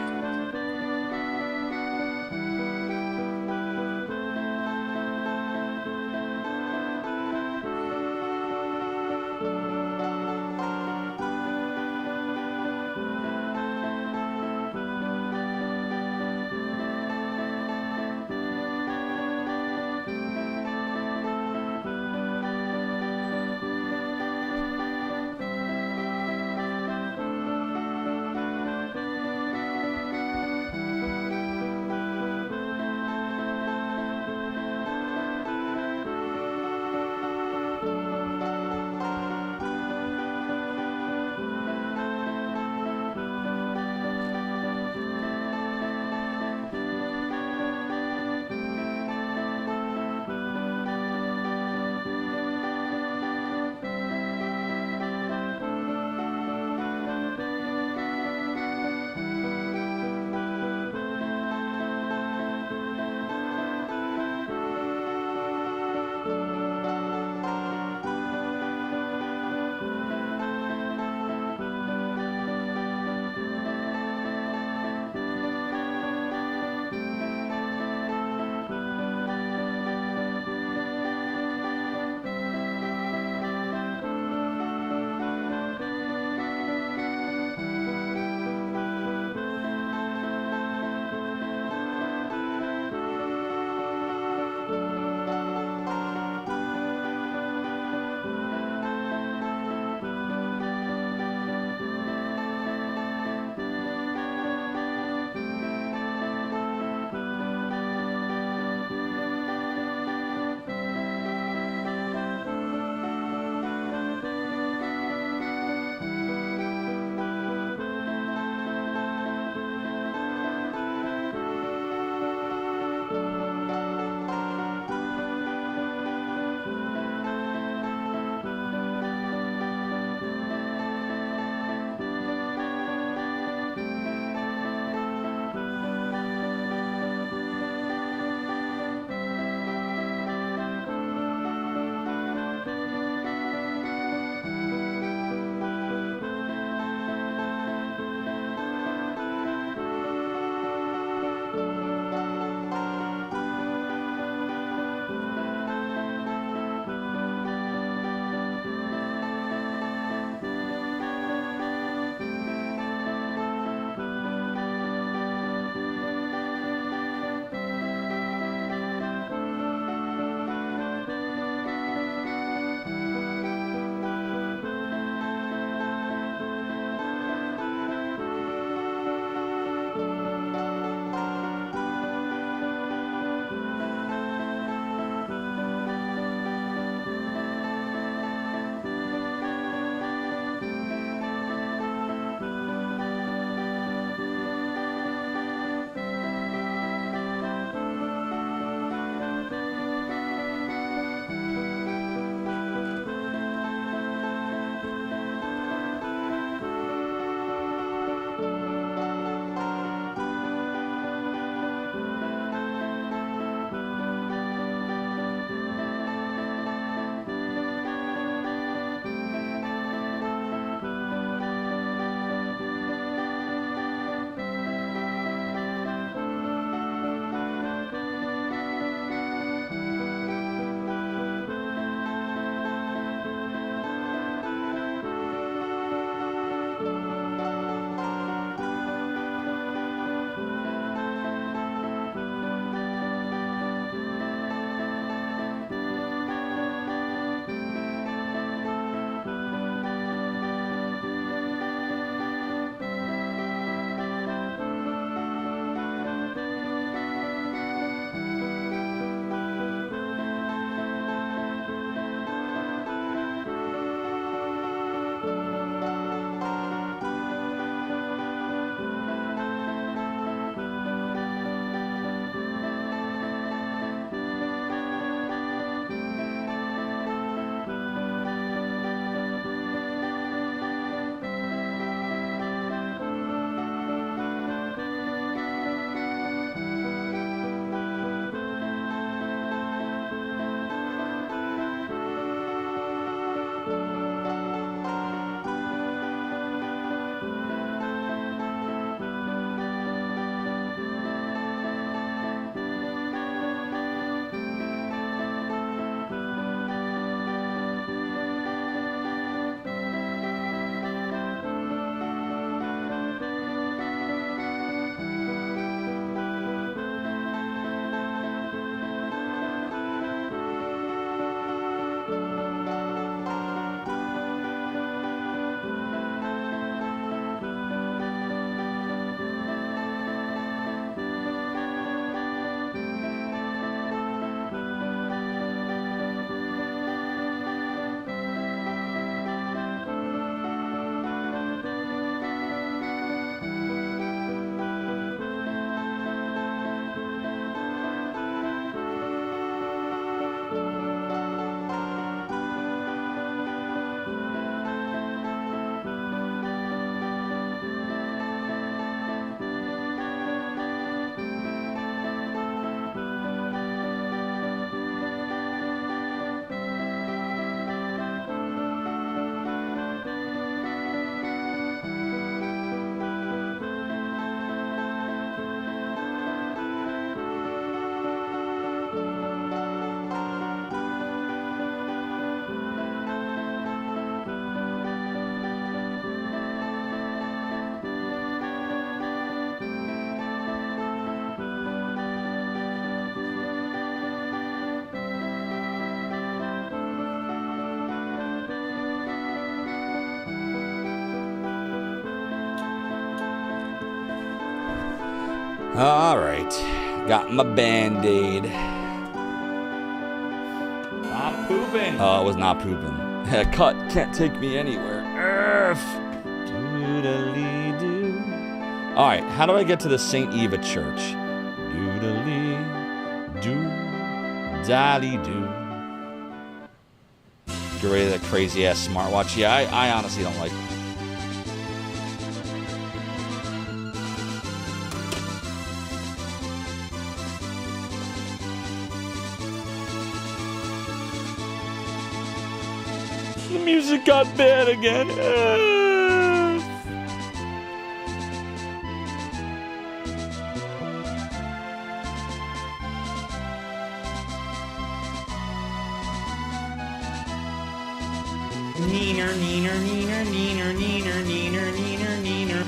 All right. Got my Band-Aid. Stop pooping. Oh, it was not pooping. Cut. Can't take me anywhere. Doodly-doo. All right. How do I get to the St. Eva Church? Doodly-doo. Dally-doo. Get rid of that crazy-ass smartwatch. Yeah, I honestly don't like it. The music got bad again. Neener, neener, neener, neener, neener, neener, neener, neener.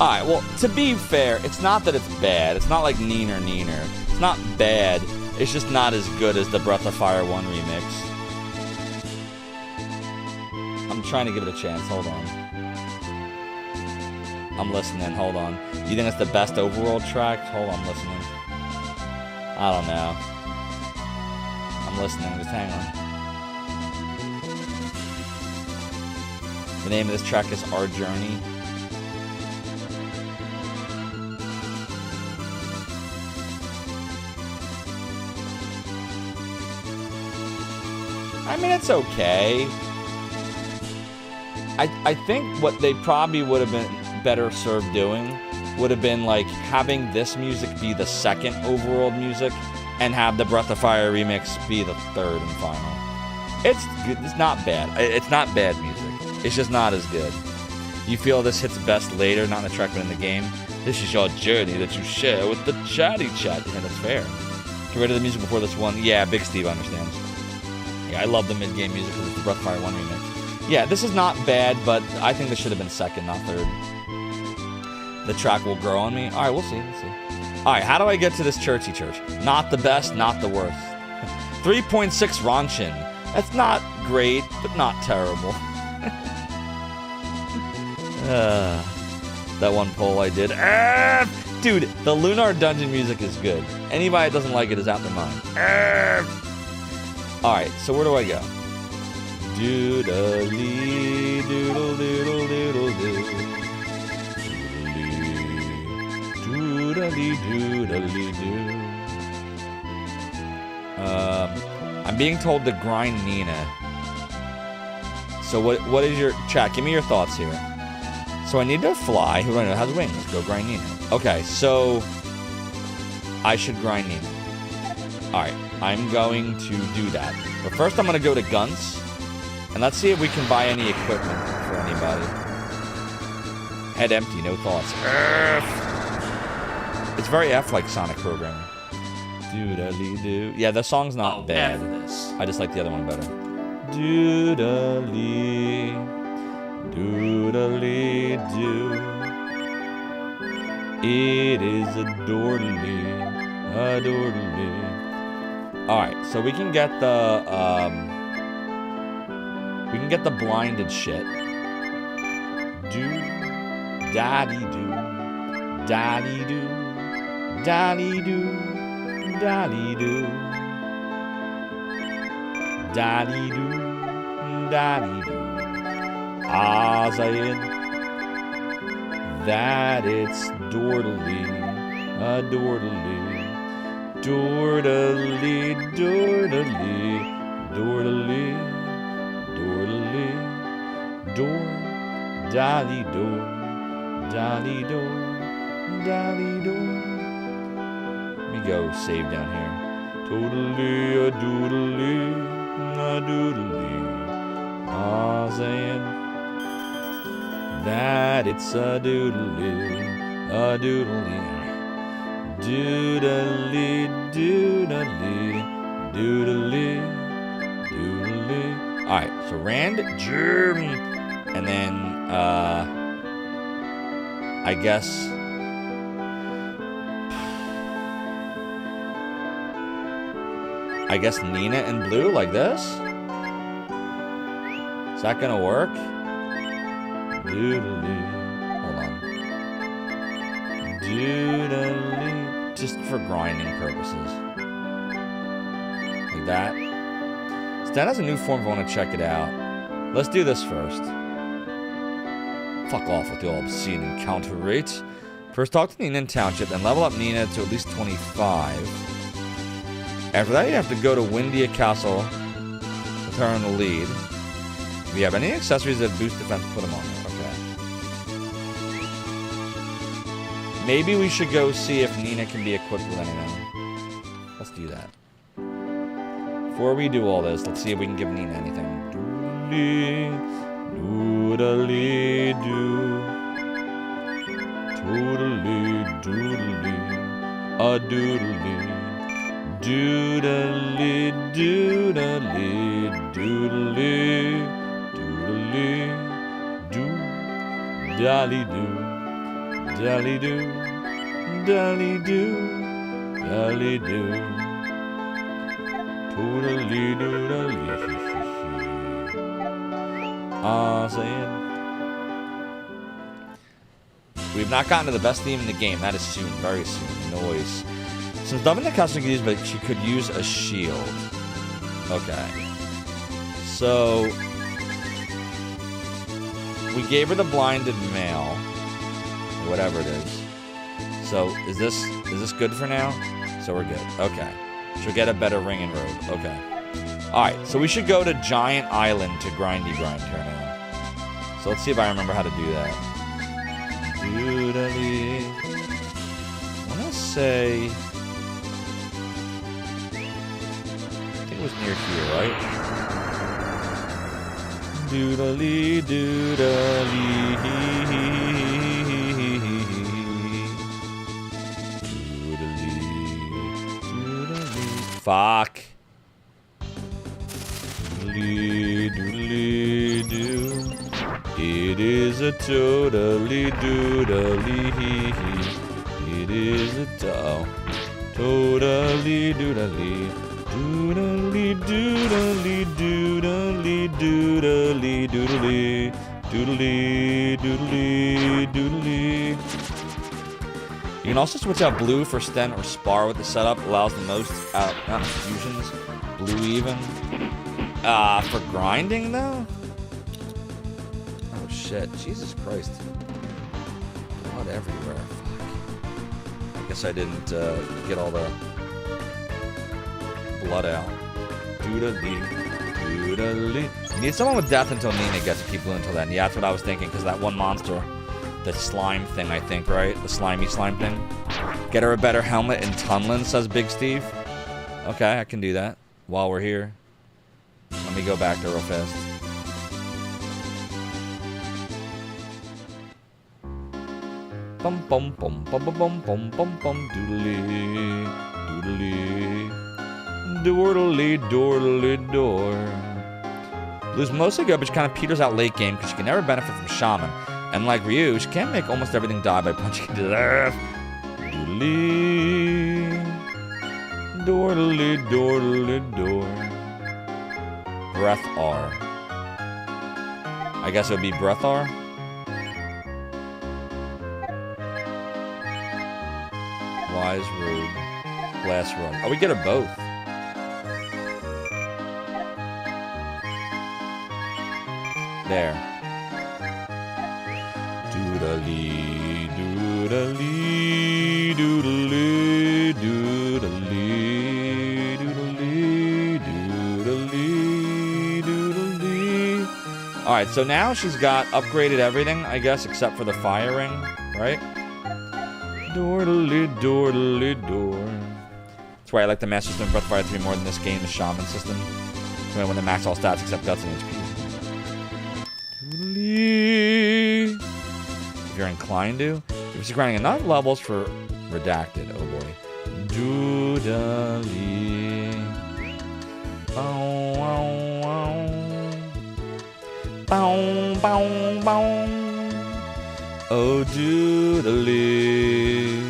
Alright, well, to be fair, it's not that it's bad. It's not like Neener Neener. It's not bad. It's just not as good as the Breath of Fire 1 remix. I'm trying to give it a chance. Hold on. I'm listening. Hold on. You think it's the best overall track? Hold on, I'm listening. I don't know. I'm listening. Just hang on. The name of this track is Our Journey. I mean, it's okay. I think what they probably would have been better served doing would have been like having this music be the second overall music and have the Breath of Fire remix be the third and final. It's good. It's not bad. It's not bad music. It's just not as good. You feel this hits best later, not in the track but in the game. This is your journey that you share with the chatty chat. Yeah, that's fair. Get rid of the music before this one. Yeah, Big Steve understands. Yeah, I love the mid-game music because it's the Breath of Fire 1 remix. Yeah, this is not bad, but I think this should have been second, not third. The track will grow on me. All right, we'll see. Let's see. All right, how do I get to this churchy church? Not the best, not the worst. 3.6 Ranchin. That's not great, but not terrible. That one poll I did. Dude, the Lunar Dungeon music is good. Anybody that doesn't like it is out their mind. Alright, so where do I go? Doodly doodle doodle doodle doo. Doodly doodly doo. I'm being told to grind Nina. So what is your chat? Give me your thoughts here. So I need to fly. Who do I know has wings? Go grind Nina. Okay, so I should grind Nina. Alright, I'm going to do that. But first I'm going to go to Guns. And let's see if we can buy any equipment for anybody. Head empty, no thoughts. It's very F-like Sonic programming. Doodly-doo. Yeah, the song's not bad. I just like the other one better. Doodly, doodly-doo. It is adorably. Alright, so we can get the, blinded shit. Daddy-doo. Daddy-doo. Daddy-doo. Daddy-doo. Daddy-doo. Daddy-doo. Saying that it's dordly, dordly, dordly, dordly, dordly, dordly, dor, dolly, dor, dolly, dor, dolly, dor. Let me go save down here. Totally, a doodly, a doodly, saying that it's a doodly, a doodly, doodly, doodly, doodly, doodly. All right, so Rand, Germ, and then I guess Nina and Blue like this. Is that gonna work? Doodly. Hold on. doodly. Just for grinding purposes. Like that. Stan has a new form if I want to check it out. Let's do this first. Fuck off with the all obscene encounter rate. First talk to Nina in Township, then level up Nina to at least 25. After that, you have to go to Windia Castle with her in the lead. If you have any accessories that boost defense, put them on there. Okay. Maybe we should go see if Nina can be equipped with anything. Let's do that. Before we do all this, let's see if we can give Nina anything. Doodly, doodly, doodly, doodly, a doodly, doodly, doodly, doodly, doodly, doo, dolly doo, dolly doo, dolly doo, dolly doo, doodly doodly. Saying. We've not gotten to the best theme in the game. That is soon, very soon. Noise. Since dubbing the customer could use, but she could use a shield. Okay. So we gave her the blinded mail, whatever it is. So is this good for now? So we're good. Okay. She'll get a better ring and robe. Okay. Alright, so we should go to Giant Island to grindy grind her now. So let's see if I remember how to do that. Doodly. I want to say... I think it was near here, right? Doodly, doodly. Doodly. Fuck. Doodly doo. It is a totally doodly hee hee. It is a totally doodly. Doodly doodly doodly doodly doodly doodly doodly doodly. You can also switch out blue for Sten or Spar with the setup. Allows the most not fusions. Blue even. For grinding though? Oh shit, Jesus Christ. Blood everywhere. Fuck. I guess I didn't get all the blood out. Doodly, doodly. You need someone with death until Nina gets to keep blue until then. Yeah, that's what I was thinking, because that one monster, the slime thing, I think, right? The slimy slime thing. Get her a better helmet in Tunland, says Big Steve. Okay, I can do that while we're here. Let me go back there real fast. Bum bum bum bum bum bum bum bum bum doodly doodly doodly doodly door. Blue's mostly good, but she kind of peters out late game because she can never benefit from Shaman. And like Ryu, she can't make almost everything die by punching to the earth. Doodly doodly doodly door. Breath R. I guess it would be Breath R. Wise Road. Glass Room. Oh, we get her both. There. Doodly, doodly, doodly, doodly, doodly, doodly, doodly. Alright, so now she's got upgraded everything, I guess, except for the fire ring, right? Doodly, doodly, door. That's why I like the Master System Breath of Fire 3 more than this game, the Shaman system. When they max all stats except guts and HP. Doodly. If you're inclined to. If she's grinding enough levels for Redacted, oh boy. Doodly. Bow, wow, wow. Bow, bow, bow. Oh, doodly.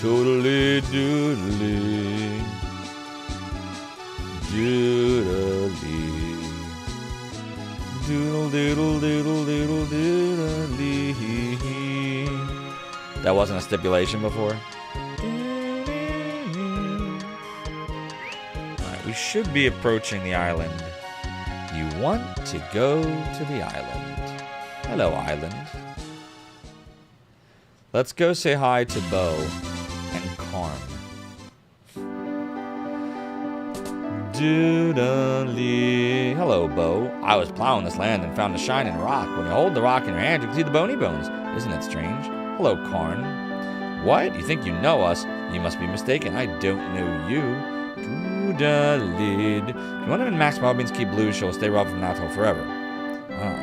Totally doodly. Doodly. Doodle diddle diddle diddle doodly. That wasn't a stipulation before. Alright, we should be approaching the island. You want to go to the island. Hello, island. Let's go say hi to Bo and Karn. Doodly. Hello, Bo. I was plowing this land and found a shining rock. When you hold the rock in your hand, you can see the bony bones. Isn't it strange? Hello, Karn. What? You think you know us? You must be mistaken. I don't know you. Doodly. If you want to max Mobbins keep blue, she'll stay rough from now till forever. Oh.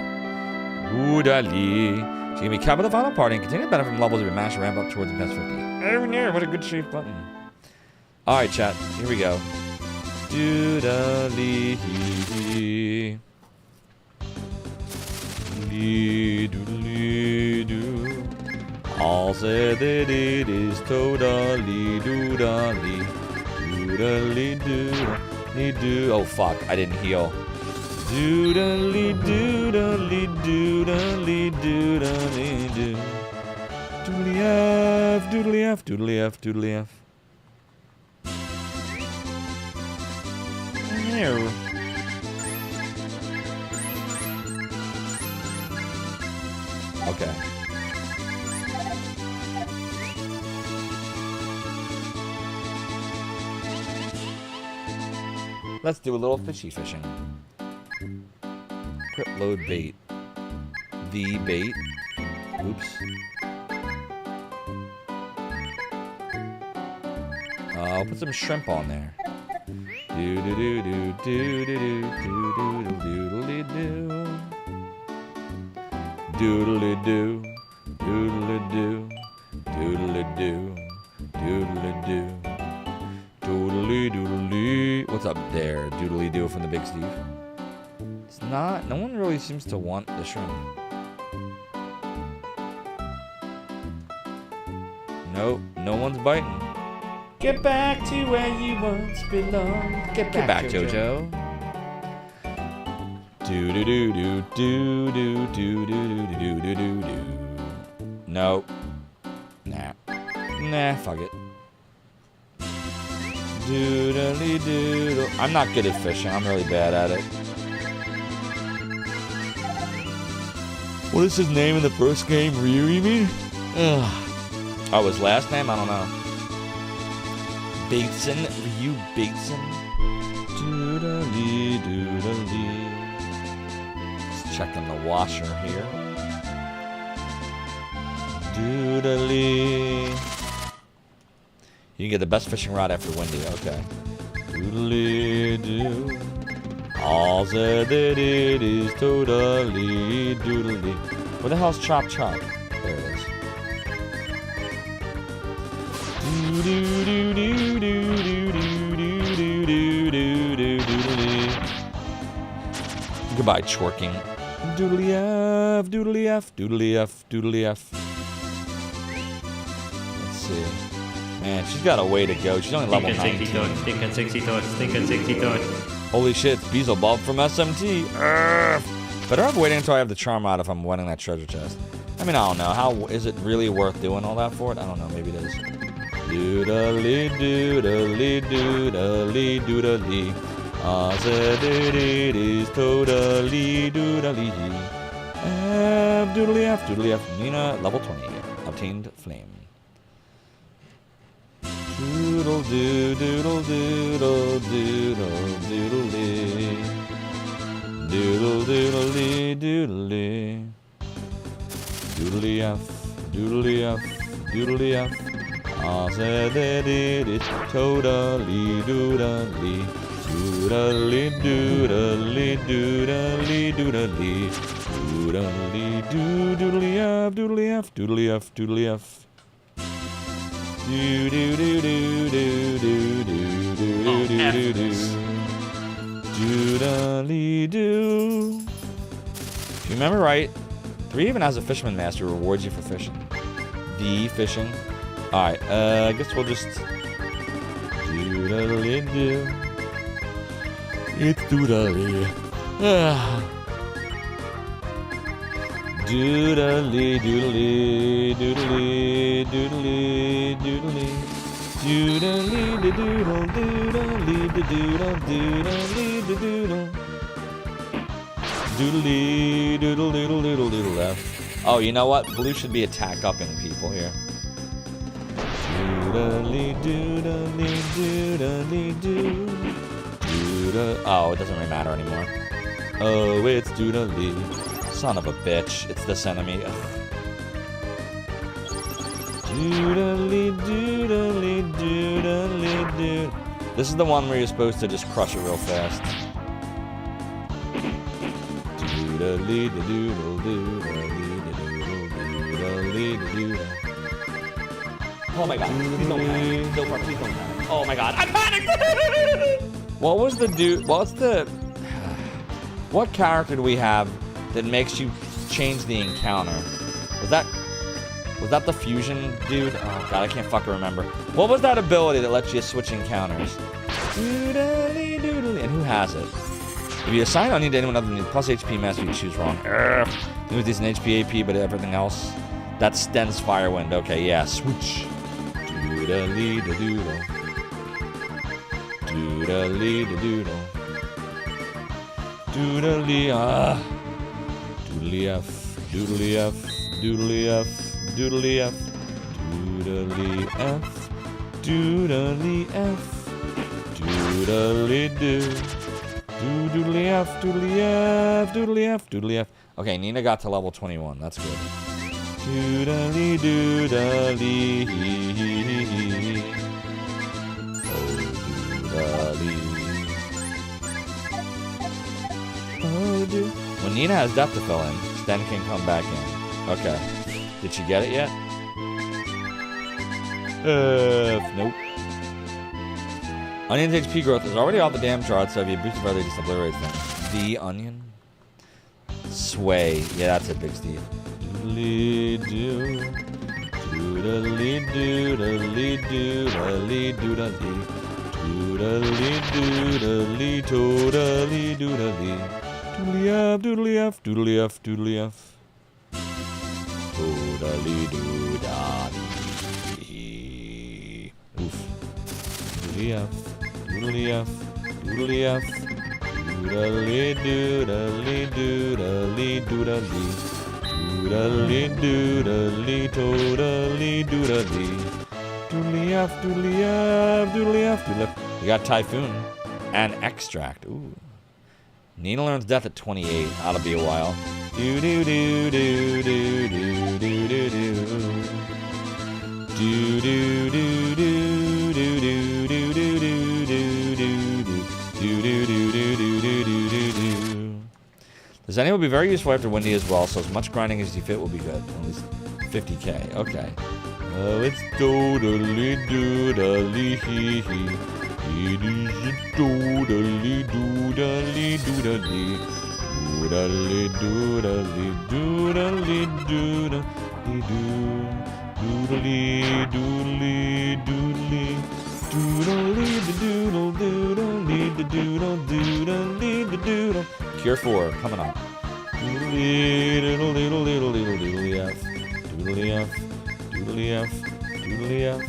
Doodly. She can be capped at the final party and continue to benefit from levels if you mash ramp up towards the best 50. Oh no, what a good shape button. Alright, chat. Here we go. Doodly. Doodly doo. All said that it is totally doodly. Doodly doodly doo. Oh fuck, I didn't heal. Doodly doodly doodly doodly doo. Doodly F, doodly F, doodly F, doodly F. There. Okay. Let's do a little fishy fishing. Equip load bait. The bait. Oops. I'll put some shrimp on there. Do do do do do do do do doodly doo. Doodly doo. Doodly doo. Doodly doo. Doodly doo. Doodly doodly. What's up there? Doodly doo from the Big Steve. It's not. No one really seems to want the shrimp. Nope. No one's biting. Get back to where you once belonged. Get back, Jojo. Do do do do do do do do do do do do. Nope. Nah. Nah. Fuck it. Doodly doodle. I'm not good at fishing. I'm really bad at it. What is his name in the first game? Ryu, you mean? Ugh. Oh, his last name? I don't know. Bateson? Ryu Bateson? Doodly doodly. Just checking the washer here. Doodly. You can get the best fishing rod after Wendy. Okay. Doodly doo. All said that it is totally doodly. Where the hell's Chop Chop? There it is. Goodbye, chorking. Doodly F, doodly F, doodly F, doodly F. Let's see. Man, she's got a way to go. She's only level 19. Stinking 60 torch, stinking 60 torch. Holy shit, it's Beelzebub from SMT. Urgh. Better off waiting until I have the charm out if I'm winning that treasure chest. I mean, I don't know. How is it really worth doing all that for it? I don't know. Maybe it is. Doodly doodly doodly doodly. I said it is totally doodly. F doodly F doodly F. Nina, level 20. Obtained flame. Doodle doo doodle doodle doodle doodly. Doodle doodly doodly. Doodly F, doodly F, doodly F. I said that it is totally doodly. Doodly doodly doodly doodly. Doodly doo doodly F, doodly F, doodly F, doodly F. Do do do do do do do do do do do. Doodly doo. If you remember right, 3 even has a fisherman master who rewards you for fishing. The fishing. Alright, I guess we'll just doodly doo. It's doodly. Doodly doodly doodly doodly doodly. Doodly doodle doodly doodle doodly doodle. Doodly doodle doodle doodle doodle left. Oh, you know what? Blue should be attack upping people here. Doodly doodly doodly doo. Doodle. Oh, it doesn't really matter anymore. Oh, it's doodly. Son of a bitch. It's this enemy. Ugh. Doodly doodly doodly doo. This is the one where you're supposed to just crush it real fast. Doodly doodle doodly doodly doodle. Oh my god. Please don't panic. Zophar, please don't panic. Oh my god. I'm panicked! What was the dude? What's the... What character do we have that makes you change the encounter? Was that the fusion dude? Oh god, I can't fucking remember. What was that ability that lets you switch encounters? Doodly doodly. And who has it? If you assign onion to anyone other than the plus HP master, you choose wrong. It was decent HP AP, but everything else. That Sten's Firewind. Okay, yeah, switch. Doodly doodle. Doodly doodle. Doodly Doodly F. Doodly F. Doodly F. Doodly F. Doodly F. Doodly F. Doodly doo. Doodly F. Doodly F. Doodly F. Doodly F. Okay, Nina got to level 21. That's good. Doodly doodly hee hee hee hee. Oh doodly. Oh dude. When Nina has depth to fill in, Sten can come back in. Okay. Did she get it yet? Nope. Onion's HP growth is already off the damn chart, so if you boost it further, it just obliterates them. The onion. Sway. Yeah, that's it, Big Steve. Doodly doo. Doodly doodly doodly doodly. Doodly doodly doodly doodly. Doodly F, doodly F, doodly F. Doodly doodly. Oof. Doodly F, doodly F, doodly F. Doodly doodly doodly doodly. Doodly doodly doodly doodly. Doodly F, doodly F, doodly F, doodly F. We got Typhoon and Extract. Ooh. Nina learns death at 28. That'll be a while. Do do do do do do do do do. Do do do do do do do do do do do do do do. This ending will be very useful after Windy as well, so as much grinding as you fit will be good. At least 50k. Okay. Oh, it's totally doodly hee hee. It is doodly doodly doodly. Doodly doodly doodly doodly doo. Doodly doodly doodly. Doodly doodle doodly doodle doodly doodle. Cure 4 coming up. Doodly doodle doodle doodle doodly F. Doodly F. Doodly F. Doodly F.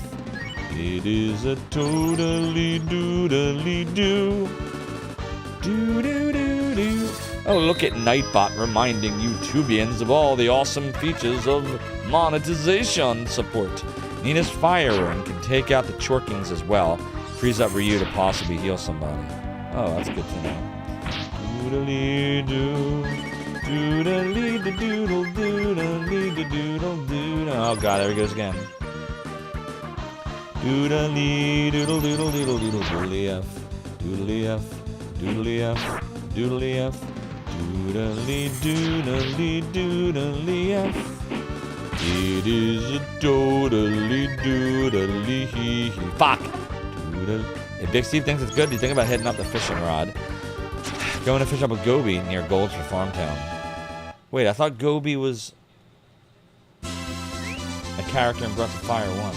It is a totally doodly doo. Doo doo doo doo. Oh, look at Nightbot reminding you Tubians of all the awesome features of monetization support. Nina's Fire Ring can take out the Chorkings as well. Frees up Ryu to possibly heal somebody. Oh, that's good to know. Doodly doo. Doodly doodle doodly doodle doodle. Oh god, there he goes again. Doodly doodle doodle doodle doodle doodly F. Doodly F. Doodly F. Doodly F. Doodly doodly doodly F. It is a totally doodly hee hee. Fuck! Doodle. If Big Steve thinks it's good, do you think about hitting up the fishing rod? Going to fish up with Gobi near Golds for Farmtown. Wait, I thought Gobi was a character in Breath of Fire 1.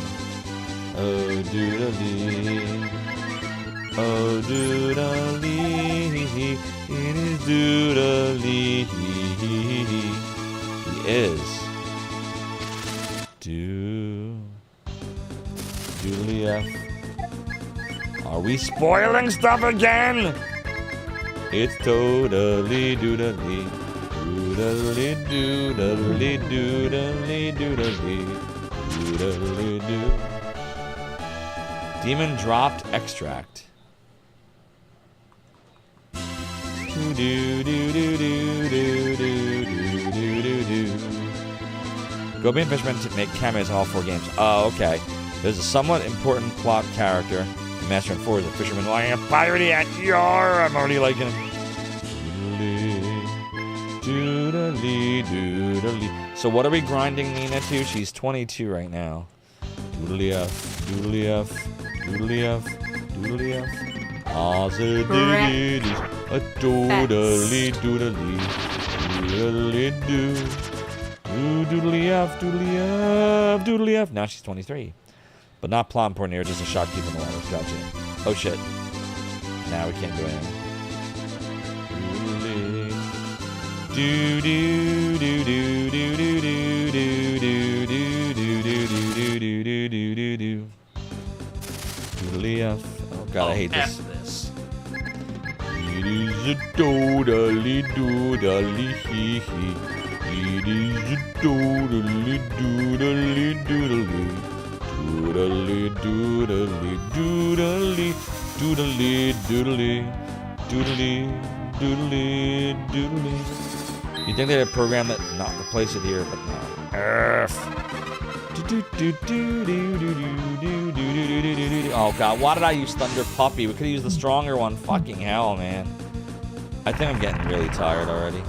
Oh, doodly. Oh, doodly. It is doodly. is Doodly F. Are we spoiling stuff again? It's totally doodly. Doodly doodly doodly doodly doodly doo. Demon dropped extract. Go be Fishman to make cameos in all 4 games. Oh, okay. There's a somewhat important plot character in Master and 4 is a fisherman lying a piratey at yar. I'm already liking him. Doodly doodly. So what are we grinding Nina to? She's 22 right now. Doodly F, doodly F, doodly F, doodly F. A doodly doodly doodly doo. Doodly F, doodly F, doodly F. Now she's 23. But not plot important here, just a shopkeep in the water. Gotcha. Oh shit. Now we can't do anything. Do do do do do do do do do do do do do do do. Doodly F. Oh god, I hate this. It is a doodly doodly hee hee. It is a doodly doodly doodly. Doodly doodly doodly doodly doodly doodly doodly doodly. You think they'd program it, not replace it here, but no. Oh god, why did I use Thunder Puppy? We could have used the stronger one. Fucking hell, man. I think I'm getting really tired already.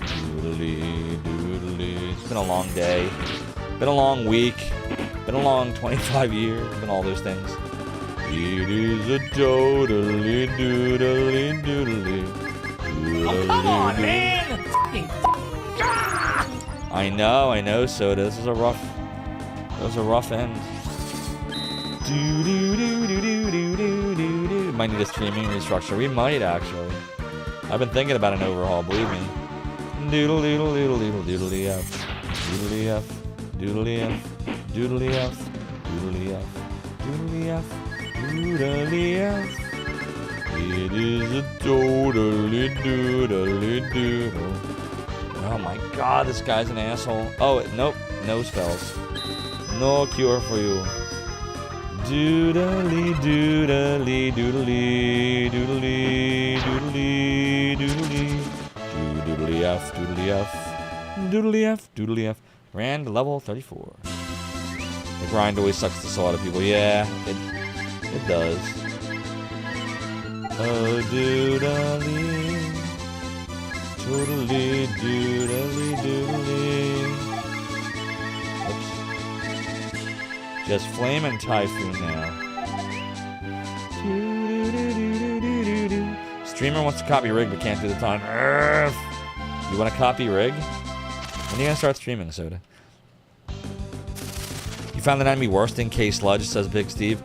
Doodly, doodly. It's been a long day. Been a long week. Been a long 25 years. Been all those things. It is a doodly, doodly, doodly. Oh, come on, man! I know, Soda. This is a rough end. Might need a streaming restructure. We might actually. I've been thinking about an overhaul, believe me. Doodle doodle doodle doodle doodly F. Doodly F. Doodly F. Doodly F. Doodly F. Doodly F. Doodly F. It is a totally doodly doodle. Oh my god, this guy's an asshole. Oh, nope. No spells. No cure for you. Doodly doodly doodly doodly doodly doodly doodly F doodly F doodly F doodly F. Rand level 34. The grind always sucks the soul out of people. Yeah, it does. Oh doodly doodly doodly doodly. Oops. Just Flame and Typhoon now. Streamer wants to copy Rig but can't do the time. You want to copy Rig? When are you gonna start streaming, Soda? You found an enemy worse than K Sludge, says Big Steve.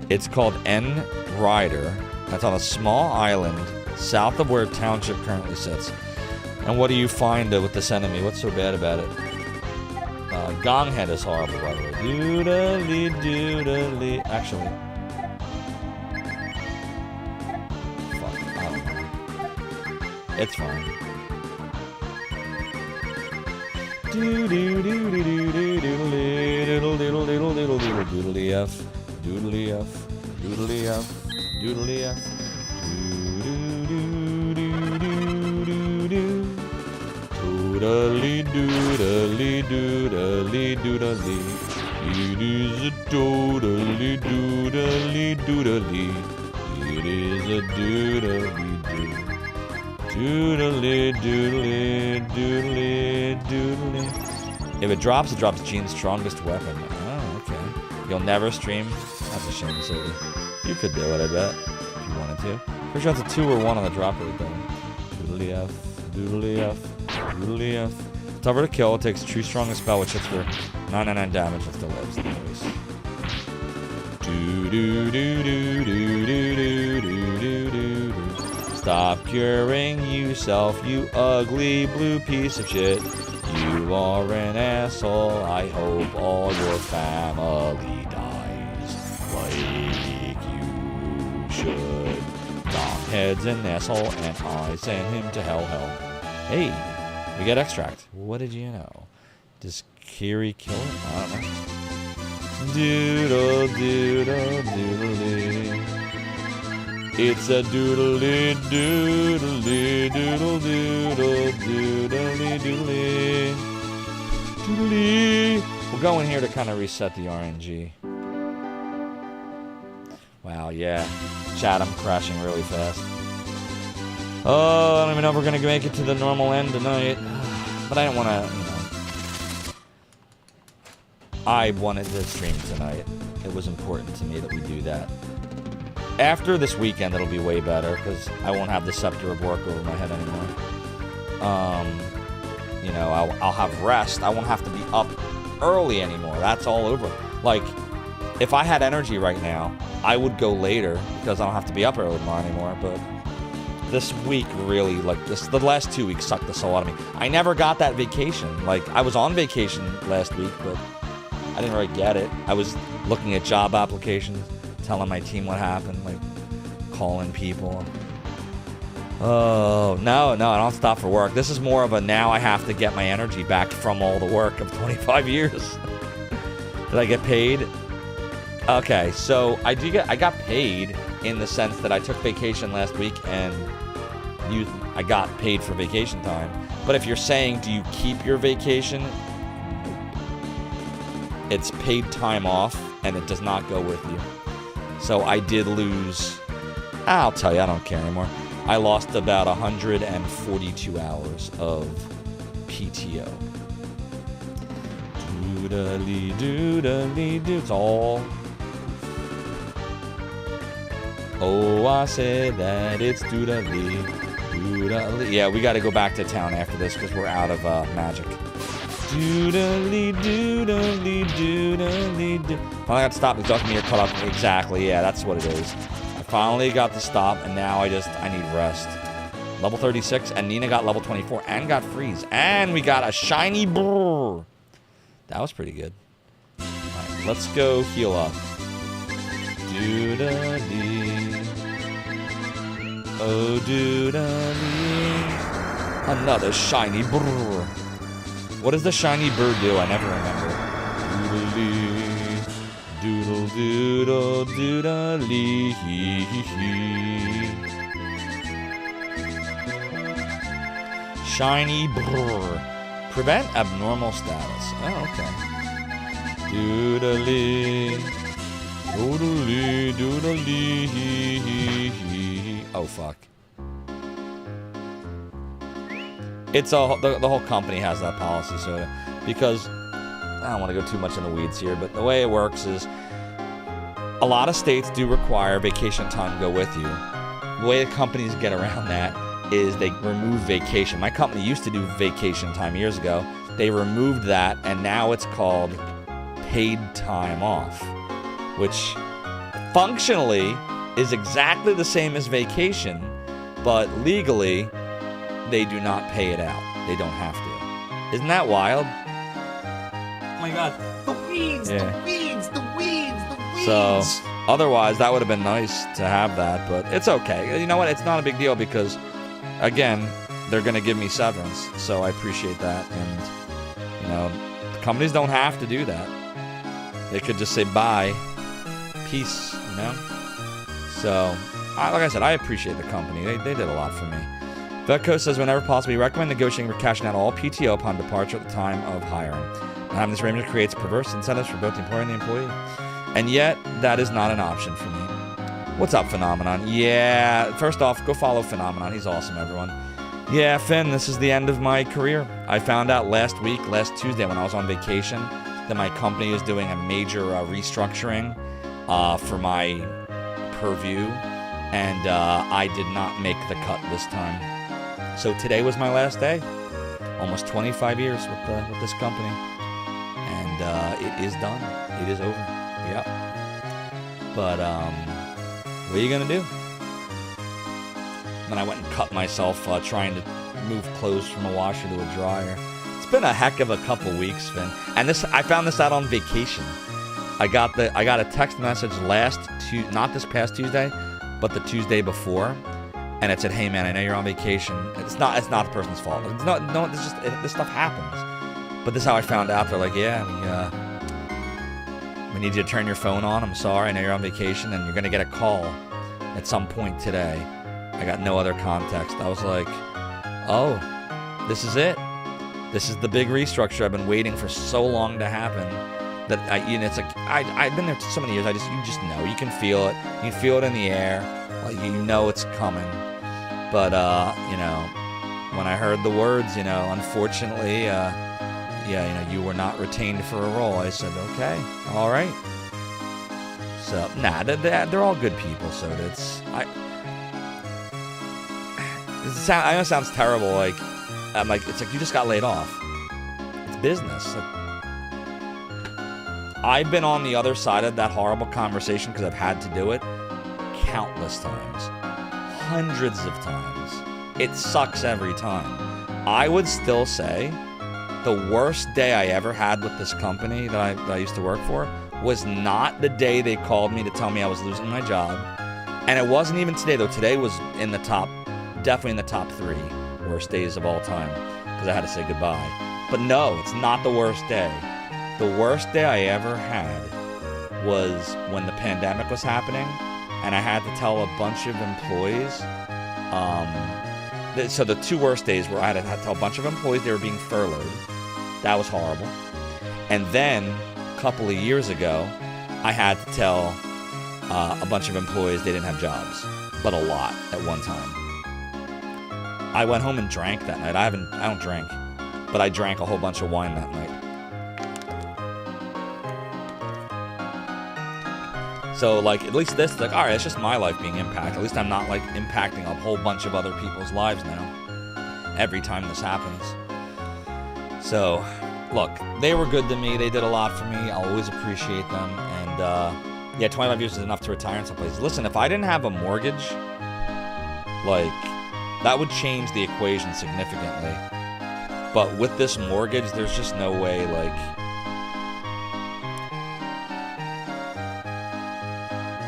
It's called N Rider. That's on a small island south of where Township currently sits. And what do you find with this enemy? What's so bad about it? Gonghead is horrible, by the way. Doodly doodly. Actually. Fuck. I don't know. It's fine. Doodly F. Doodly F. Doodly F. Doodly F. Doodly doodly doodly doodly. It is a doodly doodly doodly. It is a doodly doo. Doodly doodly doodly doodly. If it drops Gene's strongest weapon. Oh, okay. You'll never stream? That's a shame, Sadie. You could do it, I bet. If you wanted to. Pretty sure it's a 2 or 1 on the drop rate, though. Doodly F. Doodly F. Doodly F. Tougher to kill. It takes true strongest spell, which hits for 999 damage and still lives. Anyways. Do do do do do do do do do do. Stop curing yourself, you ugly blue piece of shit. You are an asshole. I hope all your family dies like you should. Domhead's an asshole, and I send him to hell. Hey, we get extract. What did you know? Does Kiri kill him? I don't know. Doodle doodle doodle. It's a doodly doodly doodle doodle doodly doodly doodly. We'll go in here to kind of reset the RNG. Wow, yeah. Chat, I'm crashing really fast. Oh, I don't even know if we're gonna make it to the normal end tonight. But I don't want to, I wanted to stream tonight. It was important to me that we do that. After this weekend, it'll be way better, because I won't have the scepter of work over my head anymore. I'll have rest. I won't have to be up early anymore. That's all over. Like, if I had energy right now, I would go later, because I don't have to be up early tomorrow anymore, but this week really, the last 2 weeks sucked the soul out of me. I never got that vacation. Like, I was on vacation last week, but I didn't really get it. I was looking at job applications, telling my team what happened, like calling people. Oh, no, I don't have to stop for work. This is more of a now I have to get my energy back from all the work of 25 years. Did I get paid? Okay, so I got paid in the sense that I took vacation last week and I got paid for vacation time. But if you're saying, do you keep your vacation? It's paid time off, and it does not go with you. So I did lose, I'll tell you, I don't care anymore. I lost about 142 hours of PTO. Doodly doodly doo. It's all. Oh, I said that it's doodly doodly. Yeah, we got to go back to town after this because we're out of magic. Doodly doodly doodly doo. Finally got to stop. Exhausting me cut up. Exactly. Yeah, that's what it is. I finally got to stop, and now I need rest. Level 36, and Nina got level 24, and got freeze, and we got a shiny brrr. That was pretty good. All right, let's go heal up. Doodly. Oh, doodly. Another shiny brrr. What does the shiny bird do? I never remember. Doodle doodle doodly hee hee hee. Shiny brrr. Prevent abnormal status. Oh, okay. Doodly. Doodly doodly hee hee hee. Oh, fuck. It's the whole company has that policy, so because I don't want to go too much in the weeds here, but the way it works is a lot of states do require vacation time to go with you. The way the companies get around that is they remove vacation. My company used to do vacation time years ago. They removed that, and now it's called paid time off, which functionally is exactly the same as vacation, but legally they do not pay it out. They don't have to. Isn't that wild? Oh my god. The weeds, Yeah. the weeds, the weeds, the weeds. So, otherwise, that would have been nice to have that, but it's okay. You know what? It's not a big deal because, again, they're going to give me severance, so I appreciate that. And, companies don't have to do that. They could just say bye, peace, So, like I said, I appreciate the company. They did a lot for me. Vetco says, whenever possible, we recommend negotiating for cashing out all PTO upon departure at the time of hiring. Not having this arrangement creates perverse incentives for both the employer and the employee. And yet, that is not an option for me. What's up, Phenomenon? Yeah, first off, go follow Phenomenon. He's awesome, everyone. Yeah, Finn, this is the end of my career. I found out last Tuesday when I was on vacation, that my company is doing a major restructuring for my purview, and I did not make the cut this time. So today was my last day. Almost 25 years with this company. And it is done. It is over. Yep. But what are you gonna do? Then I went and cut myself trying to move clothes from a washer to a dryer. It's been a heck of a couple weeks, Finn. And I found this out on vacation. I got a text message not this past Tuesday, but the Tuesday before, and it said, "Hey man, I know you're on vacation." It's not the person's fault. This stuff happens. But this is how I found out. They're like, "Yeah, we need you to turn your phone on. I'm sorry, I know you're on vacation, and you're gonna get a call at some point today." I got no other context. I was like, "Oh, this is it. This is the big restructure I've been waiting for so long to happen." That it's like I've been there so many years. You just know. You can feel it. You feel it in the air. Like you know it's coming. But when I heard the words, unfortunately, you were not retained for a role. I said, okay, all right. So they're all good people. So I know it sounds terrible. Like it's like you just got laid off. It's business. I've been on the other side of that horrible conversation because I've had to do it countless times. Hundreds of times. It sucks every time. I would still say the worst day I ever had with this company that I used to work for was not the day they called me to tell me I was losing my job. And it wasn't even today, though. Today was definitely in the top 3 worst days of all time because I had to say goodbye. But no, it's not the worst day. The worst day I ever had was when the pandemic was happening, and I had to tell a bunch of employees. So the 2 worst days were I had to tell a bunch of employees they were being furloughed. That was horrible. And then a couple of years ago, I had to tell a bunch of employees they didn't have jobs, but a lot at one time. I went home and drank that night. I don't drink, but I drank a whole bunch of wine that night. So, at least this, all right, it's just my life being impacted. At least I'm not, impacting a whole bunch of other people's lives now every time this happens. So, look, they were good to me. They did a lot for me. I'll always appreciate them. And, 25 years is enough to retire in some places. Listen, if I didn't have a mortgage, that would change the equation significantly. But with this mortgage, there's just no way,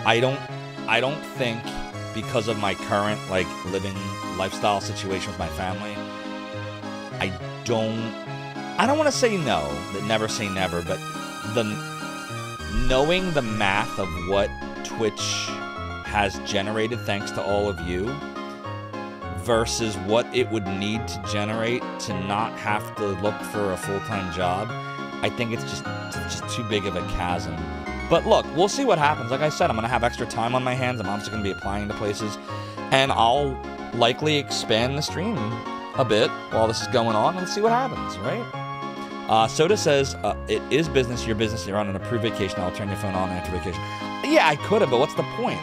I don't think because of my current living lifestyle situation with my family, I don't want to say no, that never say never, but knowing the math of what Twitch has generated thanks to all of you versus what it would need to generate to not have to look for a full-time job, I think it's just too big of a chasm. But look, we'll see what happens. Like I said, I'm going to have extra time on my hands. I'm obviously going to be applying to places. And I'll likely expand the stream a bit while this is going on and see what happens, right? Soda says, it is business, your business. You're on an approved vacation. I'll turn your phone on after vacation. Yeah, I could have, but what's the point?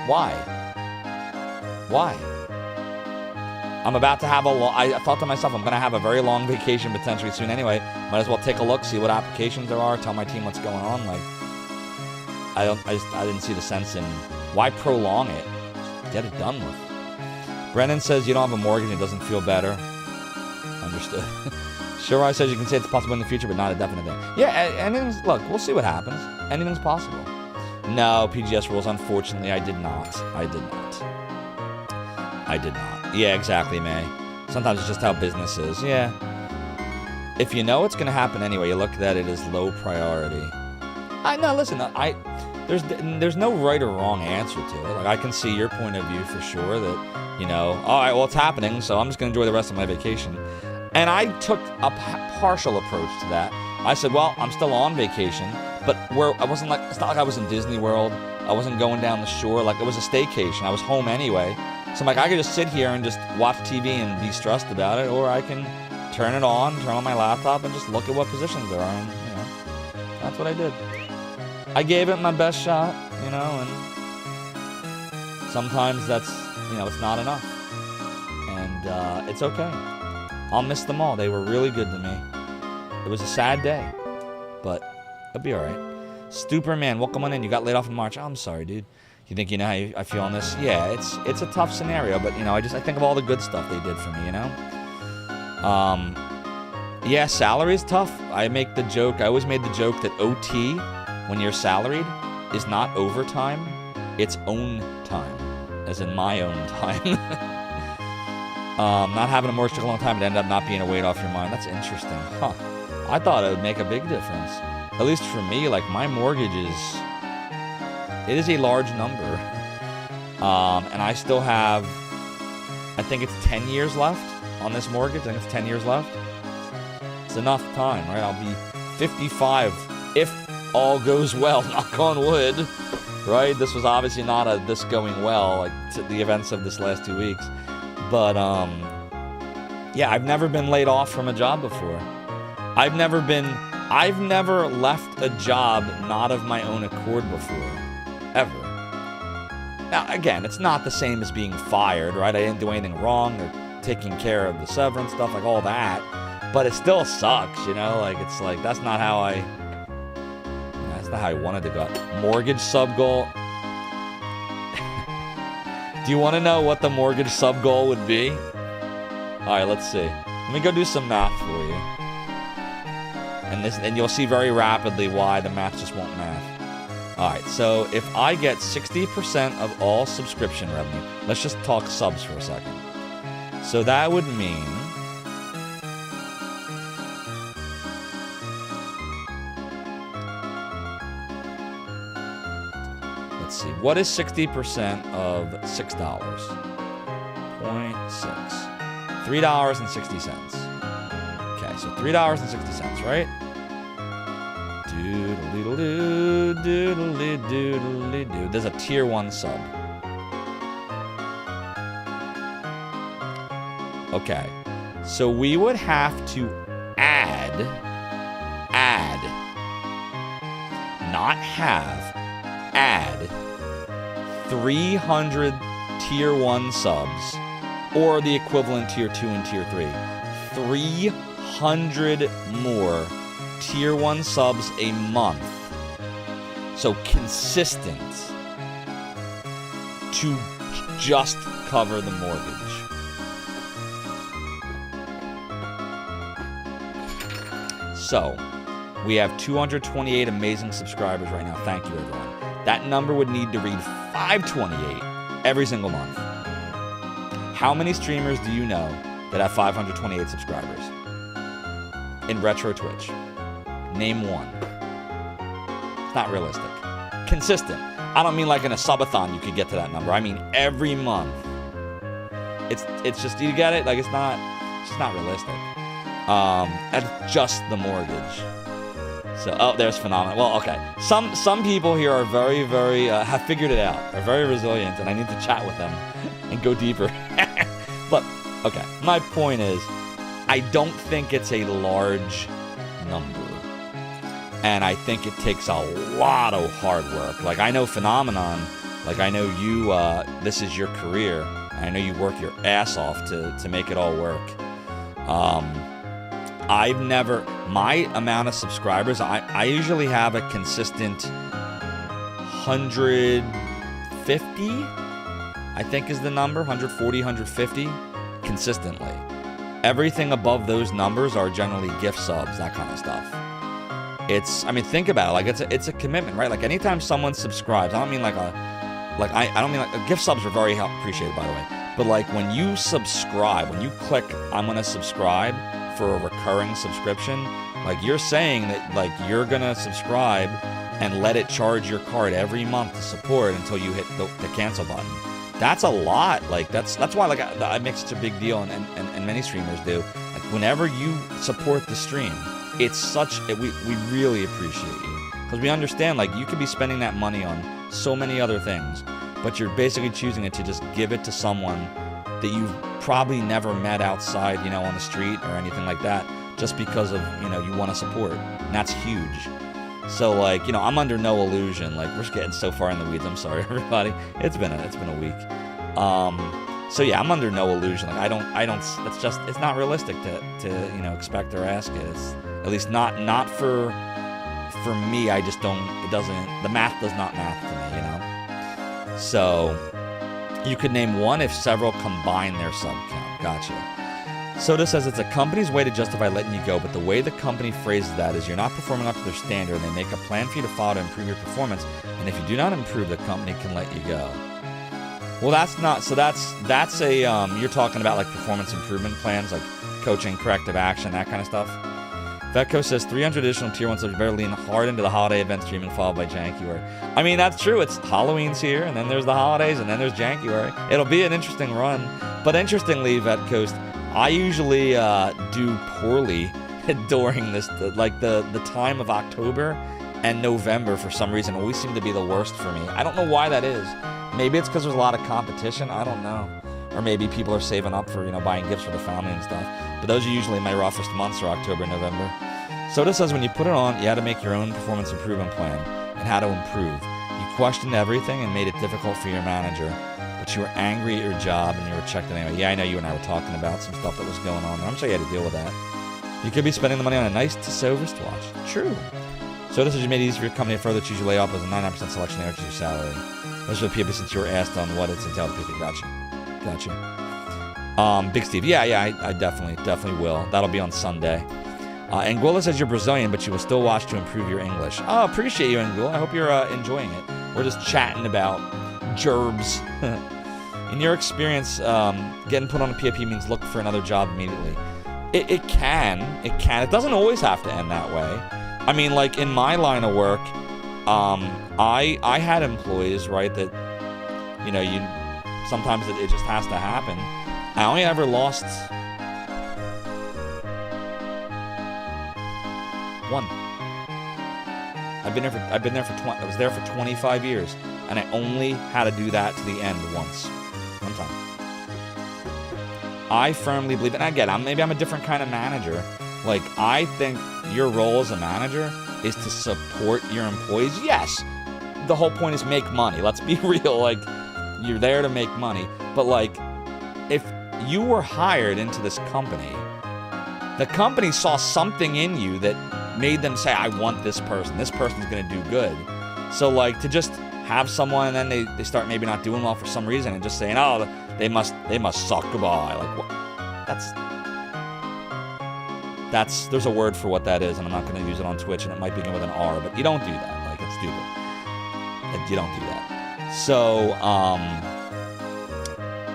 Why? Why? I'm about to have I thought to myself, I'm going to have a very long vacation potentially soon anyway. Might as well take a look, see what applications there are, tell my team what's going on. I didn't see the sense in why prolong it. Just get it done with. Brennan says you don't have a mortgage and it doesn't feel better. Understood. Shirai says you can say it's possible in the future, but not a definite thing. Yeah, look, we'll see what happens. Anything's possible. No, PGS rules, unfortunately, I did not. Yeah, exactly, May. Sometimes it's just how business is. Yeah. If you know it's going to happen anyway, you look at it as low priority. There's no right or wrong answer to it. I can see your point of view for sure that, all right, well, it's happening, so I'm just going to enjoy the rest of my vacation. And I took a partial approach to that. I said, well, I'm still on vacation, but I wasn't it's not like I was in Disney World. I wasn't going down the shore. It was a staycation. I was home anyway. So I'm like, I could just sit here and just watch TV and be stressed about it, or I can turn on my laptop and just look at what positions there are. And, that's what I did. I gave it my best shot, and sometimes that's, it's not enough. And it's okay. I'll miss them all. They were really good to me. It was a sad day, but it'll be all right. Stuperman, welcome on in. You got laid off in March. Oh, I'm sorry, dude. You think you know how I feel on this? Yeah, it's a tough scenario, but you know, I think of all the good stuff they did for me, you know? Yeah, salary is tough. I always made the joke that OT, when you're salaried, is not overtime, it's own time, as in my own time. Not having a mortgage took a long time, it ended up not being a weight off your mind. That's interesting. Huh. I thought it would make a big difference. At least for me, like my mortgage it is a large number. And I still have, I think it's 10 years left on this mortgage. I think it's 10 years left. It's enough time, right? I'll be 55 if all goes well, knock on wood, right? This was obviously not this going well, like to the events of this last 2 weeks. But, yeah, I've never been laid off from a job before. I've never left a job not of my own accord before, ever. Now, again, it's not the same as being fired, right? I didn't do anything wrong or taking care of the severance stuff, like all that. But it still sucks, you know? Like, it's like, that's not how I wanted to go. Mortgage sub goal. Do you want to know what the mortgage sub goal would be? All right, let's see. Let me go do some math for you. And you'll see very rapidly why the math just won't math. All right, so if I get 60% of all subscription revenue, let's just talk subs for a second. So that would mean let's see, what is 60% of $6? 0.6. $3.60. Okay, so $3.60, right? Doodle-doo, doodle-doo. There's a tier 1 sub. Okay, so we would have to add, add 300 tier 1 subs, or the equivalent tier 2 and tier 3. 300 more tier 1 subs a month. So consistent to just cover the mortgage. So we have 228 amazing subscribers right now. Thank you, everyone. That number would need to read 528 every single month. How many streamers do you know that have 528 subscribers in retro Twitch? Name one. It's not realistic. Consistent. I don't mean like in a subathon you could get to that number. I mean every month. It's just, you get it? Like it's just not realistic. That's just the mortgage. So, oh, there's phenomenal. Well, okay. Some people here are very, very, have figured it out. Are very resilient, and I need to chat with them and go deeper. But, okay. My point is, I don't think it's a large number. And I think it takes a lot of hard work. Like, I know Phenomenon, like, I know you, this is your career. I know you work your ass off to make it all work. My amount of subscribers, I usually have a consistent 150, I think is the number, 140, 150, consistently. Everything above those numbers are generally gift subs, that kind of stuff. I mean, think about it, like it's a commitment, right? Like anytime someone subscribes, I don't mean gift subs are very appreciated, by the way, but like when you subscribe, when you click, I'm gonna subscribe, for a recurring subscription, like you're saying that like you're gonna subscribe and let it charge your card every month to support until you hit the cancel button. That's a lot. Like that's why like I make such a big deal, and many streamers do. Like whenever you support the stream, it's we really appreciate you, because we understand like you could be spending that money on so many other things, but you're basically choosing it to just give it to someone that you've probably never met outside, you know, on the street or anything like that, just because of, you know, you want to support. And that's huge. So like, you know, I'm under no illusion. Like we're just getting so far in the weeds. I'm sorry, everybody. It's been a week. So yeah, I'm under no illusion. Like I don't. It's not realistic to you know expect or ask it. It's at least not for me. I just don't. The math does not math to me. You know. So you could name one if several combine their sub count. Gotcha. Soda says it's a company's way to justify letting you go, but the way the company phrases that is you're not performing up to their standard, and they make a plan for you to follow to improve your performance, and if you do not improve, the company can let you go. Well, that's not, so that's a, you're talking about like performance improvement plans, like coaching, corrective action, that kind of stuff. Vetco says 300 additional tier 1 subs better lean hard into the holiday event streaming followed by January. I mean, that's true. It's Halloween's here, and then there's the holidays, and then there's January. It'll be an interesting run. But interestingly, Vetcoast, I usually do poorly during this, the time of October and November for some reason always seem to be the worst for me. I don't know why that is. Maybe it's because there's a lot of competition. I don't know. Or maybe people are saving up for, buying gifts for the family and stuff. But those are usually my roughest months, are October and November. Soda says when you put it on, you had to make your own performance improvement plan and how to improve. You questioned everything and made it difficult for your manager. But you were angry at your job and you were checked anyway. Yeah, I know you and I were talking about some stuff that was going on. I'm sure you had to deal with that. You could be spending the money on a nice Tissot wristwatch. True. Soda says you made it easy for your company to further choose your layoff as a 99% selection area to your salary. Those are the people since you were asked on what it's entailed to pick. Gotcha. Big Steve. Yeah, I definitely will. That'll be on Sunday. Anguilla says you're Brazilian, but you will still watch to improve your English. Oh, appreciate you, Anguilla. I hope you're enjoying it. We're just chatting about gerbs. In your experience, getting put on a PAP means look for another job immediately. It can. It doesn't always have to end that way. I mean, like in my line of work, I had employees, right, that, sometimes it just has to happen. I only ever lost one. I was there for 25 years, and I only had to do that to the end one time. I firmly believe, and again, maybe I'm a different kind of manager. Like, I think your role as a manager is to support your employees. Yes, the whole point is make money. Let's be real. Like, you're there to make money. But, like, if you were hired into this company, the company saw something in you that made them say, I want this person. This person's going to do good. So, like, to just have someone and then they start maybe not doing well for some reason and just saying, oh, they must suck. Goodbye. Like, what? There's a word for what that is, and I'm not going to use it on Twitch, and it might begin with an R, but you don't do that. Like, it's stupid. You don't do that. So,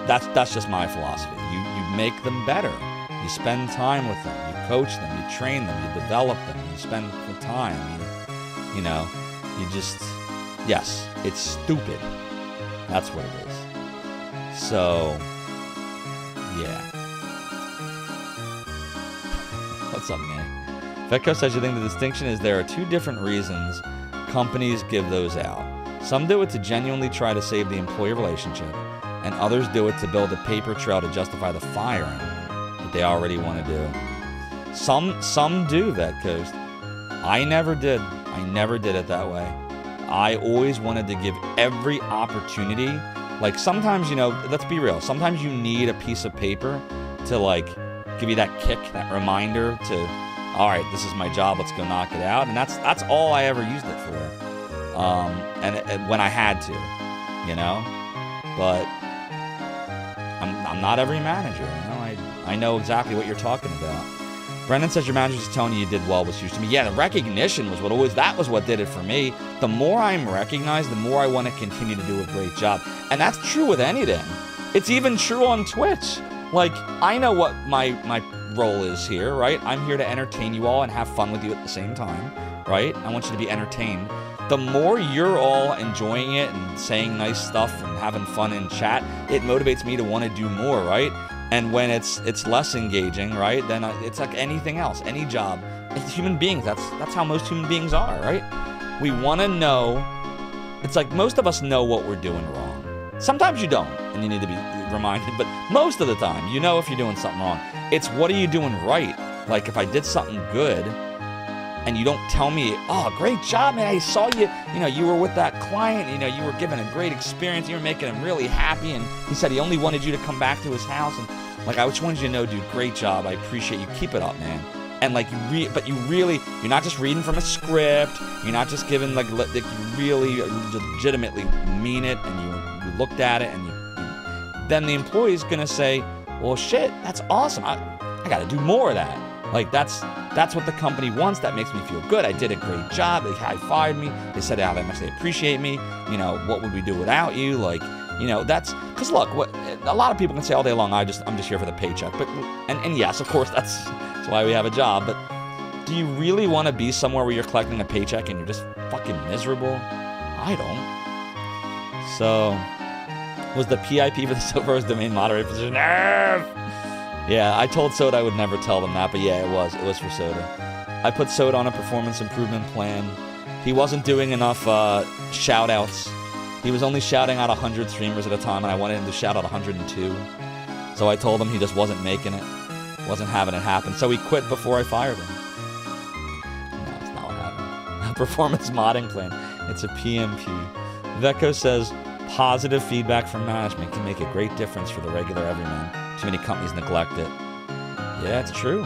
that's just my philosophy. You make them better. You spend time with them. You coach them. You train them. You develop them. You spend the time. You just, yes, it's stupid. That's what it is. So, yeah. What's up, man? Vetco says you think the distinction is there are two different reasons companies give those out. Some do it to genuinely try to save the employee relationship, and others do it to build a paper trail to justify the firing that they already want to do. Some do, Vetcoast. I never did. I never did it that way. I always wanted to give every opportunity. Like, sometimes, let's be real. Sometimes you need a piece of paper to, like, give you that kick, that reminder to, all right, this is my job, let's go knock it out. And that's all I ever used it for. And when I had to, But I'm not every manager, I know exactly what you're talking about. Brendan says your manager is telling you did well was huge to me. Yeah, the recognition was what did it for me. The more I'm recognized, the more I want to continue to do a great job. And that's true with anything. It's even true on Twitch. Like, I know what my role is here, right? I'm here to entertain you all and have fun with you at the same time, right? I want you to be entertained. The more you're all enjoying it and saying nice stuff and having fun in chat, it motivates me to want to do more, right? And when it's less engaging, right, then it's like anything else, any job. It's human beings. That's how most human beings are, right? We want to know. It's like most of us know what we're doing wrong. Sometimes you don't, and you need to be reminded. But most of the time, you know if you're doing something wrong. It's what are you doing right? Like if I did something good, and you don't tell me, oh, great job, man, I saw you, you were with that client, you were giving a great experience, you were making him really happy, and he said he only wanted you to come back to his house, and like, I just wanted you to know, dude, great job, I appreciate you, keep it up, man. and like but you're not just reading from a script. You're not just giving like you really legitimately mean it, and you looked at it, and then the employee's gonna say, well, shit, that's awesome. I gotta do more of that. Like that's what the company wants. That makes me feel good. I did a great job. They high-fived me. They said how much they appreciate me. You know, what would we do without you? Like, you know, that's because look, a lot of people can say all day long, I'm just here for the paycheck. But and yes, of course, that's why we have a job. But do you really want to be somewhere where you're collecting a paycheck and you're just fucking miserable? I don't. So, was the PIP for the Zophar's domain moderator position? Yeah, I told Soda I would never tell them that, but yeah, it was for Soda. I put Soda on a performance improvement plan. He wasn't doing enough shout-outs. He was only shouting out 100 streamers at a time, and I wanted him to shout out 102. So I told him he just wasn't making it, wasn't having it happen. So he quit before I fired him. No, that's not what happened. A performance modding plan. It's a PMP. Vecco says, positive feedback from management can make a great difference for the regular everyman. Too many companies neglect it. Yeah, it's true.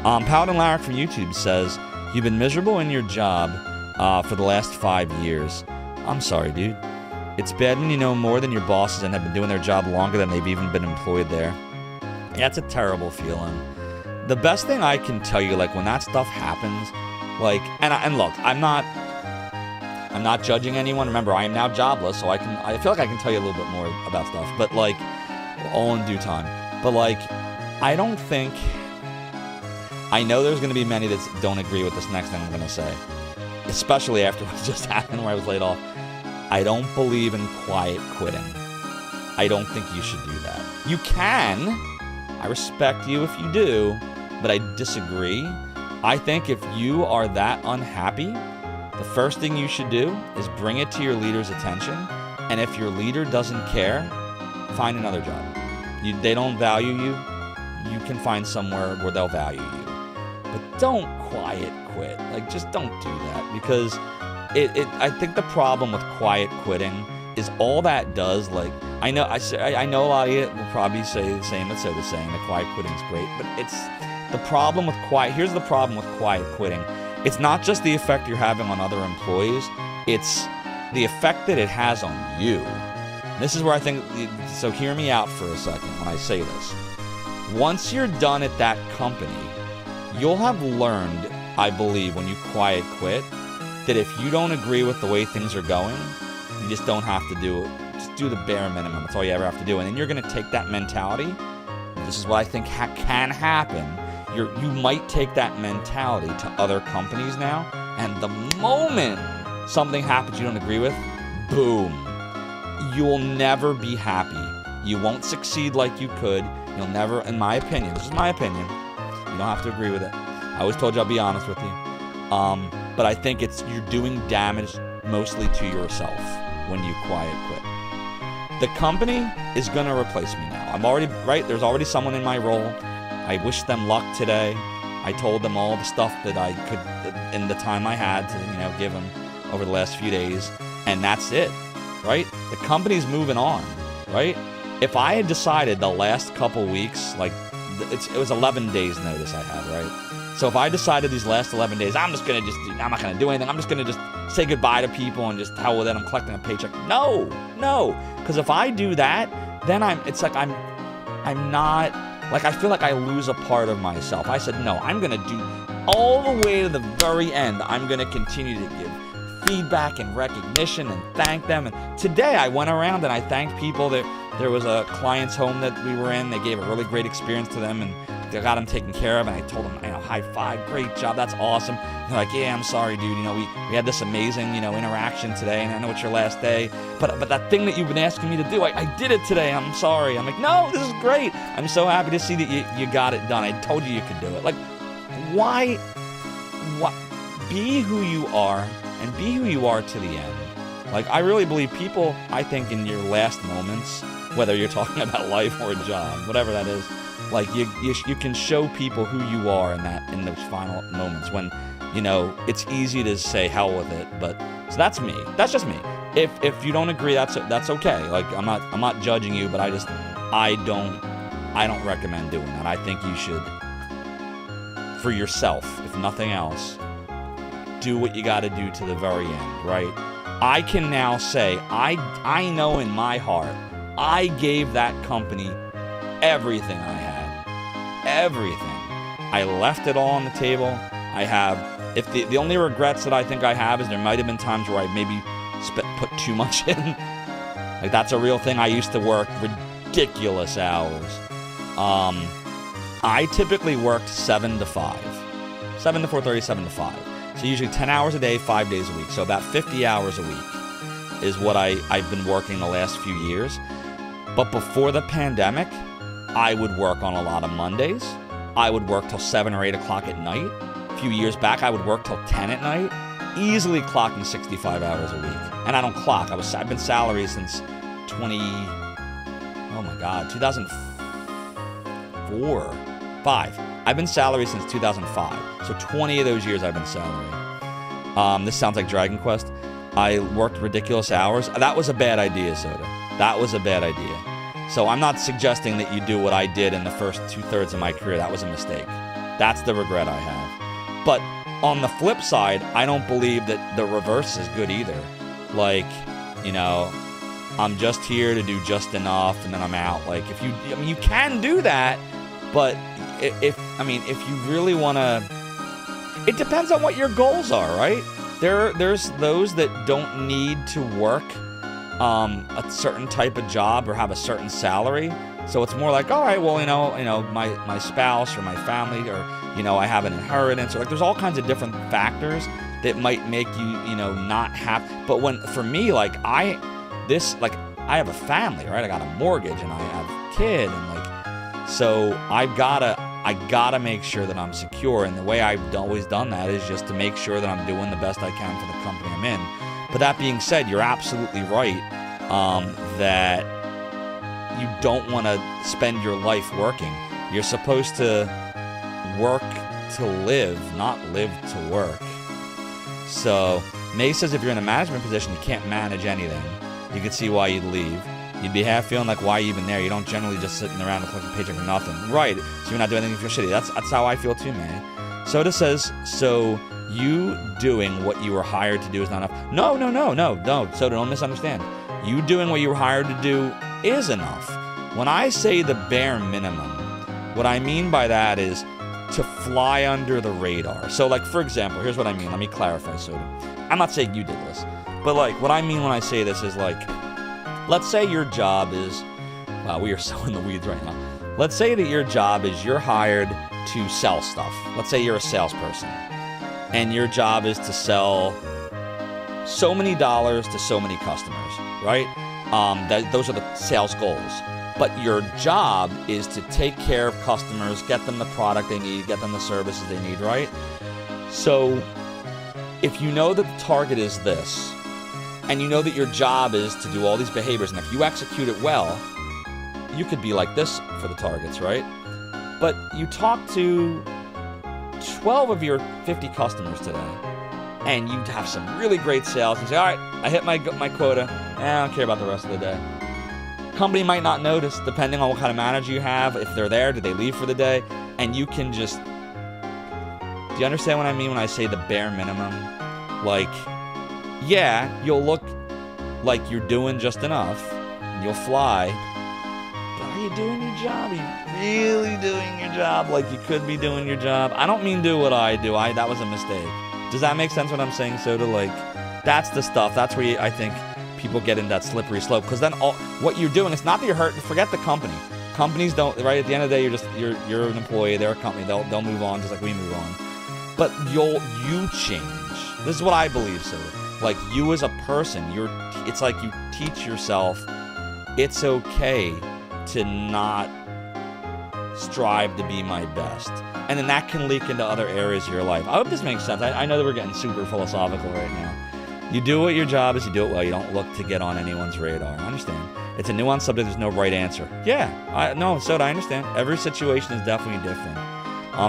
Paladin Larrick from YouTube says, you've been miserable in your job for the last 5 years. I'm sorry, dude. It's bad when you know more than your bosses and have been doing their job longer than they've even been employed there. Yeah, it's a terrible feeling. The best thing I can tell you, like, when that stuff happens, like, and look, I'm not judging anyone. Remember, I am now jobless, so I feel like I can tell you a little bit more about stuff, but like, all in due time. But like, I know there's going to be many that don't agree with this next thing I'm going to say, especially after what just happened where I was laid off. I don't believe in quiet quitting. I don't think you should do that. You can. I respect you if you do, but I disagree. I think if you are that unhappy, the first thing you should do is bring it to your leader's attention, and if your leader doesn't care, find another job. They don't value you, you can find somewhere where they'll value you. But don't quiet quit. Like, just don't do that, because I think the problem with quiet quitting is all that does, like, I know a lot of you will probably say the same that Soda's saying, that quiet quitting is great, but here's the problem with quiet quitting. It's not just the effect you're having on other employees, it's the effect that it has on you. This is where I think, so hear me out for a second when I say this. Once you're done at that company, you'll have learned, I believe, when you quiet quit, that if you don't agree with the way things are going, you just don't have to do it. Just do the bare minimum. That's all you ever have to do. And then you're going to take that mentality. This is what I think can happen. You might take that mentality to other companies now, and the moment something happens you don't agree with, boom. You'll never be happy. You won't succeed like you could. You'll never, in my opinion, this is my opinion, you don't have to agree with it. I always told you I'll be honest with you. But I think you're doing damage mostly to yourself when you quiet quit. The company is going to replace me now. I'm already, right? There's already someone in my role. I wish them luck today. I told them all the stuff that I could, in the time I had to, give them over the last few days. And that's it, right? The company's moving on, right? If I had decided the last couple weeks, like, it was 11 days notice I had, right? So if I decided these last 11 days, I'm not going to do anything. I'm just going to just say goodbye to people and just hell with it. I'm collecting a paycheck. No. Because if I do that, then I'm not, like, I feel like I lose a part of myself. I said, no, I'm going to do all the way to the very end. I'm going to continue to give feedback and recognition and thank them. And today I went around and I thanked people. There was a client's home that we were in. They gave a really great experience to them, and I got them taken care of, and I told them, high five, great job, that's awesome. And they're like, yeah, I'm sorry, dude, we had this amazing, interaction today, and I know it's your last day, but that thing that you've been asking me to do, I did it today, I'm sorry. I'm like, no, this is great. I'm so happy to see that you got it done. I told you could do it. Like, why, be who you are, and be who you are to the end. Like, I really believe people, I think, in your last moments, whether you're talking about life or a job, whatever that is, like, you can show people who you are in those final moments when, it's easy to say hell with it. But so that's me. That's just me. If you don't agree, that's okay. Like, I'm not judging you, but I don't recommend doing that. I think you should for yourself, if nothing else, do what you got to do to the very end, right? I can now say, I know in my heart, I gave that company everything I had. Everything. I left it all on the table. I have, if the only regrets that I think I have is there might have been times where I maybe put too much in. Like, that's a real thing. I used to work ridiculous hours. I typically worked 7 to 5. 7 to 4:30, 7 to 5. So usually 10 hours a day, 5 days a week. So about 50 hours a week is what I've been working the last few years. But before the pandemic, I would work on a lot of Mondays. I would work till 7 or 8 o'clock at night. A few years back, I would work till 10 at night, easily clocking 65 hours a week. And I don't clock. I've been salaried since 2004, 5. I've been salaried since 2005. So 20 of those years I've been salaried. This sounds like Dragon Quest. I worked ridiculous hours. That was a bad idea, Soda. That was a bad idea. So I'm not suggesting that you do what I did in the first 2/3 of my career. That was a mistake. That's the regret I have. But on the flip side, I don't believe that the reverse is good either. Like, you know, I'm just here to do just enough and then I'm out. Like, you can do that, but if you really want to, it depends on what your goals are, right? There's those that don't need to work a certain type of job or have a certain salary. So it's more like, all right, well, my spouse or my family, or, I have an inheritance, or like there's all kinds of different factors that might make you, not happy. But for me, like I have a family, right? I got a mortgage and I have a kid, and like, so I gotta make sure that I'm secure. And the way I've always done that is just to make sure that I'm doing the best I can for the company I'm in. But that being said, you're absolutely right that you don't want to spend your life working. You're supposed to work to live, not live to work. So May says if you're in a management position, you can't manage anything. You can see why you'd leave. You'd be half feeling like, why are you even there? You don't generally just sitting around and collecting a paycheck for nothing. Right, so you're not doing anything for shitty. That's how I feel too, May. Soda says, so you doing what you were hired to do is not enough. No, Soda, don't misunderstand. You doing what you were hired to do is enough. When I say the bare minimum, what I mean by that is to fly under the radar. So, like, for example, here's what I mean. Let me clarify, Soda. I'm not saying you did this, but, like, what I mean when I say this is, like, let's say your job is, wow, we are so in the weeds right now. Let's say that your job is you're hired to sell stuff. Let's say you're a salesperson, and your job is to sell so many dollars to so many customers, right? Those are the sales goals. But your job is to take care of customers, get them the product they need, get them the services they need, right? So if you know that the target is this, and you know that your job is to do all these behaviors, and if you execute it well, you could be like this for the targets, right? But you talk to 12 of your 50 customers today, and you have some really great sales, and say, all right, I hit my quota, I don't care about the rest of the day. Company might not notice, depending on what kind of manager you have. If they're there, do they leave for the day? And you can just, do you understand what I mean when I say the bare minimum? Like, yeah, you'll look like you're doing just enough, and you'll fly, but are you doing your job? Are you really doing your job like you could be doing your job? I don't mean do what I do. That was a mistake. Does that make sense what I'm saying, Soda? Like, that's the stuff. That's where I think people get in that slippery slope, because then what you're doing, it's not that you're hurting. Forget the company. Companies don't, right? At the end of the day, you're an employee. They're a company. They'll move on just like we move on. But you change. This is what I believe, Soda. Like, you as a person, it's like you teach yourself it's okay to not strive to be my best. And then that can leak into other areas of your life. I hope this makes sense. I know that we're getting super philosophical right now. You do what your job is, you do it well. You don't look to get on anyone's radar. I understand. It's a nuanced subject. There's no right answer. Yeah, Soda, I understand. Every situation is definitely different.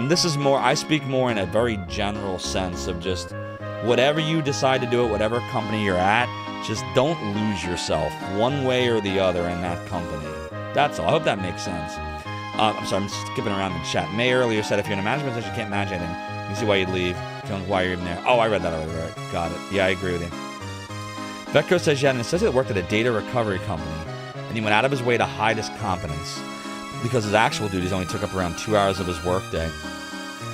This is more, I speak more in a very general sense of just whatever you decide to do at whatever company you're at, just don't lose yourself one way or the other in that company. That's all. I hope that makes sense. I'm sorry, I'm skipping around in chat. May earlier said if you're in a management position, you can't manage anything. You can see why you'd leave. Feeling like why you're even there. Oh, I read that already. Right. Got it. Yeah, I agree with you. Vecco says you had an associate that worked at a data recovery company, and he went out of his way to hide his competence because his actual duties only took up around 2 hours of his workday.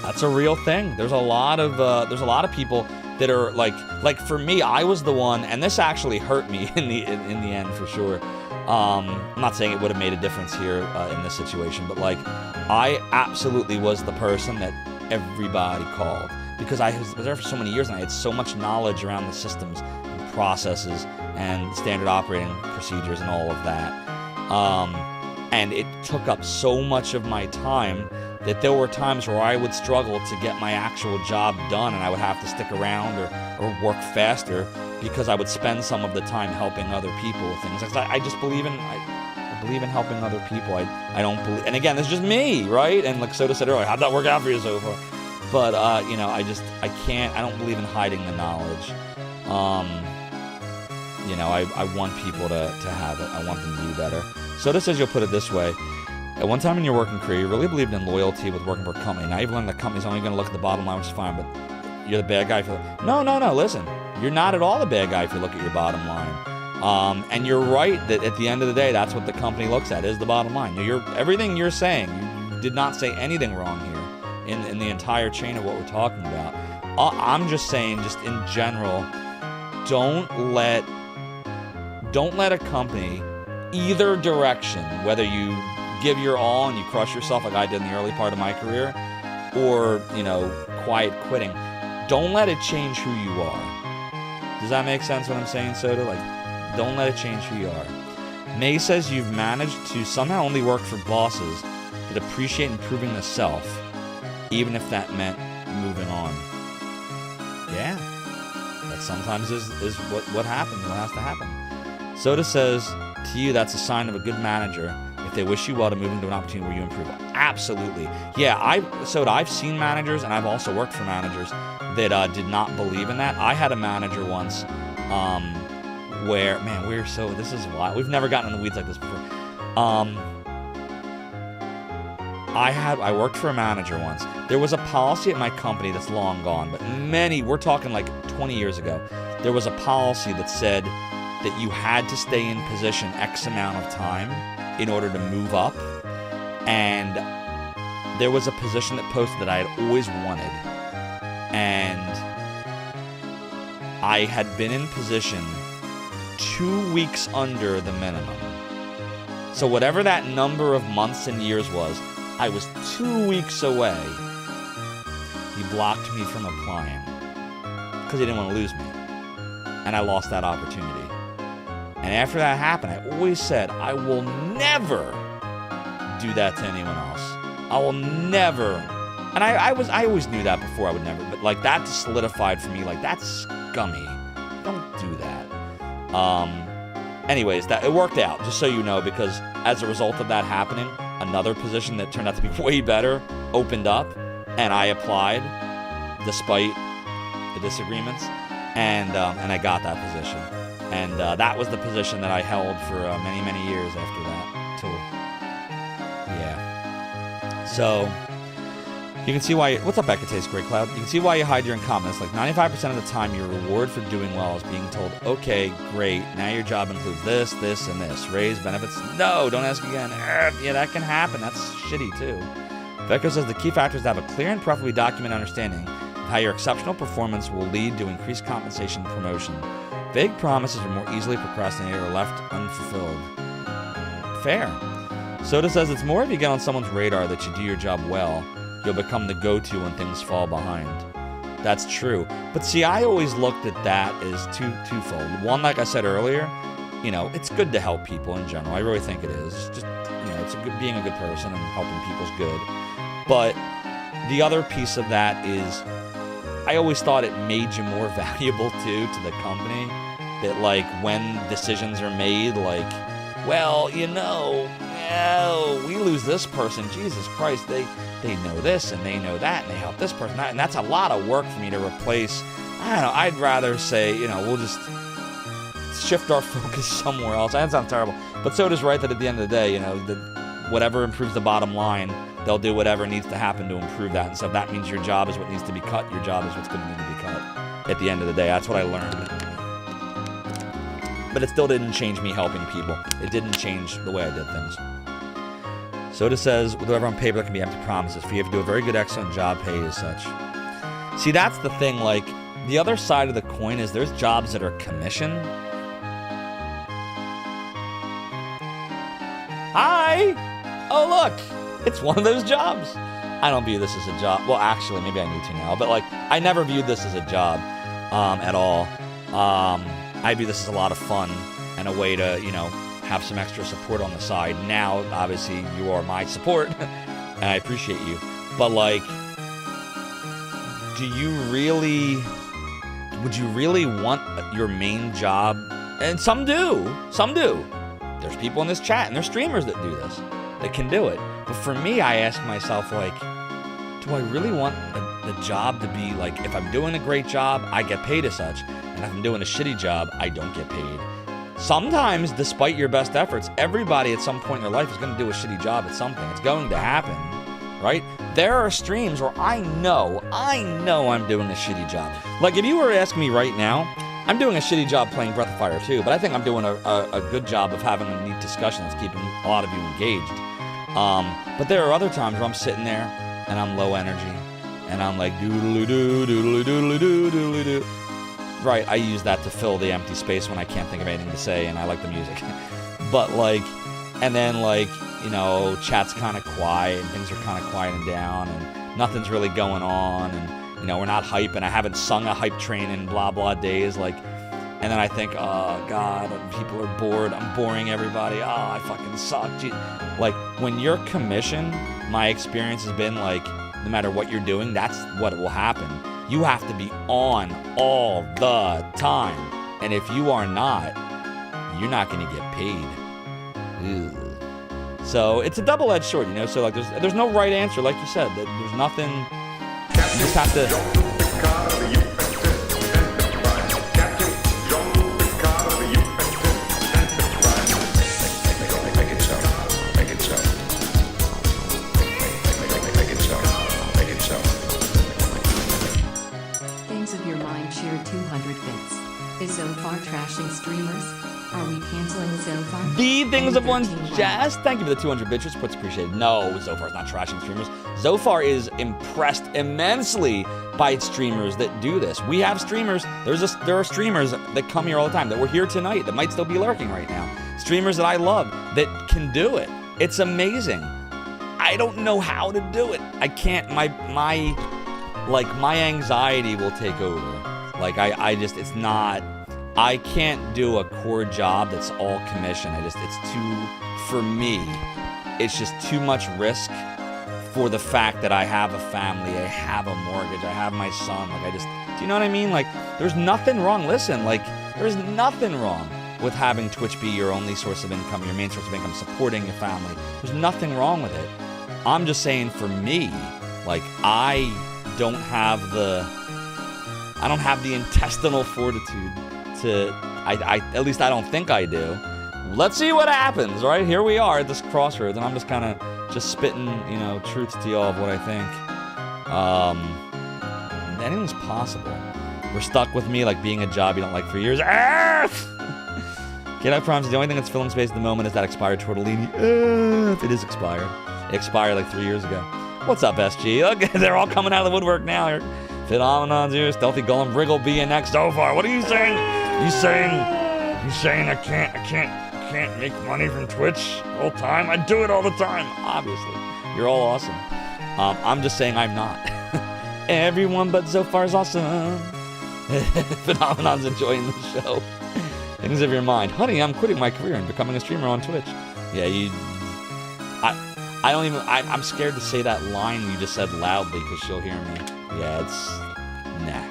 That's a real thing. There's a lot of people that are like for me, I was the one, and this actually hurt me in the end for sure. I'm not saying it would have made a difference here in this situation, but like I absolutely was the person that everybody called because I was there for so many years and I had so much knowledge around the systems and processes and standard operating procedures and all of that. And it took up so much of my time that there were times where I would struggle to get my actual job done and I would have to stick around or work faster because I would spend some of the time helping other people with things. I just believe in I believe in helping other people. I don't believe, and again, this is just me, right? And like Soda said earlier, how'd that work out for you so far? But you know, I don't believe in hiding the knowledge. You know, I want people to have it. I want them to do better. Soda says you'll put it this way. At one time in your working career, you really believed in loyalty with working for a company. Now you've learned the company's only going to look at the bottom line, which is fine, but you're the bad guy for No, listen. You're not at all the bad guy if you look at your bottom line. And you're right that at the end of the day, that's what the company looks at, is the bottom line. Everything you're saying, you did not say anything wrong here in the entire chain of what we're talking about. I'm just saying, just in general, don't let a company, either direction, whether you give your all and you crush yourself like I did in the early part of my career, or, you know, quiet quitting, don't let it change who you are. Does that make sense what I'm saying, Soda? Like, don't let it change who you are. May says you've managed to somehow only work for bosses that appreciate improving the self, even if that meant moving on. Yeah, that sometimes is what happens, what has to happen. Soda says, to you, that's a sign of a good manager if they wish you well to move into an opportunity where you improve. Absolutely. Yeah, I've seen managers, and I've also worked for managers that did not believe in that. I had a manager once where, man, this is wild. We've never gotten in the weeds like this before. I worked for a manager once. There was a policy at my company that's long gone, but we're talking like 20 years ago. There was a policy that said that you had to stay in position X amount of time in order to move up. And there was a position that posted that I had always wanted. And I had been in position 2 weeks under the minimum. So whatever that number of months and years was, I was 2 weeks away. He blocked me from applying because he didn't want to lose me. And I lost that opportunity. And after that happened, I always said, I will never do that to anyone else. I will never. And I always knew that before I would never. But like that solidified for me, like that's scummy. Don't do that. Anyways, it worked out, just so you know, because as a result of that happening, another position that turned out to be way better opened up, and I applied despite the disagreements, and I got that position. And that was the position that I held for many, many years after that. Yeah. So, you can see why... What's up, Becca Great Cloud? You can see why you hide your incompetence. Like, 95% of the time, your reward for doing well is being told, okay, great, now your job includes this, this, and this. Raise benefits? No, don't ask again. Yeah, that can happen. That's shitty, too. Becca says the key factor is to have a clear and preferably documented understanding of how your exceptional performance will lead to increased compensation and promotion. Vague promises are more easily procrastinated or left unfulfilled. Fair. Soda says it's more if you get on someone's radar that you do your job well, you'll become the go-to when things fall behind. That's true. But see, I always looked at that as twofold. One, like I said earlier, you know, it's good to help people in general. I really think it is. Just, you know, it's being a good person and helping people's good. But the other piece of that is I always thought it made you more valuable, too, to the company. That, like, when decisions are made, like, well, you know, we lose this person. Jesus Christ, they know this and they know that and they help this person. And that's a lot of work for me to replace. I don't know, I'd rather say, you know, we'll just shift our focus somewhere else. That sounds terrible. But Soda's right that at the end of the day, you know, whatever improves the bottom line, they'll do whatever needs to happen to improve that. And so if that means your job is what needs to be cut, your job is what's going to need to be cut at the end of the day. That's what I learned. But it still didn't change me helping people. It didn't change the way I did things. Soda says, whatever on paper that can be empty promises. For you have to do a very good, excellent job, paid as such. See, that's the thing. Like, the other side of the coin is there's jobs that are commission. Hi! Oh, look! It's one of those jobs. I don't view this as a job. Well, actually, maybe I need to now. But, like, I never viewed this as a job at all. I view this as a lot of fun and a way to, you know, have some extra support on the side. Now, obviously, you are my support, and I appreciate you. But, like, would you really want your main job? And some do. Some do. There's people in this chat, and there's streamers that do this, that can do it. But for me, I ask myself, like, do I really want the job to be, like, if I'm doing a great job, I get paid as such, and if I'm doing a shitty job, I don't get paid. Sometimes, despite your best efforts, everybody at some point in their life is going to do a shitty job at something. It's going to happen, right? There are streams where I know I'm doing a shitty job. Like, if you were asking me right now, I'm doing a shitty job playing Breath of Fire 2, but I think I'm doing a good job of having a neat discussion that's keeping a lot of you engaged. But there are other times where I'm sitting there and I'm low energy, and I'm like doodly-doo, doodly-doodly-doo, doodly-doo. Right, I use that to fill the empty space when I can't think of anything to say, and I like the music. But, like, and then, like, you know, chat's kind of quiet, and things are kind of quieting down, and nothing's really going on, and, you know, we're not hype, and I haven't sung a hype train in blah, blah days, like, and then I think, oh, God, people are bored, I'm boring everybody, oh, I fucking suck. Like, when you're commissioned, my experience has been, like, no matter what you're doing, that's what will happen. You have to be on all the time. And if you are not, you're not going to get paid. Ugh. So it's a double-edged sword, you know? So, like, there's no right answer, like you said. There's nothing. You just have to. Things of your mind shared 200 bits. Is Zophar trashing streamers? Are we canceling Zophar? The things of one's jazz. Thank you for the 200 bits. Puts appreciated. No, Zophar's not trashing streamers. Zophar is impressed immensely by streamers that do this. We have streamers. There are streamers that come here all the time that were here tonight that might still be lurking right now. Streamers that I love that can do it. It's amazing. I don't know how to do it. I can't. My anxiety will take over. Like, it's not, I can't do a core job that's all commission. For me, it's just too much risk for the fact that I have a family, I have a mortgage, I have my son. Like, do you know what I mean? Like, there's nothing wrong. Listen, like, there's nothing wrong with having Twitch be your only source of income, your main source of income, supporting your family. There's nothing wrong with it. I'm just saying, for me, like, I don't have the intestinal fortitude to, at least I don't think I do. Let's see what happens, right? Here we are at this crossroads, and I'm just kind of spitting, you know, truths to y'all of what I think. Anything's possible. We're stuck with me, like, being a job you don't like for years. Kid, I promise, the only thing that's filling space at the moment is that expired tortellini. It is expired. It expired like 3 years ago. What's up, SG? Look, they're all coming out of the woodwork now. Phenomenon, dude. Stealthy Golem, Briggle, BNX, Zophar. What are you saying? You saying I can't make money from Twitch all the time? I do it all the time, obviously. You're all awesome. I'm just saying I'm not. Everyone but Zophar's awesome. Phenomenon's enjoying the show. Things of your mind. Honey, I'm quitting my career and becoming a streamer on Twitch. Yeah, I'm scared to say that line you just said loudly because she'll hear me. Yeah, it's, nah.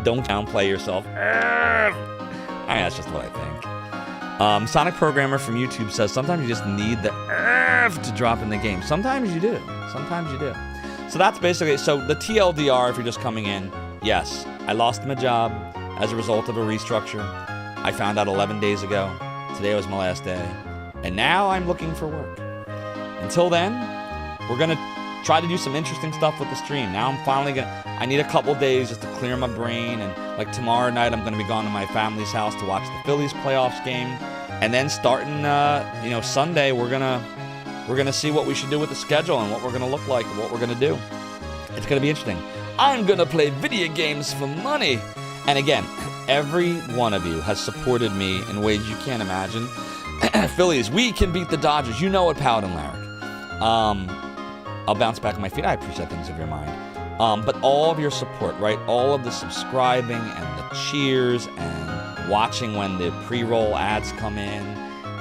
Don't downplay yourself. That's just what I think. Sonic Programmer from YouTube says, sometimes you just need the to drop in the game. Sometimes you do. So that's basically, so the TLDR, if you're just coming in, yes, I lost my job as a result of a restructure. I found out 11 days ago. Today was my last day. And now I'm looking for work. Until then, we're going to try to do some interesting stuff with the stream. Now I'm finally I need a couple days just to clear my brain, and like tomorrow night I'm going to be going to my family's house to watch the Phillies playoffs game, and then starting Sunday we're gonna see what we should do with the schedule and what we're gonna look like and what we're gonna do. It's gonna be interesting. I'm gonna play video games for money, and again, every one of you has supported me in ways you can't imagine. Phillies, we can beat the Dodgers. You know it, Paladin Larrick. I'll bounce back on my feet. I appreciate things of your mind. But all of your support, right? All of the subscribing and the cheers and watching when the pre-roll ads come in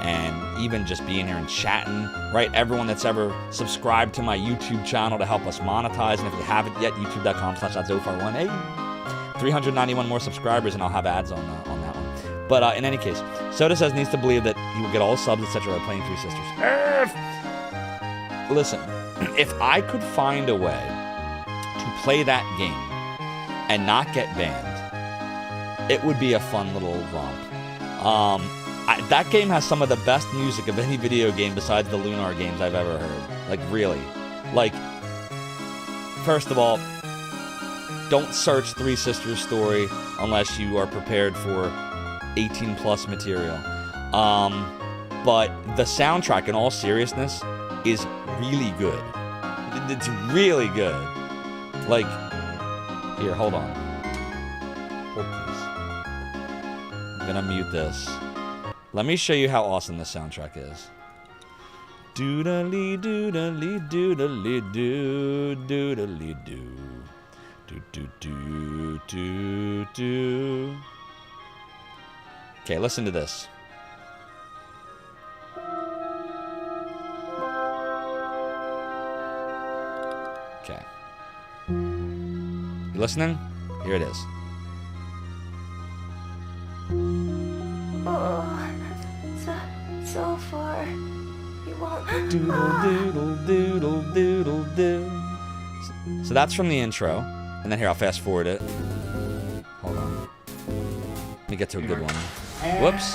and even just being here and chatting, right? Everyone that's ever subscribed to my YouTube channel to help us monetize. And if you haven't yet, youtube.com/Zophar1. Hey, 391 more subscribers and I'll have ads on that one. But in any case, Soda says needs to believe that he will get all subs, etc. by playing Three Sisters. Listen. If I could find a way to play that game and not get banned, it would be a fun little romp. That game has some of the best music of any video game besides the Lunar games I've ever heard. Like, really. Like, first of all, don't search Three Sisters story unless you are prepared for 18+ material. But the soundtrack, in all seriousness, is really good. It's really good. Like, here, hold on. Hold, please. I'm gonna mute this. Let me show you how awesome this soundtrack is. Doodly doodly doodly doo doodly doo doo doo doo doo doo. Okay, listen to this. Okay. You listening? Here it is. Oh, so far. You won't. Doodle doodle doodle doodle doo. So that's from the intro, and then here I'll fast forward it. Hold on. Let me get to a good one. Whoops.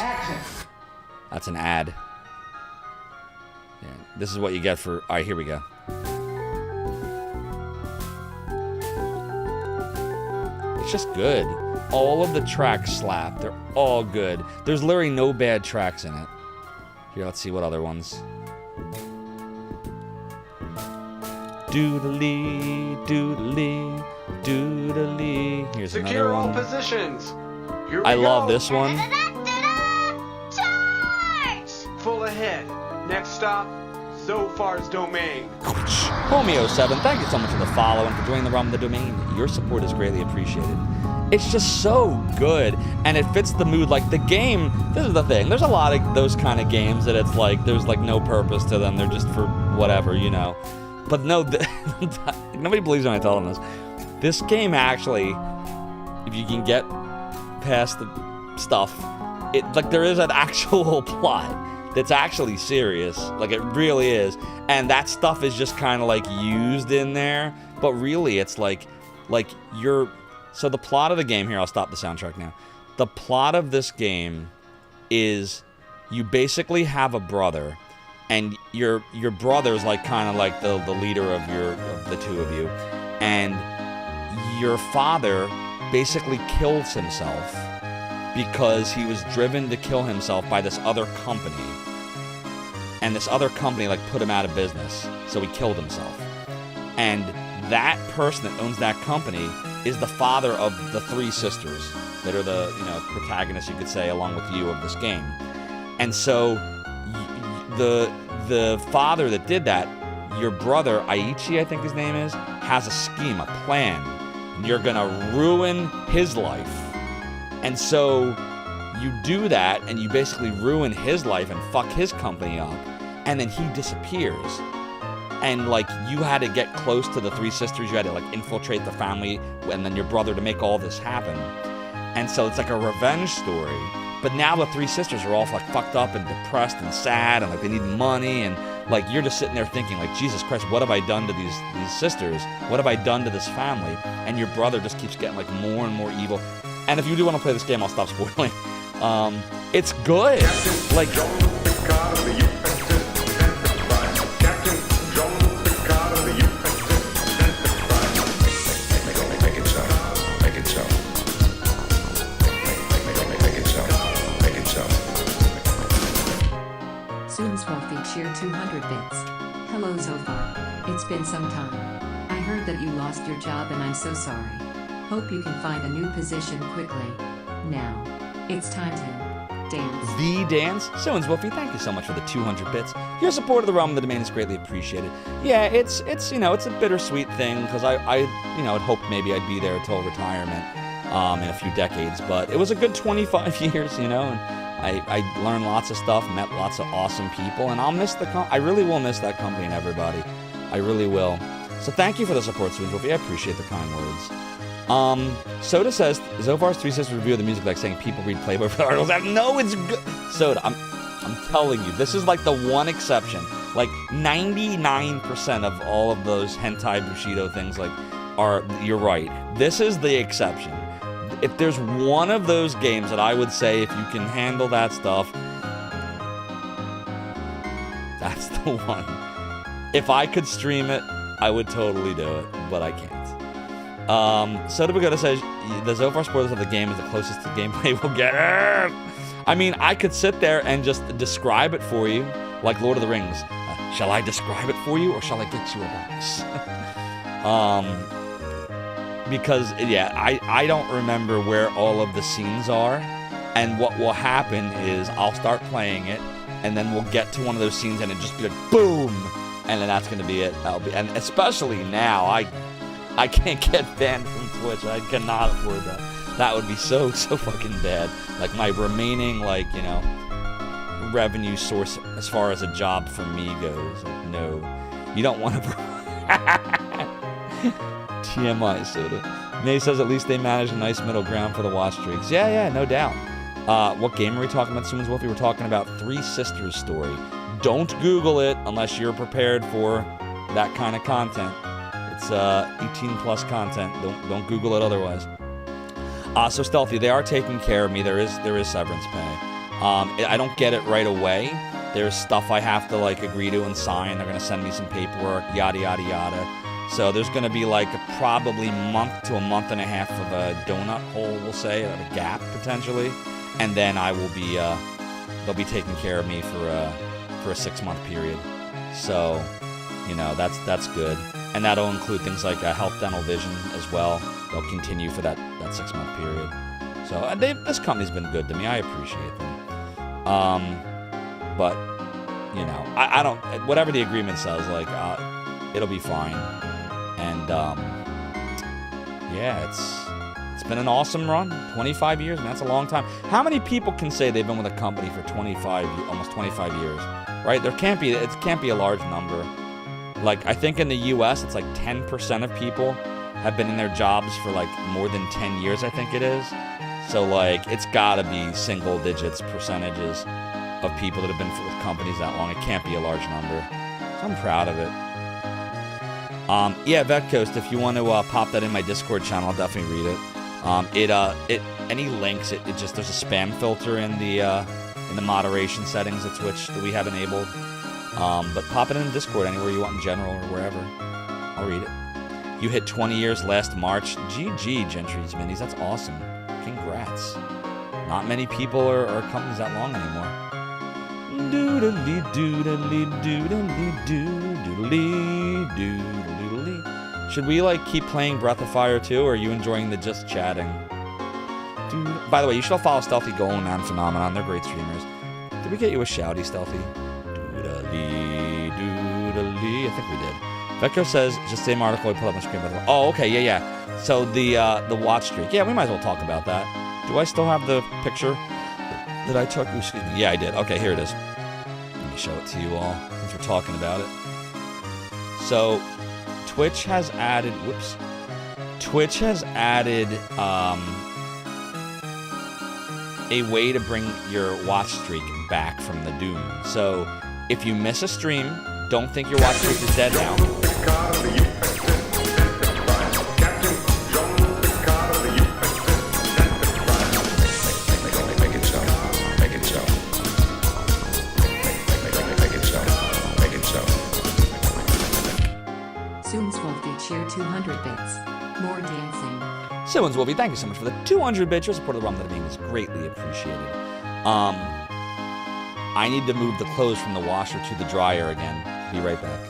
That's an ad. Yeah, this is what you get for. All right, here we go. It's just good. All of the tracks slap. They're all good. There's literally no bad tracks in it. Here, let's see what other ones. Doodly, doodly, doodly. Here's Secure another all one. Positions. Here we I go. love this one. Full ahead. Next stop, Zophar's domain. Homeo7, thank you so much for the follow and for joining the ROM of the domain. Your support is greatly appreciated. It's just so good, and it fits the mood. Like, the game, this is the thing. There's a lot of those kind of games that it's like, there's like no purpose to them. They're just for whatever, you know. But no, nobody believes when I tell them this. This game actually, if you can get past the stuff, it like there is an actual plot that's actually serious. Like, it really is. And that stuff is just kind of like used in there. But really, it's like you're... So the plot of the game, here, I'll stop the soundtrack now. The plot of this game is you basically have a brother, and your brother's like kind of like the leader of the two of you, and your father basically kills himself because he was driven to kill himself by this other company, and this other company like put him out of business, so he killed himself. And that person that owns that company is the father of the three sisters that are the, protagonists, you could say, along with you of this game. And so the father that did that, your brother Aichi, I think his name is, has a scheme, a plan. And you're gonna ruin his life. And so you do that, and you basically ruin his life and fuck his company up, and then he disappears. And, like, you had to get close to the three sisters. You had to, like, infiltrate the family and then your brother to make all this happen. And so it's like a revenge story. But now the three sisters are all, like, fucked up and depressed and sad and, like, they need money. And, like, you're just sitting there thinking, like, Jesus Christ, what have I done to these sisters? What have I done to this family? And your brother just keeps getting, like, more and more evil. And if you do want to play this game, I'll stop spoiling. It's good. Like... find some time. I heard that you lost your job and I'm so sorry. Hope you can find a new position quickly. Now, it's time to dance. The dance? Someone's Wolfie, thank you so much for the 200 bits. Your support of the realm of the domain is greatly appreciated. Yeah, it's you know, it's a bittersweet thing because I you know, had hoped maybe I'd be there till retirement in a few decades, but it was a good 25 years, you know, and I learned lots of stuff, met lots of awesome people, and I'll miss I really will miss that company and everybody. I really will. So thank you for the support, Soon's Wolfie. I appreciate the kind words. Soda says, Zophar's 3 Sisters review of the music like saying people read Playboy for the articles. No, it's good. Soda, I'm telling you, this is like the one exception. Like 99% of all of those hentai Bushido things you're right. This is the exception. If there's one of those games that I would say if you can handle that stuff, that's the one. If I could stream it, I would totally do it, but I can't. Soda Pagoda says, the Zophar spoilers of the game is the closest to gameplay we'll get. I mean, I could sit there and just describe it for you, like Lord of the Rings. Shall I describe it for you, or shall I get you a box? Because, yeah, I don't remember where all of the scenes are, and what will happen is I'll start playing it, and then we'll get to one of those scenes, and it just be like, boom! And then that's going to be it. And especially now, I can't get banned from Twitch. I cannot afford that. That would be so fucking bad. Like, my remaining, like, you know, revenue source as far as a job for me goes. Like, no. You don't want to... TMI, Soda. May says at least they managed a nice middle ground for the watch streaks. Yeah, no doubt. What game are we talking about, Suman's Wolfie? We're talking about 3 Sisters story. Don't Google it unless you're prepared for that kind of content. It's 18 plus content. Don't Google it otherwise. So Stealthy, they are taking care of me. There is severance pay. I don't get it right away. There's stuff I have to like agree to and sign. They're gonna send me some paperwork, yada yada yada. So there's gonna be like probably month to a month and a half of a donut hole, we'll say, of a gap potentially, and then I will be they'll be taking care of me for a 6-month period. So, you know, that's good. And that'll include things like health, dental, vision as well. They'll continue for that 6-month period. So this company's been good to me. I appreciate them. But, you know, I don't... Whatever the agreement says, like, it'll be fine. And, yeah, it's been an awesome run. 25 years, man. That's a long time. How many people can say they've been with a company for almost 25 years? Right? It can't be a large number. Like, I think in the U.S., it's like 10% of people have been in their jobs for, like, more than 10 years, I think it is. So, like, it's got to be single digits percentages of people that have been with companies that long. It can't be a large number. So I'm proud of it. Yeah, Vetcoast, if you want to pop that in my Discord channel, I'll definitely read it. Any links, it just, there's a spam filter in the moderation settings at Twitch that we have enabled. But pop it in Discord anywhere you want in general or wherever. I'll read it. You hit 20 years last March. GG, Gentry's Minis. That's awesome. Congrats. Not many people or companies that long anymore. Doodly doodly doodly doodly doodly. Should we like keep playing Breath of Fire 2, or are you enjoying the just chatting? By the way, you should follow Stealthy Golem Man Phenomenon. They're great streamers. Did we get you a shouty, Stealthy? Doodly doodly. I think we did. Vector says, just same article I put up on screen. Oh, okay, yeah. So the watch streak. Yeah, we might as well talk about that. Do I still have the picture that I took? Ooh, excuse me. Yeah, I did. Okay, here it is. Let me show it to you all since we're talking about it. So, Twitch has added. Whoops. Twitch has added a way to bring your watch streak back from the Doom. So, if you miss a stream, don't think your watch streak is dead now. Soon's Wolfie cheer 200 bits. More dancing. Soon's Wolfie, thank you so much for the 200 bits. Your support of the Rum That Being is greatly appreciated. I need to move the clothes from the washer to the dryer again. Be right back.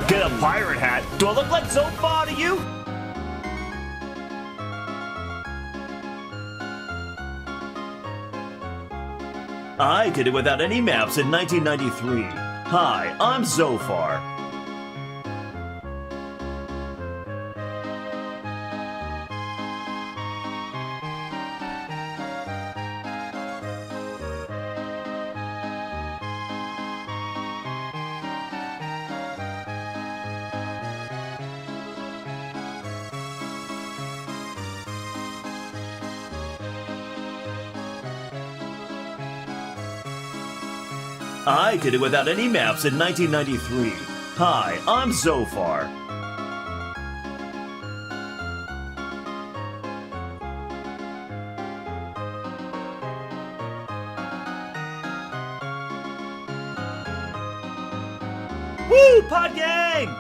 Get a pirate hat. Do I look like Zophar to you? I did it without any maps in 1993. Hi, I'm Zophar. I did it without any maps in 1993. Hi, I'm Zophar. Woo, Pod Gang!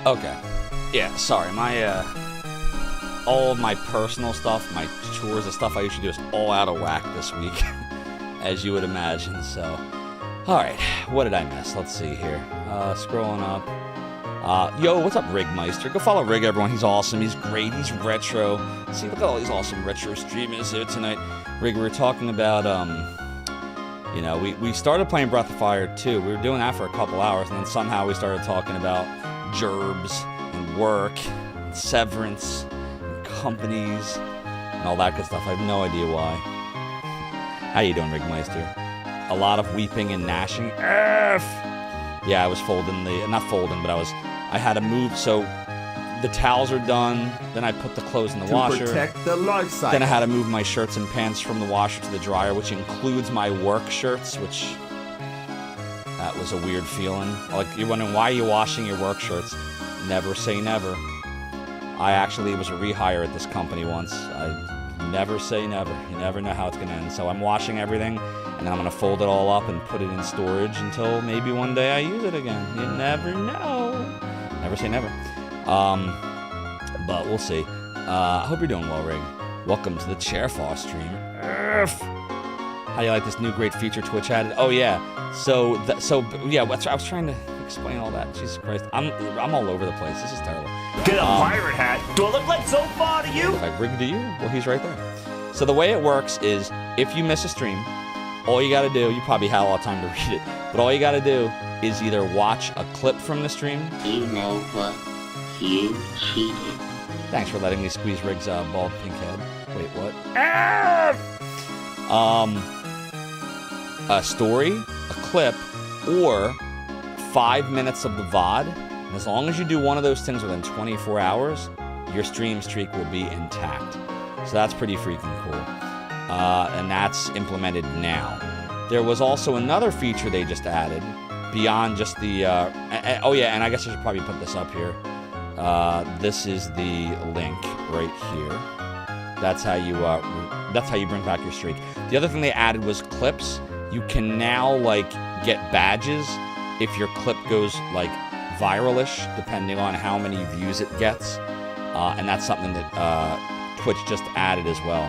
Okay. Yeah, sorry. My, all of my personal stuff, my chores, the stuff I usually do is all out of whack this week, as you would imagine, so. Alright, what did I miss? Let's see here. Scrolling up. Yo, what's up, Rigmeister? Go follow Rig, everyone. He's awesome. He's great. He's retro. See, look at all these awesome retro streamers here tonight. Rig, we were talking about, you know, we started playing Breath of Fire 2. We were doing that for a couple hours, and then somehow we started talking about gerbs and work and severance and companies and all that good stuff. I have no idea why. How you doing, Rigmeister? A lot of weeping and gnashing. Yeah, I was folding not folding, but I had to move, so the towels are done, then I put the clothes in the washer. To protect the life cycle. Then I had to move my shirts and pants from the washer to the dryer, which includes my work shirts, which that was a weird feeling. Like, you're wondering, why are you washing your work shirts? Never say never. It was a rehire at this company once. I never say never. You never know how it's going to end. So I'm washing everything, and then I'm going to fold it all up and put it in storage until maybe one day I use it again. You never know. Never say never. But we'll see. I hope you're doing well, Rig. Welcome to the Chairfall stream. How do you like this new great feature Twitch added? Oh yeah. So yeah. I was trying to explain all that. Jesus Christ, I'm all over the place. This is terrible. Get a pirate hat. Do I look like Zophar to you? Like Rig to you? Well, he's right there. So the way it works is, if you miss a stream, all you gotta do, you probably had a lot of time to read it, but all you gotta do is either watch a clip from the stream. You know what? You cheated. Thanks for letting me squeeze Rig's bald pink head. Wait, what? A story, a clip, or 5 minutes of the VOD. And as long as you do one of those things within 24 hours, your stream streak will be intact. So that's pretty freaking cool. And that's implemented now. There was also another feature they just added beyond just the... oh yeah, and I guess I should probably put this up here. This is the link right here. That's how you bring back your streak. The other thing they added was clips. You can now, like, get badges if your clip goes, like, viralish, depending on how many views it gets. And that's something that Twitch just added as well.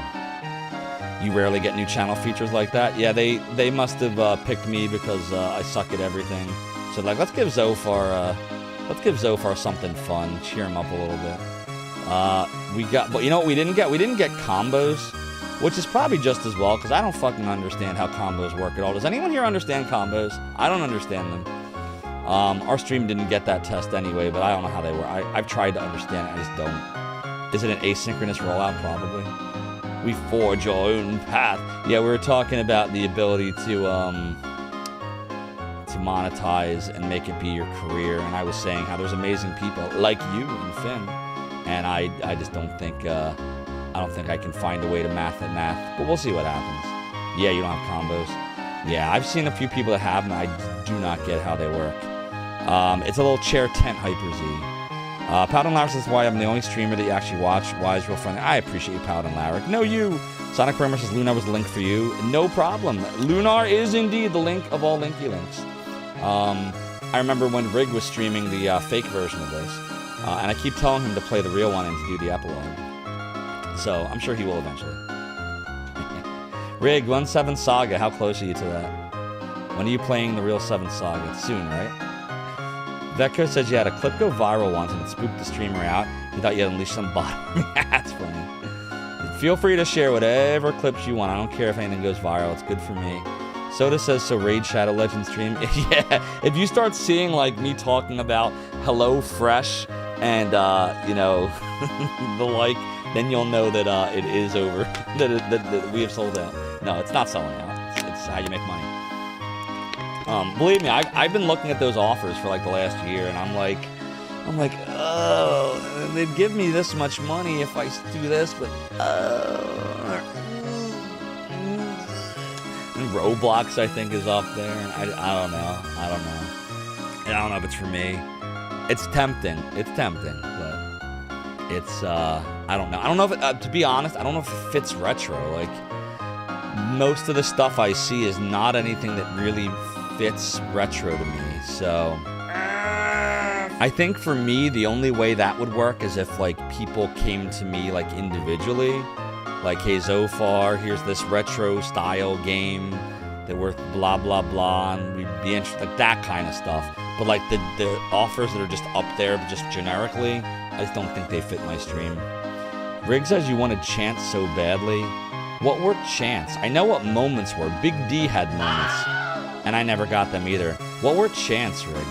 You rarely get new channel features like that. Yeah, they must have picked me because I suck at everything. So like, let's give Zophar something fun, cheer him up a little bit. But you know what we didn't get? We didn't get combos, which is probably just as well because I don't fucking understand how combos work at all. Does anyone here understand combos? I don't understand them. Our stream didn't get that test anyway, but I don't know how they work. I've tried to understand it, I just don't. Is it an asynchronous rollout? Probably. We forge our own path. Yeah, we were talking about the ability to monetize and make it be your career, and I was saying how there's amazing people like you and Finn, and I just don't think I don't think I can find a way to math, but we'll see what happens. Yeah, you don't have combos. Yeah, I've seen a few people that have, and I do not get how they work. It's a little chair tent hyper Z. Paladin Larrick says why I'm the only streamer that you actually watch. Why is real funny? I appreciate you, Paladin Larrick. No, you. Sonic Kramer says Lunar was the link for you. No problem. Lunar is indeed the link of all linky links. I remember when Rig was streaming the fake version of this, and I keep telling him to play the real one and to do the epilogue. So I'm sure he will eventually. Rig, 1/7 Saga, how close are you to that? When are you playing the real 7th Saga? It's soon, right? Vecco says you had a clip go viral once and it spooked the streamer out. He thought you had unleashed some bot. That's funny. Feel free to share whatever clips you want. I don't care if anything goes viral. It's good for me. Soda says, so Raid Shadow Legends stream. Yeah, if you start seeing like me talking about Hello Fresh and you know the like, then you'll know that it is over. that we have sold out. No, it's not selling out. It's how you make money. Believe me, I've been looking at those offers for like the last year, and I'm like, oh, they'd give me this much money if I do this, but and Roblox, I think, is up there. And I don't know. I don't know if it's for me. It's tempting. But it's I don't know. I don't know if it, to be honest, I don't know if it fits retro. Like most of the stuff I see is not anything that really fits retro to me. So I think for me, the only way that would work is if like people came to me like individually. Like, hey, Zophar, here's this retro style game that worth blah, blah, blah, and we'd be interested, like that kind of stuff. But like the offers that are just up there, but just generically, I just don't think they fit my stream. Rig says you wanted chants so badly. What were chants? I know what moments were. Big D had moments, and I never got them either. What were chants, Rig?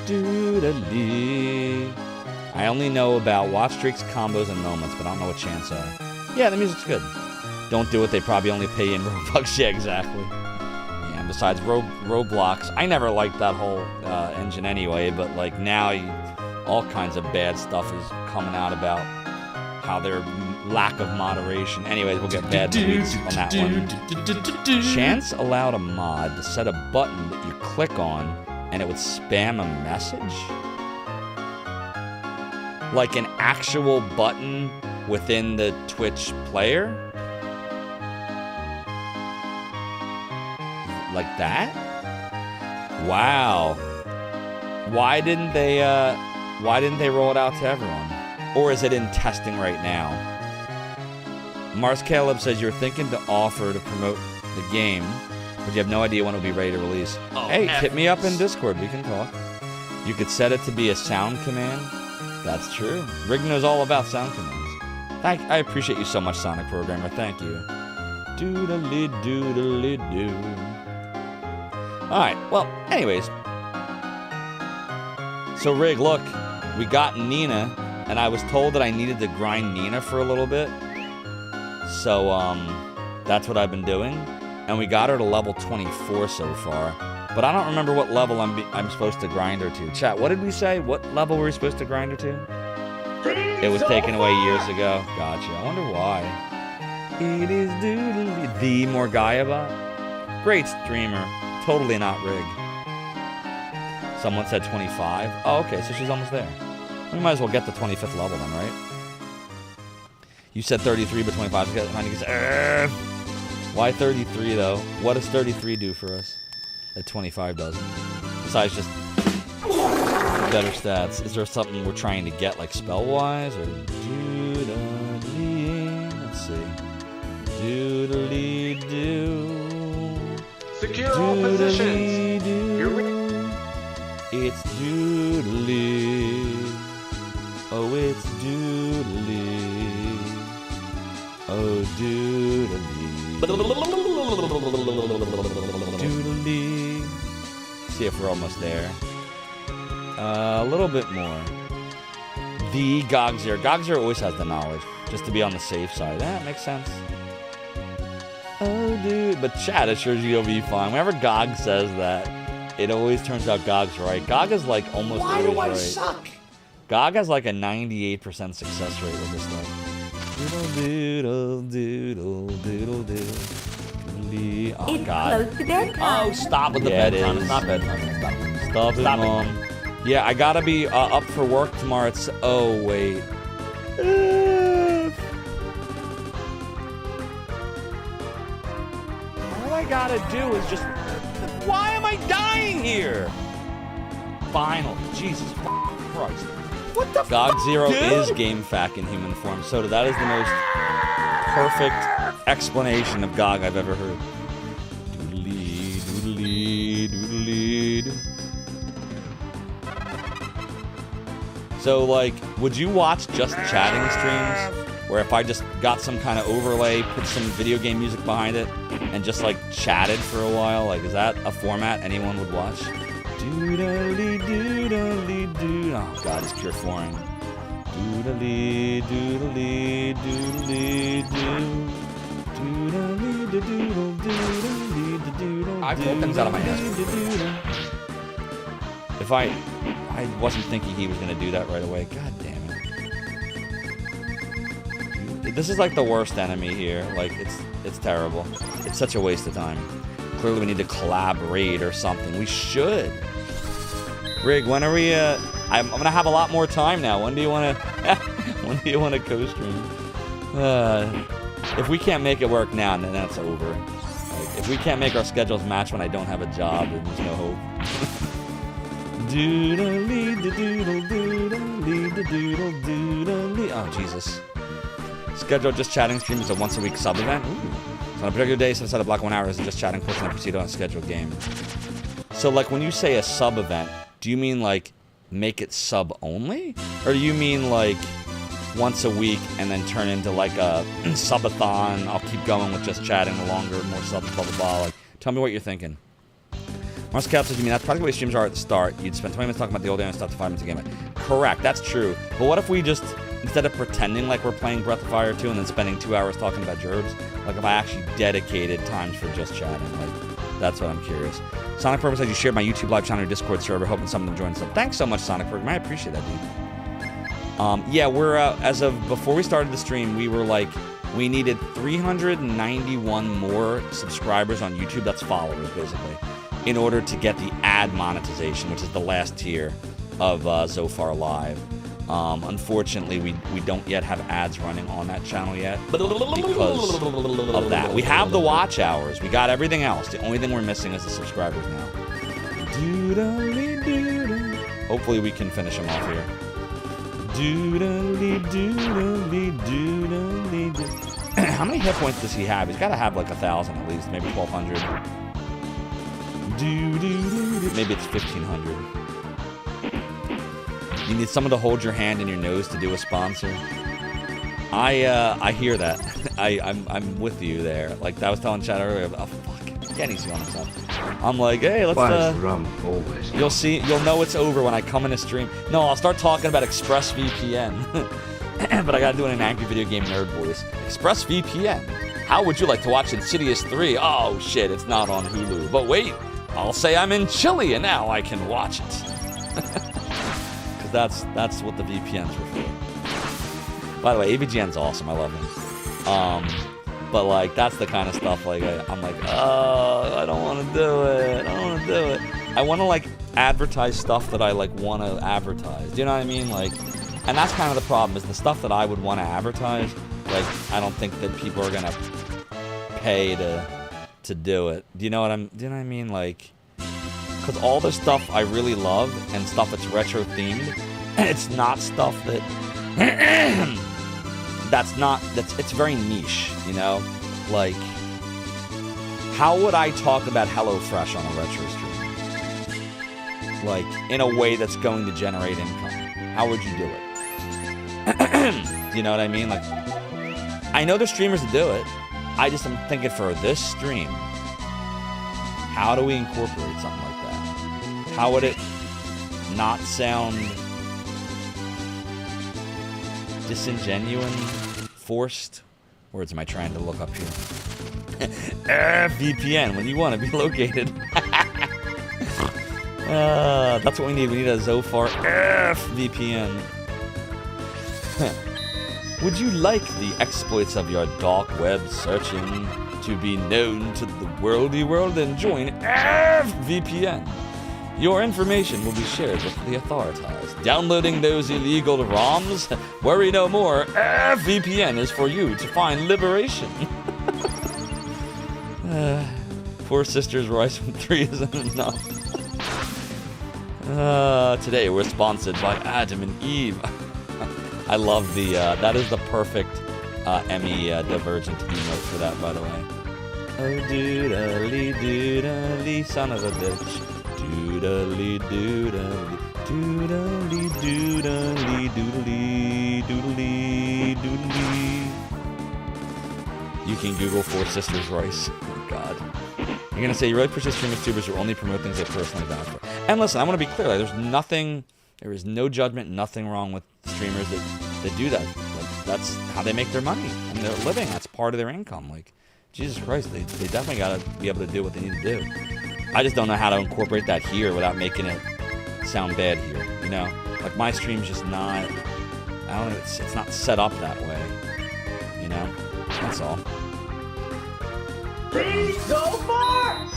Doodly. I only know about watch streaks, combos, and moments, but I don't know what chants are. Yeah, the music's good. Don't do it, they probably only pay in Robux. Yeah, exactly. Yeah, and besides Roblox, I never liked that whole engine anyway, but like now all kinds of bad stuff is coming out about how their lack of moderation. Anyways, we'll get bad tweets on that one. Chance allowed a mod to set a button that you click on and it would spam a message? Like an actual button within the Twitch player? Like that? Wow. Why didn't they roll it out to everyone? Or is it in testing right now? Mars Caleb says you're thinking to offer to promote the game, but you have no idea when it'll be ready to release. Oh, hey, hit me up in Discord, we can talk. You could set it to be a sound command. That's true. Rig knows all about sound commands. I appreciate you so much, Sonic Programmer. Thank you. Doodly doodly doo. Alright, well, anyways. So, Rig, look. We got Nina, and I was told that I needed to grind Nina for a little bit. So, that's what I've been doing. And we got her to level 24 so far. But I don't remember what level I'm supposed to grind her to. Chat, what did we say? What level were we supposed to grind her to? It was taken away years ago. Gotcha. I wonder why. It is doodly. The Morgayabot? Great streamer. Totally not Rig. Someone said 25. Oh, okay, so she's almost there. We might as well get the 25th level then, right? You said 33, but 25 is why 33, though? What does 33 do for us that 25 doesn't? Besides just better stats? Is there something we're trying to get, like spell-wise, or doodly? Let's see. Doodly doo. Secure all positions. It's doodly. Oh, it's doodly. Oh, doodly. Doodly. See if we're almost there. A little bit more. The Gogzir. Gogzir always has the knowledge, just to be on the safe side. That makes sense. Oh, dude. But chat assures you you'll be fine. Whenever Gog says that, it always turns out Gog's right. Gog is like almost always right. Why do I suck? Gog has like a 98% success rate with this stuff. Doodle, doodle, doodle, doodle. Oh, God. Oh, stop with the bedtime. It's not bedtime. Stop it, Mom. Yeah, I gotta be up for work tomorrow. It's... Oh, wait. All I gotta do is just... Why am I dying here? Final. Jesus Christ. What the fuck, Gog0 is GameFAQ in human form. So that is the most perfect explanation of Gog I've ever heard. Doodly, doodly, doodly, doo. So, like, would you watch just chatting streams? Where if I just got some kind of overlay, put some video game music behind it, and just, like, chatted for a while? Like, is that a format anyone would watch? Doodly, doodly, doo. Oh, God, it's pure flooring. Doodly, doodly, doodly, doo. Doodly, doodle, doodly, doodle. I pulled things out of my ass. If I wasn't thinking he was going to do that right away. God damn it. This is like the worst enemy here. Like, it's terrible. It's such a waste of time. Clearly we need to collaborate or something. We should. Rig, when are we, I'm going to have a lot more time now. When do you want to co-stream? If we can't make it work now, then that's over. Like, if we can't make our schedules match when I don't have a job, then there's no hope. Oh, Jesus. Schedule just chatting stream is a once-a-week sub-event. So on a particular day, set a block 1 hour is just chatting, pushing and proceed on a scheduled game. So, like, when you say a sub-event, do you mean, like, make it sub-only? Or do you mean, like, once a week and then turn into, like, a subathon? I'll keep going with just chatting longer, more subs, blah, blah, blah. Like, tell me what you're thinking. Mars Cap says, you mean that's probably the way streams are at the start. You'd spend 20 minutes talking about the old game and stuff to 5 minutes of game. Correct, that's true. But what if we just, instead of pretending like we're playing Breath of Fire 2 and then spending 2 hours talking about gerbs, like if I actually dedicated times for just chatting, like, that's what I'm curious. Sonic Purple says you shared my YouTube live channel or Discord server, hoping some of them join. So thanks so much, Sonic Purple. I appreciate that, dude. Yeah, we're, as of before we started the stream, we were like, we needed 391 more subscribers on YouTube, that's followers, basically, in order to get the ad monetization, which is the last tier of Zophar Live. Unfortunately, we don't yet have ads running on that channel yet because of that. We have the watch hours. We got everything else. The only thing we're missing is the subscribers now. Hopefully we can finish them off here. How many hit points does he have? He's got to have like 1,000 at least, maybe 1,200. Maybe it's 1,500. You need someone to hold your hand in your nose to do a sponsor. I hear that. I'm with you there. Like I was telling Chad earlier. Oh fuck, Kenny's on himself. I'm like, hey, let's. Rum always. You'll see. You'll know it's over when I come in a stream. No, I'll start talking about ExpressVPN. But I gotta do it in an angry video game nerd voice. ExpressVPN. How would you like to watch Insidious 3? Oh shit, it's not on Hulu. But wait, I'll say I'm in Chile and now I can watch it. Because that's what the VPNs were for. By the way, AVGN's awesome. I love him. But like that's the kind of stuff like I'm like, oh, I don't want to do it. I don't want to do it. I want to like advertise stuff that I like want to advertise. Do you know what I mean? Like, and that's kind of the problem is the stuff that I would want to advertise. Like, I don't think that people are gonna pay to do it. Do you know what I mean? Like, because all the stuff I really love and stuff that's retro themed, it's not stuff that it's very niche, you know? Like, how would I talk about HelloFresh on a retro stream? Like, in a way that's going to generate income. How would you do it? You know what I mean? Like, I know there's streamers that do it. I just am thinking for this stream, how do we incorporate something like that? How would it not sound disingenuous, forced? Words am I trying to look up here? VPN, when you want to be located. That's what we need. We need a Zophar VPN. Would you like the exploits of your dark web searching to be known to the worldy world? Then join VPN. Your information will be shared with the authorities. Downloading those illegal ROMs? Worry no more. VPN is for you to find liberation. 4 Sisters Rice from 3 isn't enough. Today we're sponsored by Adam and Eve. I love the, that is the perfect Emmy Divergent emote for that, by the way. Oh, doodly, son of a bitch. Doodly, doodly, doodly, doodly, doodly, doodly, doodly. You can Google 4 Sisters Rice. Oh, God. You're going to say, you really push the streamers tubers who only promote things they personally vouch for. And listen, I want to be clear. Like, there is no judgment, nothing wrong with streamers that do that. Like, that's how they make their money. And they're living. That's part of their income. Like, Jesus Christ, they definitely got to be able to do what they need to do. I just don't know how to incorporate that here without making it sound bad here, you know? Like, my stream's just not, I don't know, it's not set up that way, you know? That's all. Please go far!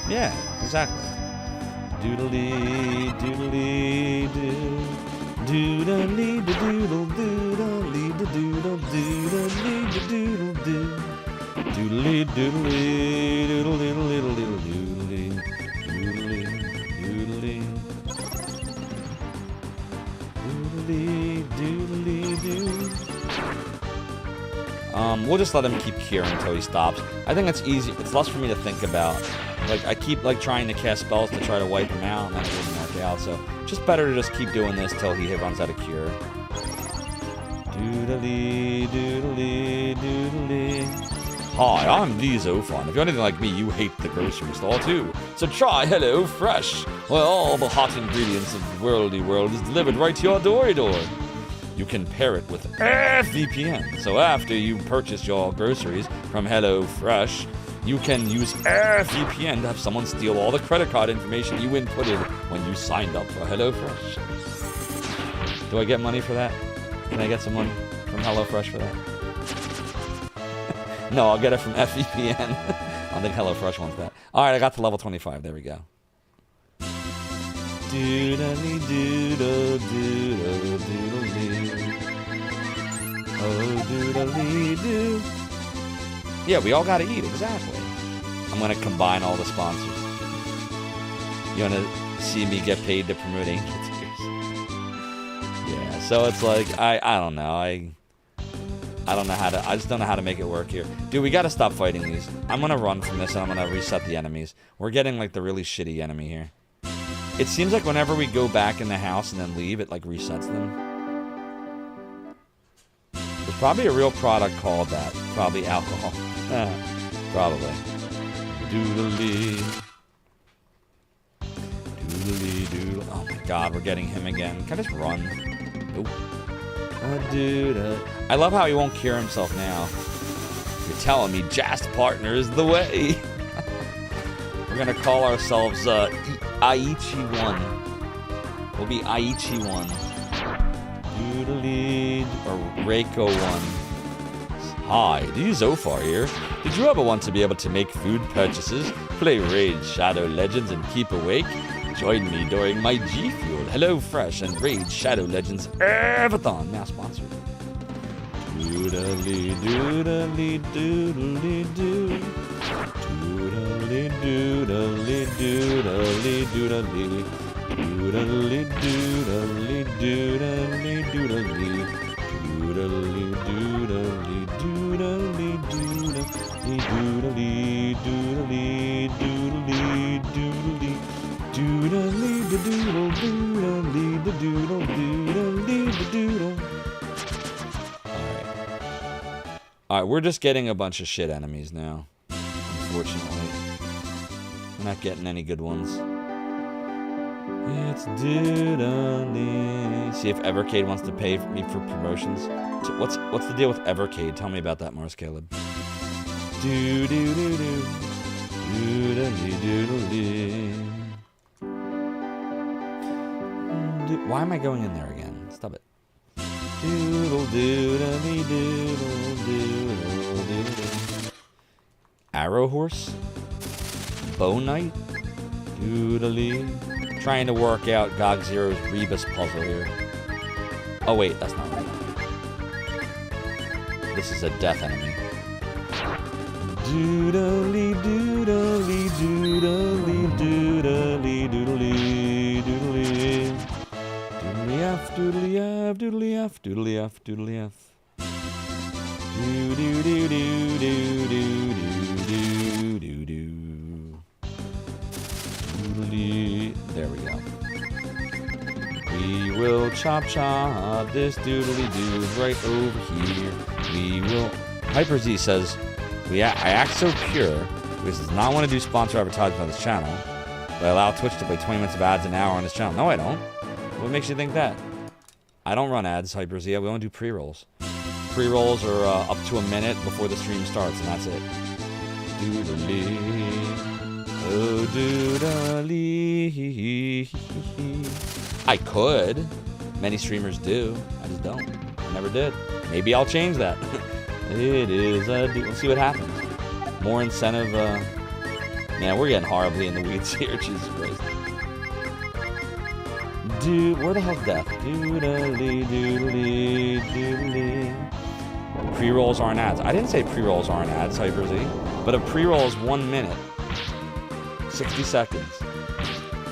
Yeah, exactly. Doodly, doodly, doo. Doodly, doodle, doodly, doodle, doodly, doodle, doo. Doodly, doodly, doodle, doodle, doodle, doodle, doodly, doodly, doodly. Doodly, doodly, doo. We'll just let him keep curing until he stops. I think it's easy. It's less for me to think about. Like, I keep, like, trying to cast spells to try to wipe him out, and that doesn't work out. So, just better to just keep doing this till he runs out of cure. Doodly, doodly, doodly. Hi, I'm the Zophar. If you're anything like me, you hate the grocery store too. So try HelloFresh, where all the hot ingredients of the worldy world is delivered right to your door. You can pair it with VPN. So after you purchase your groceries from HelloFresh, you can use VPN to have someone steal all the credit card information you inputted when you signed up for HelloFresh. Do I get money for that? Can I get some money from HelloFresh for that? No, I'll get it from FVPN. I don't think HelloFresh wants that. All right, I got to level 25. There we go. Doodly doodle doodle doodle doo. Oh, doodly doo. Yeah, we all gotta eat, exactly. I'm gonna combine all the sponsors. You wanna see me get paid to promote Angel Tears? Yeah, so it's like, I don't know. I don't know how to, I just don't know how to make it work here. Dude, we gotta stop fighting these. I'm gonna run from this and I'm gonna reset the enemies. We're getting like the really shitty enemy here. It seems like whenever we go back in the house and then leave, it like resets them. There's probably a real product called that. Probably alcohol. Probably. Doodly. Doodly doodle. Oh my god, we're getting him again. Can I just run? Nope. I love how he won't cure himself now. You're telling me Jast Partner is the way. We're gonna call ourselves Aichi1. We'll be Aichi1. Doodly or Reiko1. Hi, do you Zophar here? Did you ever want to be able to make food purchases, play Raid Shadow Legends, and keep awake? Join me during my G Fuel, HelloFresh, and Raid Shadow Legends Avathon, now sponsored. Doodly doodly doodly doo. Doodly doodly doodly doodly doodly doodly doodly doodly doodly doodly doodly doodly doodly doodly doodly doodly doodly doodle doodly doodle doodly doodle. Alright, we're just getting a bunch of shit enemies now. Unfortunately. We're not getting any good ones. It's doodly. See if Evercade wants to pay me for promotions. What's the deal with Evercade? Tell me about that, Mars Caleb. Doodly doodly. Why am I going in there again? Stop it. Doodle doodly doodle doodle doodle. Arrow horse? Bow knight? Doodly. Trying to work out GOG Zero's Rebus puzzle here. Oh wait, that's not right. This is a death enemy. Doodly doodly doodly doodly doodly doodly. Doodly F, doodly F, doodly F, doodly F, doodly F. Do do do do do do do do do. Doodly. There we go. We will chop this doodly dude right over here. We will. Hyper Z says, I act so pure because does not want to do sponsor advertising on this channel, but I allow Twitch to play 20 minutes of ads an hour on this channel. No, I don't. What makes you think that? I don't run ads, Hyper Z. We only do pre-rolls. Pre-rolls are up to a minute before the stream starts, and that's it. Doodly. Oh, doodly. I could. Many streamers do. I just don't. I never did. Maybe I'll change that. It is a deal. Let's see what happens. More incentive. Man, we're getting horribly in the weeds here. Jesus Christ. Dude, where the hell's death? Doodly, doodly, doodly. Pre-rolls aren't ads. I didn't say pre-rolls aren't ads, Hyper Z. But a pre-roll is 1 minute. 60 seconds.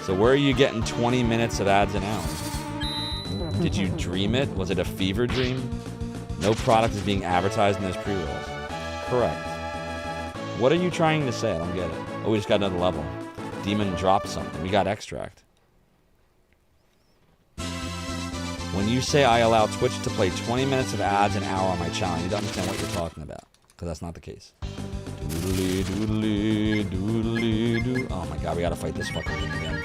So where are you getting 20 minutes of ads an hour? Did you dream it? Was it a fever dream? No product is being advertised in those pre-rolls. Correct. What are you trying to say? I don't get it. Oh, we just got another level. Demon dropped something. We got extract. When you say I allow Twitch to play 20 minutes of ads an hour on my channel, you don't understand what you're talking about. Because that's not the case. Doodly, doodly, doodly, doo. Oh my god, we gotta fight this fucking thing again.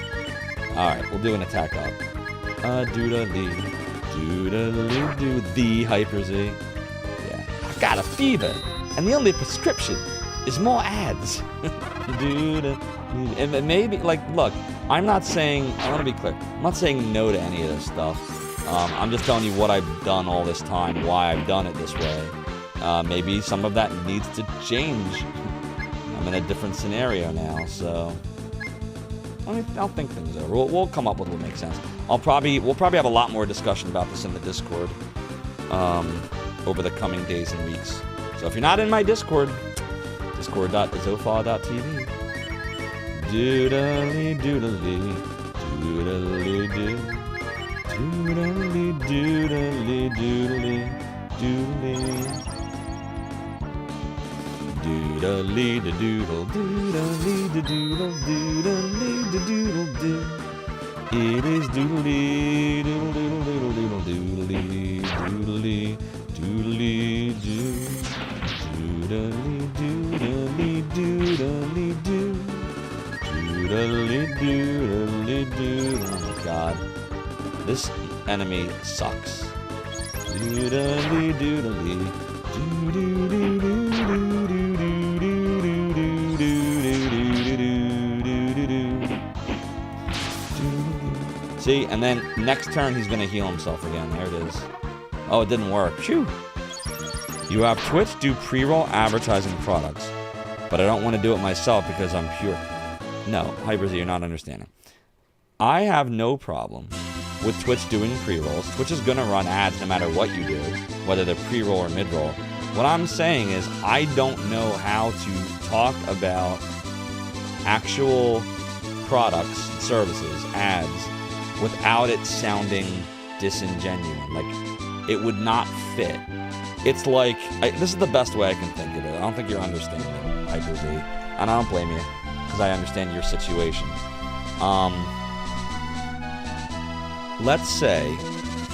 Alright, we'll do an attack up. Doodly, doodly, doo. The Hyper Z. Yeah. I've got a fever, and the only prescription is more ads. And maybe, like, look, I'm not saying, I want to be clear, I'm not saying no to any of this stuff. I'm just telling you what I've done all this time, why I've done it this way. Maybe some of that needs to change. I'm in a different scenario now, so I'll think things over. We'll come up with what makes sense. We'll probably have a lot more discussion about this in the Discord over the coming days and weeks. So if you're not in my Discord, discord.zophar.tv. Doodly doodly doodly doo. Doodly doodly doodly doodly. Doodly da doodle doodly da doodle doodly da doodle doo. It is doodly doodle doodle doodle doodly doodly doodly doo. Doodly doodly doodly doo. Doodly doodly doo. Oh my god. This enemy sucks. Doodly doodly doodly doodly. See, and then next turn he's gonna heal himself again. There it is. Oh, it didn't work. Phew. You have Twitch do pre-roll advertising products, but I don't want to do it myself because I'm pure. No, Hyper Z, you're not understanding. I have no problem with Twitch doing pre-rolls. Twitch is gonna run ads no matter what you do, whether they're pre-roll or mid-roll. What I'm saying is I don't know how to talk about actual products and services, ads, without it sounding disingenuous. Like, it would not fit. It's like, this is the best way I can think of it. I don't think you're understanding, Hyper Z. And I don't blame you, because I understand your situation. Let's say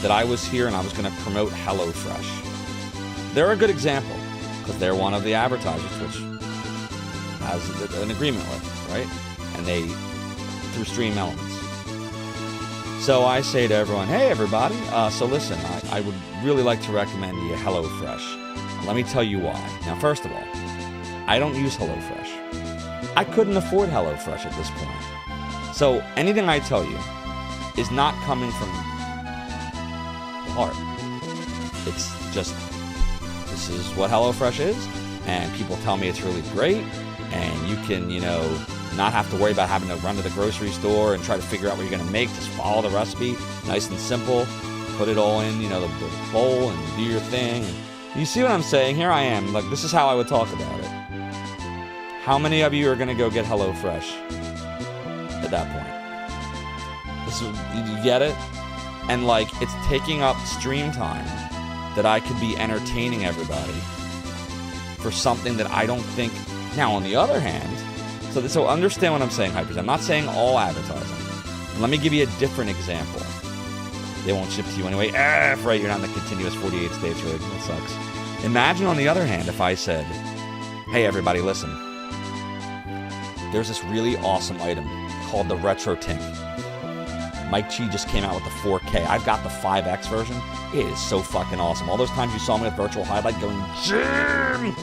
that I was here and I was going to promote HelloFresh. They're a good example, because they're one of the advertisers which has an agreement with, right? And they, through Stream Elements. So I say to everyone, hey everybody, so listen, I would really like to recommend you HelloFresh. Let me tell you why. Now, first of all, I don't use HelloFresh. I couldn't afford HelloFresh at this point. So anything I tell you is not coming from the heart. It's just, this is what HelloFresh is, and people tell me it's really great, and you can, you know, not have to worry about having to run to the grocery store and try to figure out what you're going to make. Just follow the recipe, nice and simple. Put it all in, you know, the bowl and do your thing. And you see what I'm saying? Here I am. Like, this is how I would talk about it. How many of you are going to go get HelloFresh at that point? This is, you get it? And, like, it's taking up stream time that I could be entertaining everybody for something that I don't think... Now, on the other hand... So understand what I'm saying, Hypers. I'm not saying all advertising. Let me give you a different example. They won't ship to you anyway. Right, you're not in the continuous 48 states, right? That sucks. Imagine, on the other hand, if I said, hey, everybody, listen. There's this really awesome item called the Retro Tink. Mike Chi just came out with the 4K. I've got the 5X version. It is so fucking awesome. All those times you saw me with Virtual Highlight going, Jim!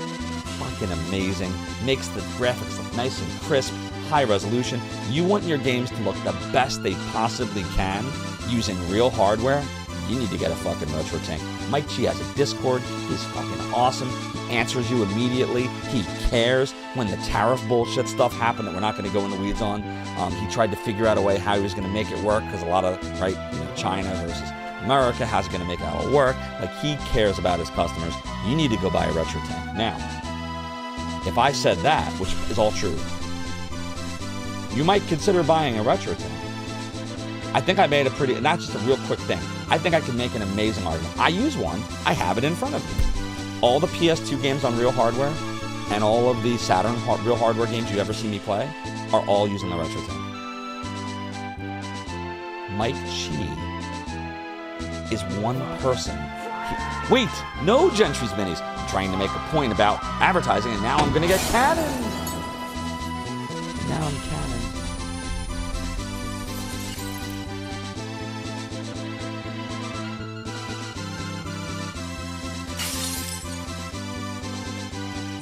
Fucking amazing. Makes the graphics look nice and crisp, high resolution. You want your games to look the best they possibly can using real hardware? You need to get a fucking Retro Tank. Mike Chi has a Discord. He's fucking awesome. He answers you immediately. He cares when the tariff bullshit stuff happened that we're not going to go in the weeds on. He tried to figure out a way how he was going to make it work, because a lot of, right, you know, China versus America, how's it going to make it all work? Like, he cares about his customers. You need to go buy a Retro Tank. Now, if I said that, which is all true, you might consider buying a Retro Tank. I think I made a pretty, and that's just a real quick thing. I think I can make an amazing argument. I use one. I have it in front of me. All the PS2 games on real hardware and all of the Saturn real hardware games you ever see me play are all using the Retro Tank. Mike Chi is one person. Wait, no Gentry's Minis. I'm trying to make a point about advertising, and now I'm going to get cannoned. Now I'm cannoned.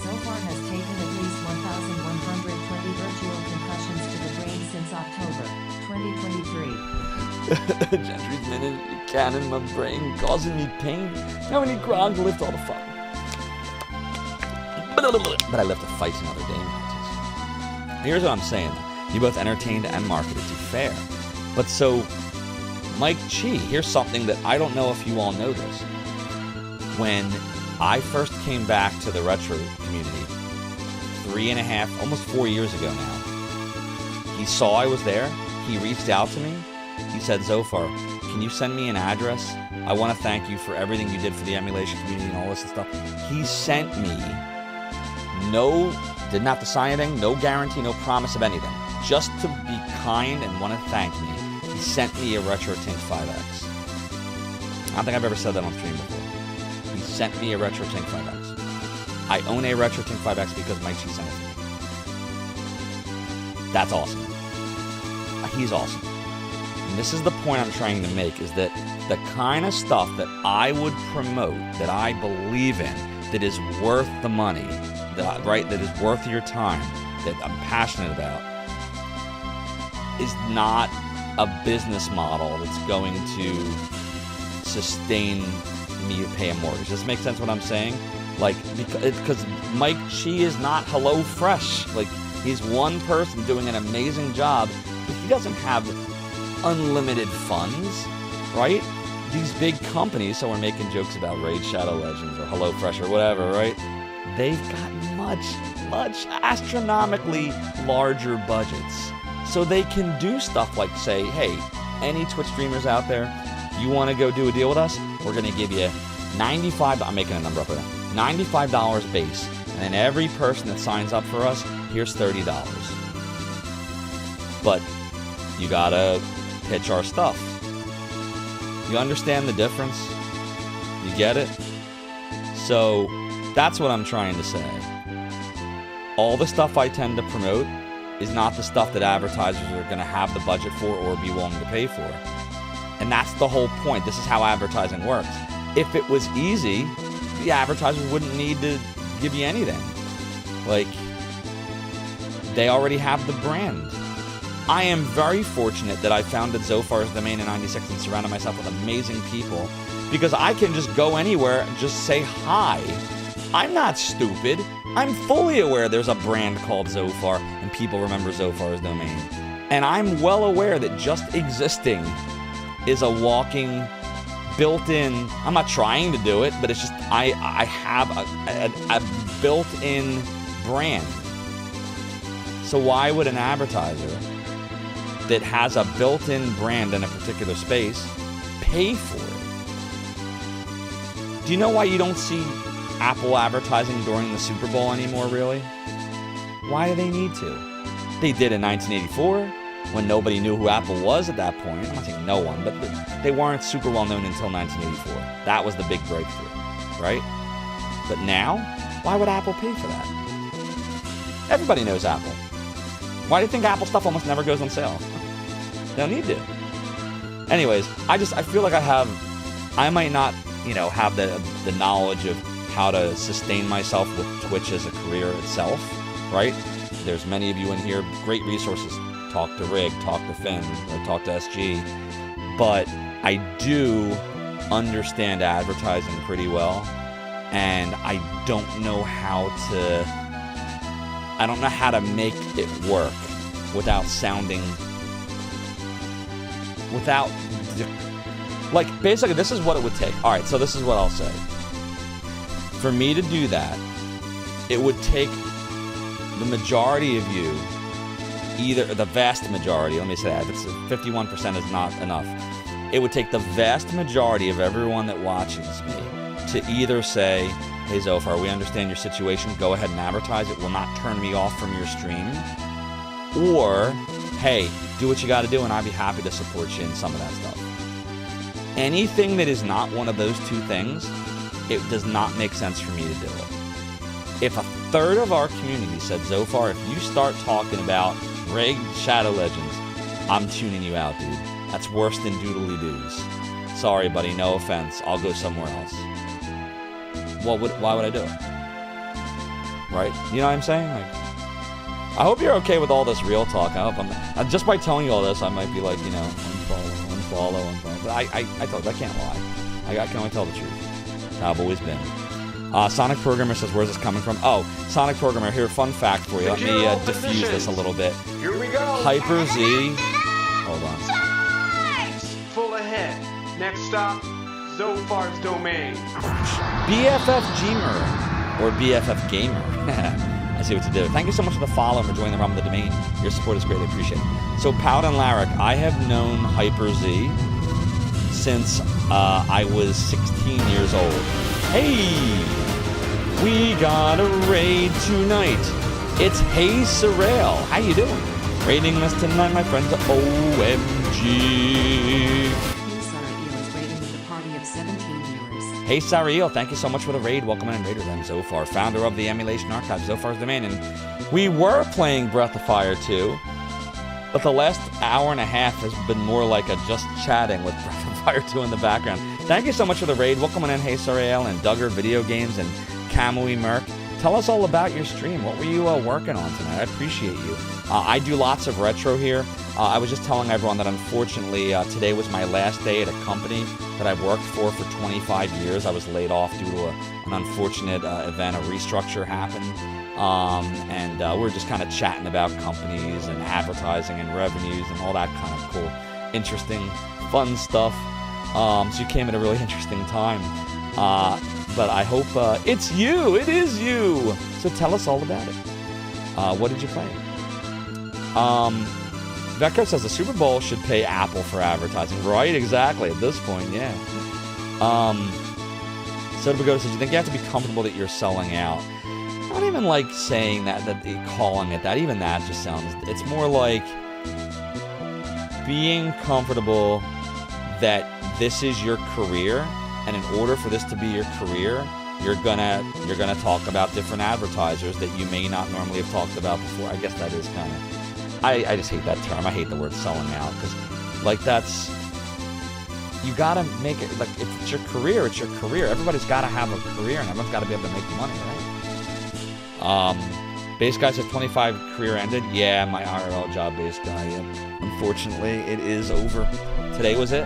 Zophar has taken at least 1,120 virtual concussions to the brain since October 2023. Gentry's Minute, cannon my brain, causing me pain. Now I need Grog to lift all the fun. But I live to fight another day. Here's what I'm saying. You both entertained and marketed too fair. But so, Mike Chi, here's something that I don't know if you all know this. When I first came back to the retro community 3.5, almost 4 years ago now, he saw I was there. He reached out to me. He said, Zophar, can you send me an address? I want to thank you for everything you did for the emulation community and all this and stuff. He sent me didn't have to sign anything, no guarantee, no promise of anything. Just to be kind and want to thank me, he sent me a Retro Tink 5X. I don't think I've ever said that on stream before. He sent me a Retro Tink 5X. I own a Retro Tink 5X because Mike Chi sent it to me. That's awesome. He's awesome. And this is the point I'm trying to make, is that the kind of stuff that I would promote, that I believe in, that is worth the money, that is worth your time, that I'm passionate about, is not a business model that's going to sustain me to pay a mortgage. Does this make sense what I'm saying? Like, because Mike Chi is not HelloFresh. Like, he's one person doing an amazing job, but he doesn't have unlimited funds, right? These big companies, so we're making jokes about Raid Shadow Legends or HelloFresh or whatever, right? They've got much much astronomically larger budgets. So they can do stuff like say, hey, any Twitch streamers out there, you want to go do a deal with us? We're going to give you I'm making a number up right now, $95 base. And then every person that signs up for us, here's $30. But you got to pitch our stuff. You understand the difference? You get it? So that's what I'm trying to say. All the stuff I tend to promote is not the stuff that advertisers are going to have the budget for or be willing to pay for. And that's the whole point. This is how advertising works. If it was easy, the advertisers wouldn't need to give you anything. Like, they already have the brand. I am very fortunate that I founded Zophar's Domain in '96 and surrounded myself with amazing people, because I can just go anywhere and just say hi. I'm not stupid. I'm fully aware there's a brand called Zophar and people remember Zophar's Domain. And I'm well aware that just existing is a walking, built-in, I'm not trying to do it, but it's just, I have a built-in brand. So why would an advertiser that has a built-in brand in a particular space pay for it? Do you know why you don't see Apple advertising during the Super Bowl anymore, really? Why do they need to? They did in 1984, when nobody knew who Apple was at that point. I'm not saying no one, but they weren't super well known until 1984. That was the big breakthrough, right? But now, why would Apple pay for that? Everybody knows Apple. Why do you think Apple stuff almost never goes on sale? They don't need to. Anyways, I feel like I might not, have the knowledge of how to sustain myself with Twitch as a career itself, right? There's many of you in here, great resources. Talk to Rig, talk to Finn, or talk to SG. But I do understand advertising pretty well, and I don't know how to make it work without sounding, basically this is what it would take. All right, so this is what I'll say. For me to do that, it would take the majority of you, either the vast majority, let me say that, if it's 51% is not enough, it would take the vast majority of everyone that watches me to either say, hey Zophar, we understand your situation, go ahead and advertise, it will not turn me off from your stream, or, hey, do what you gotta do and I'd be happy to support you in some of that stuff. Anything that is not one of those two things, it does not make sense for me to do it. If a third of our community said, Zophar, if you start talking about Rig Shadow Legends, I'm tuning you out, dude. That's worse than doodly-doos. Sorry, buddy, no offense. I'll go somewhere else. Why would I do it? Right? You know what I'm saying? I hope you're okay with all this real talk. I hope just by telling you all this, I might be like, unfollow. But I told you, I can't lie. I can only tell the truth. I've always been. Sonic Programmer says, where's this coming from? Oh, Sonic Programmer, here, fun fact for you. Let me diffuse this a little bit. Here we go. Hyper Z. Hold on. Full ahead. Next stop, Zophar's Domain. BFF Gamer, or BFF Gamer. I see what you did. Thank you so much for the follow and for joining the realm of the domain. Your support is greatly appreciated. So, Paladin Larrick, I have known Hyper Z since I was 16 years old. Hey! We got a raid tonight. It's Hey Sorrel. How you doing? Raiding us tonight, my friends. OMG. Hey Sariel, thank you so much for the raid. Welcome in, Raider then Zophar, founder of the Emulation Archive, Zophar's Domain. And we were playing Breath of Fire 2, but the last hour and a half has been more like a just chatting with Breath of Fire 2 in the background. Thank you so much for the raid. Welcome in, Hey Sariel and Duggar Video Games and Kamui Merc. Tell us all about your stream. What were you working on tonight? I appreciate you. I do lots of retro here. I was just telling everyone that unfortunately today was my last day at a company that I've worked for 25 years. I was laid off due to an unfortunate event. A restructure happened. And we're just kind of chatting about companies and advertising and revenues and all that kind of cool, interesting, fun stuff. So you came at a really interesting time. But I hope it's you. It is you. So tell us all about it. What did you play? Vecco says the Super Bowl should pay Apple for advertising. Right, exactly. At this point, yeah. Soda Pagoda says, you think you have to be comfortable that you're selling out? I don't even like saying that calling it that. Even that just sounds... It's more like being comfortable that this is your career, and in order for this to be your career, you're gonna talk about different advertisers that you may not normally have talked about before. I guess that is kind of... I just hate that term. I hate the word selling out, because, like, that's... You gotta make it, like, if it's your career, it's your career. Everybody's gotta have a career, and everyone's gotta be able to make money, right? Base Guy says 25 career ended. Yeah, my IRL job, Base Guy. Yeah. Unfortunately, it is over. Today was it.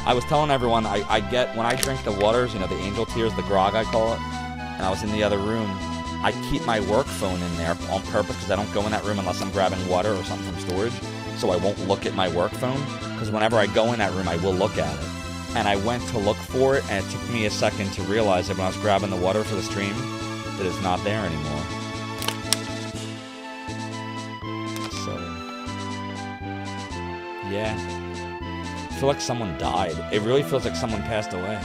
I was telling everyone, I get, when I drink the waters, you know, the angel tears, the grog I call it, and I was in the other room, I keep my work phone in there on purpose because I don't go in that room unless I'm grabbing water or something from storage, so I won't look at my work phone, because whenever I go in that room, I will look at it. And I went to look for it, and it took me a second to realize that when I was grabbing the water for the stream, that it's not there anymore. So, yeah. I feel like someone died. It really feels like someone passed away.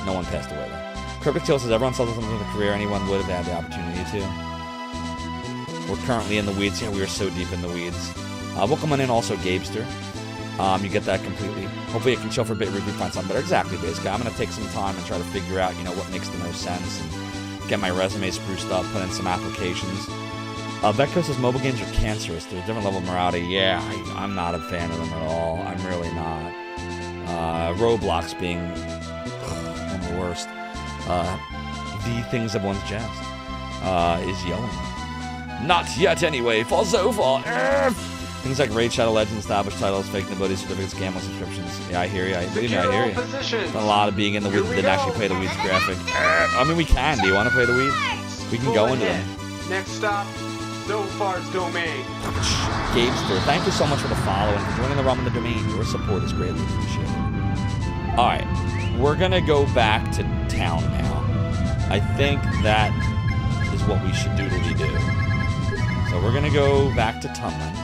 No one passed away, though. Cryptic Tail says, everyone sells something in the career, anyone would have had the opportunity to. We're currently in the weeds. Yeah, we are so deep in the weeds. Welcome on in also, Gabester. You get that completely. Hopefully I can chill for a bit, regroup, find something better. Exactly, basically. I'm going to take some time and try to figure out, you know, what makes the most sense and get my resume spruced up, put in some applications. Vecco says mobile games are cancerous. There's a different level of morality. Yeah, I'm not a fan of them at all. I'm really not. Roblox being one of the worst. The things of one's jest is yelling. Not yet, anyway. For Zophar. Things like Raid Shadow Legends, established titles, fake nobody certificates, gambling subscriptions. Yeah, I hear you. Believe me, I hear you. Done a lot of being in the weeds. Didn't actually play the weeds graphic. I mean, we can. Do you want to play the weeds? We can go into them. Next stop, Zophar's domain. Gabester, thank you so much for the follow and for joining the realm of the domain. Your support is greatly appreciated. All right, we're gonna go back to town now. I think that is what we should doodly do. So we're gonna go back to Tunland.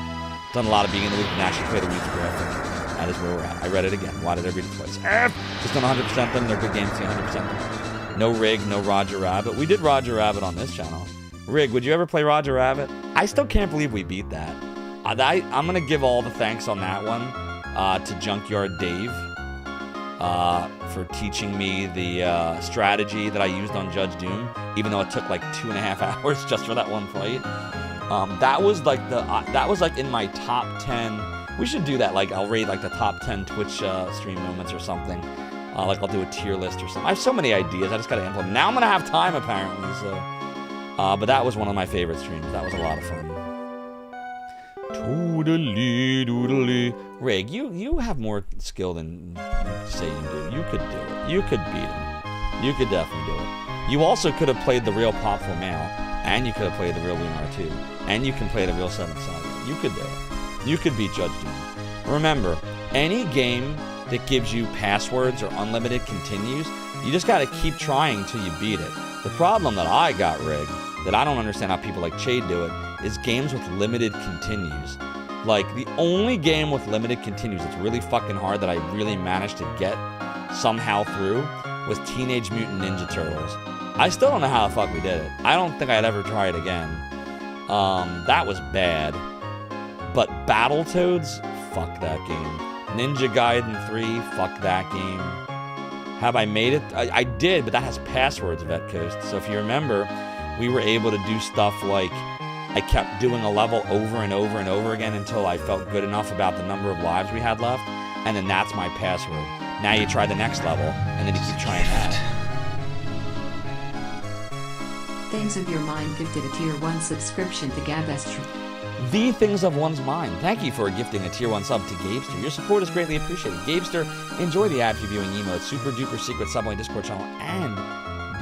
Done a lot of being in the weeds and actually play the weeds graphic. That is where we're at. I read it again. Why did I read it twice? Just done 100% them. They're good games. 100% them. No Rig, no Roger Rabbit. We did Roger Rabbit on this channel. Rig, would you ever play Roger Rabbit? I still can't believe we beat that. I'm going to give all the thanks on that one to Junkyard Dave for teaching me the strategy that I used on Judge Doom, even though it took like 2.5 hours just for that one fight. That was like in my top 10. We should do that. Like, I'll rate like the top 10 Twitch stream moments or something. Like, I'll do a tier list or something. I have so many ideas. I just gotta implement. Now I'm gonna have time apparently. So, but that was one of my favorite streams. That was a lot of fun. Toodly doodly. Rig, you have more skill than you say you do. You could do it. You could beat him. You could definitely do it. You also could have played the real Pop for Mail. And you could have played the real Lunar 2. And you can play the real 7 Saga. You could do it. You could beat Judge Doom. Remember, any game that gives you passwords or unlimited continues, you just got to keep trying till you beat it. The problem that I got, Rig, that I don't understand how people like Chade do it, is games with limited continues. Like, the only game with limited continues that's really fucking hard that I really managed to get somehow through was Teenage Mutant Ninja Turtles. I still don't know how the fuck we did it. I don't think I'd ever try it again. That was bad. But Battletoads, fuck that game. Ninja Gaiden 3, fuck that game. Have I made it? I did, but that has passwords, Vetcoast. So if you remember, we were able to do stuff like I kept doing a level over and over and over again until I felt good enough about the number of lives we had left, and then that's my password. Now you try the next level, and then you keep trying that. Things of Your Mind gifted a Tier 1 subscription to Gabester. The Things of One's Mind. Thank you for gifting a Tier 1 sub to Gabester. Your support is greatly appreciated. Gabester, enjoy the ad viewing emotes, super duper secret Subway Discord channel, and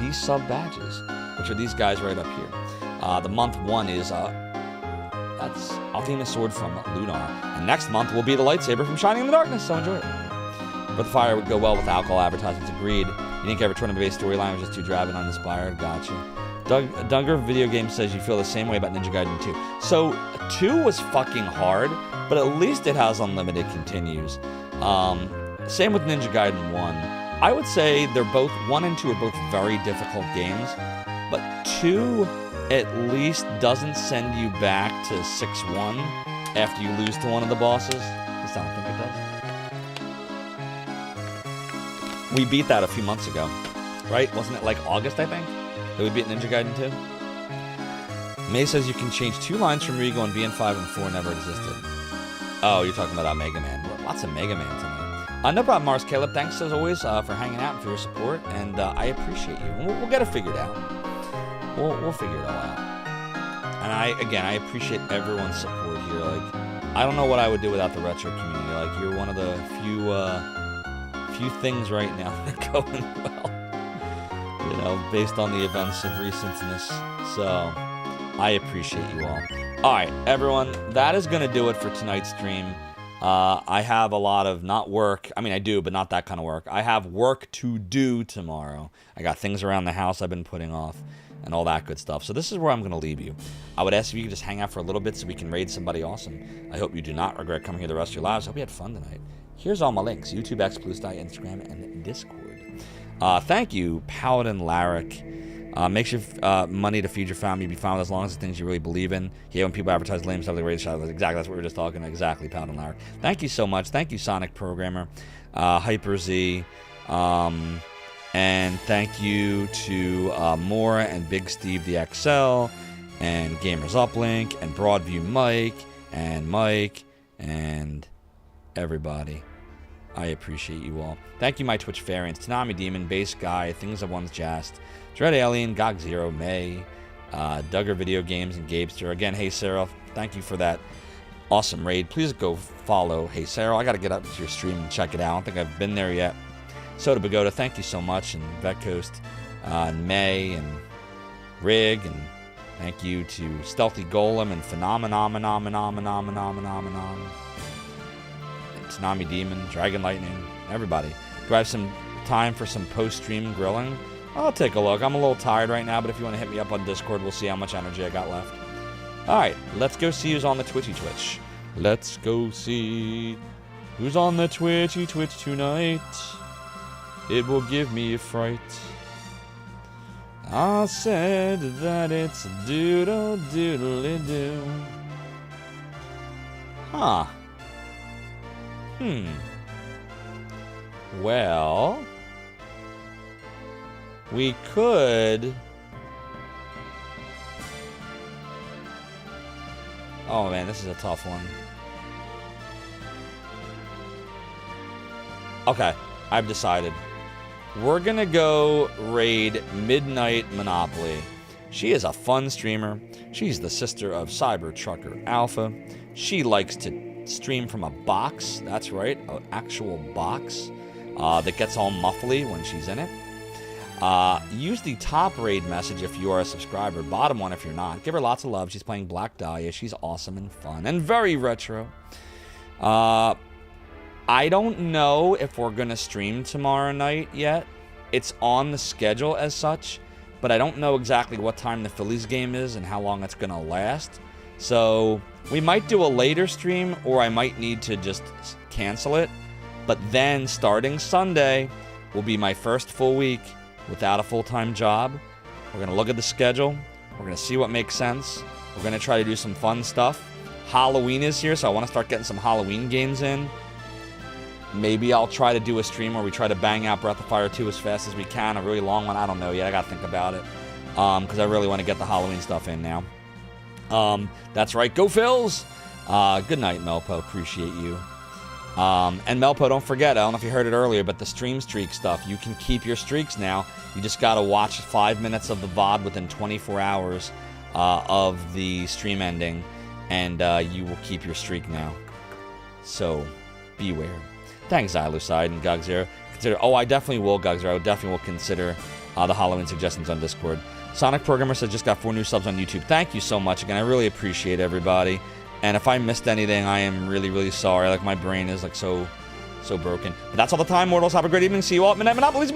these sub badges, which are these guys right up here. The month 1 is, that's Althena's sword from Lunar. And next month will be the lightsaber from Shining in the Darkness, so enjoy it. But the fire would go well with alcohol advertisements, agreed. You didn't care for tournament-based storyline, was just too drab and uninspired, gotcha. Duggar Video Game says you feel the same way about Ninja Gaiden 2. So 2 was fucking hard, but at least it has unlimited continues. Same with Ninja Gaiden 1. I would say they're both 1 and 2 are both very difficult games, but 2 at least doesn't send you back to 6-1 after you lose to one of the bosses. At least I don't think it does. We beat that a few months ago, right? Wasn't it like August, I think? That we beat Ninja Gaiden 2? May says you can change 2 lines from Rigo and BN5 and 4 never existed. Oh, you're talking about Mega Man. Lots of Mega Man tonight. No problem, Mars Caleb. Thanks as always for hanging out and for your support, and I appreciate you. We'll get it figured out. We'll figure it all out. And I appreciate everyone's support here. Like, I don't know what I would do without the retro community. Like, you're one of the few things right now that are going well. You know, based on the events of recentness. So, I appreciate you all. Alright, everyone, that is going to do it for tonight's stream. I have a lot of, not work, I mean I do, but not that kind of work. I have work to do tomorrow. I got things around the house I've been putting off, and all that good stuff. So this is where I'm going to leave you. I would ask if you could just hang out for a little bit so we can raid somebody awesome. I hope you do not regret coming here the rest of your lives. I hope you had fun tonight. Here's all my links: YouTube, X, Blue Sky, Instagram, and Discord. Thank you, Paladin Larrick. Makes your money to feed your family. Be fine with as long as the things you really believe in. Yeah, when people advertise lame stuff like radio shots, exactly, that's what we were just talking about. Exactly, Paladin Larrick. Thank you so much. Thank you, Sonic Programmer, Hyper Z, and thank you to Mora and Big Steve the XL, and Gamers Uplink, and Broadview Mike, and everybody. I appreciate you all. Thank you, my Twitch variants: Tanami Demon, Base Guy, Things Of One's Jest, Dread Alien, Gog Zero, May, Duggar Video Games, and Gabester. Again, Hey Sarah, thank you for that awesome raid. Please go follow Hey Sarah. I got to get up to your stream and check it out. I don't think I've been there yet. Soda Pagoda, thank you so much, and Vetcoast, and May, and Rig, and thank you to Stealthy Golem, and Phenomenon, and Tsunami Demon, Dragon Lightning, everybody. Do I have some time for some post-stream grilling? I'll take a look. I'm a little tired right now, but if you want to hit me up on Discord, we'll see how much energy I got left. Alright, let's go see who's on the Twitchy Twitch. Let's go see who's on the Twitchy Twitch tonight. It will give me a fright. I said that it's doodle doodly doo. Huh. Well, we could... Oh man, this is a tough one. Okay, I've decided. We're gonna go raid Midnight Monopoly. She is a fun streamer. She's the sister of Cyber Trucker Alpha. She likes to stream from a box. That's right, an actual box that gets all muffly when she's in it. Use the top raid message if you are a subscriber, bottom one if you're not. Give her lots of love. She's playing Black Dahlia. She's awesome and fun and very retro. I don't know if we're gonna stream tomorrow night yet. It's on the schedule as such, but I don't know exactly what time the Phillies game is and how long it's gonna last. So we might do a later stream, or I might need to just cancel it. But then starting Sunday will be my first full week without a full-time job. We're gonna look at the schedule. We're gonna see what makes sense. We're gonna try to do some fun stuff. Halloween is here, so I want to start getting some Halloween games in. Maybe I'll try to do a stream where we try to bang out Breath of Fire 2 as fast as we can. A really long one, I don't know yet. I gotta think about it. Because I really want to get the Halloween stuff in now. That's right, go Phils! Good night, Melpo. Appreciate you. And Melpo, don't forget, I don't know if you heard it earlier, but the stream streak stuff, you can keep your streaks now. You just gotta watch 5 minutes of the VOD within 24 hours of the stream ending, and you will keep your streak now. So, beware. Thanks, Xyluside and Gogzero. I definitely will, Gogzero. I definitely will consider the Halloween suggestions on Discord. Sonic Programmer says just got 4 new subs on YouTube. Thank you so much. Again, I really appreciate everybody. And if I missed anything, I am really, really sorry. Like, my brain is, like, so broken. But that's all the time, mortals. Have a great evening. See you all at Midnight Monopolies.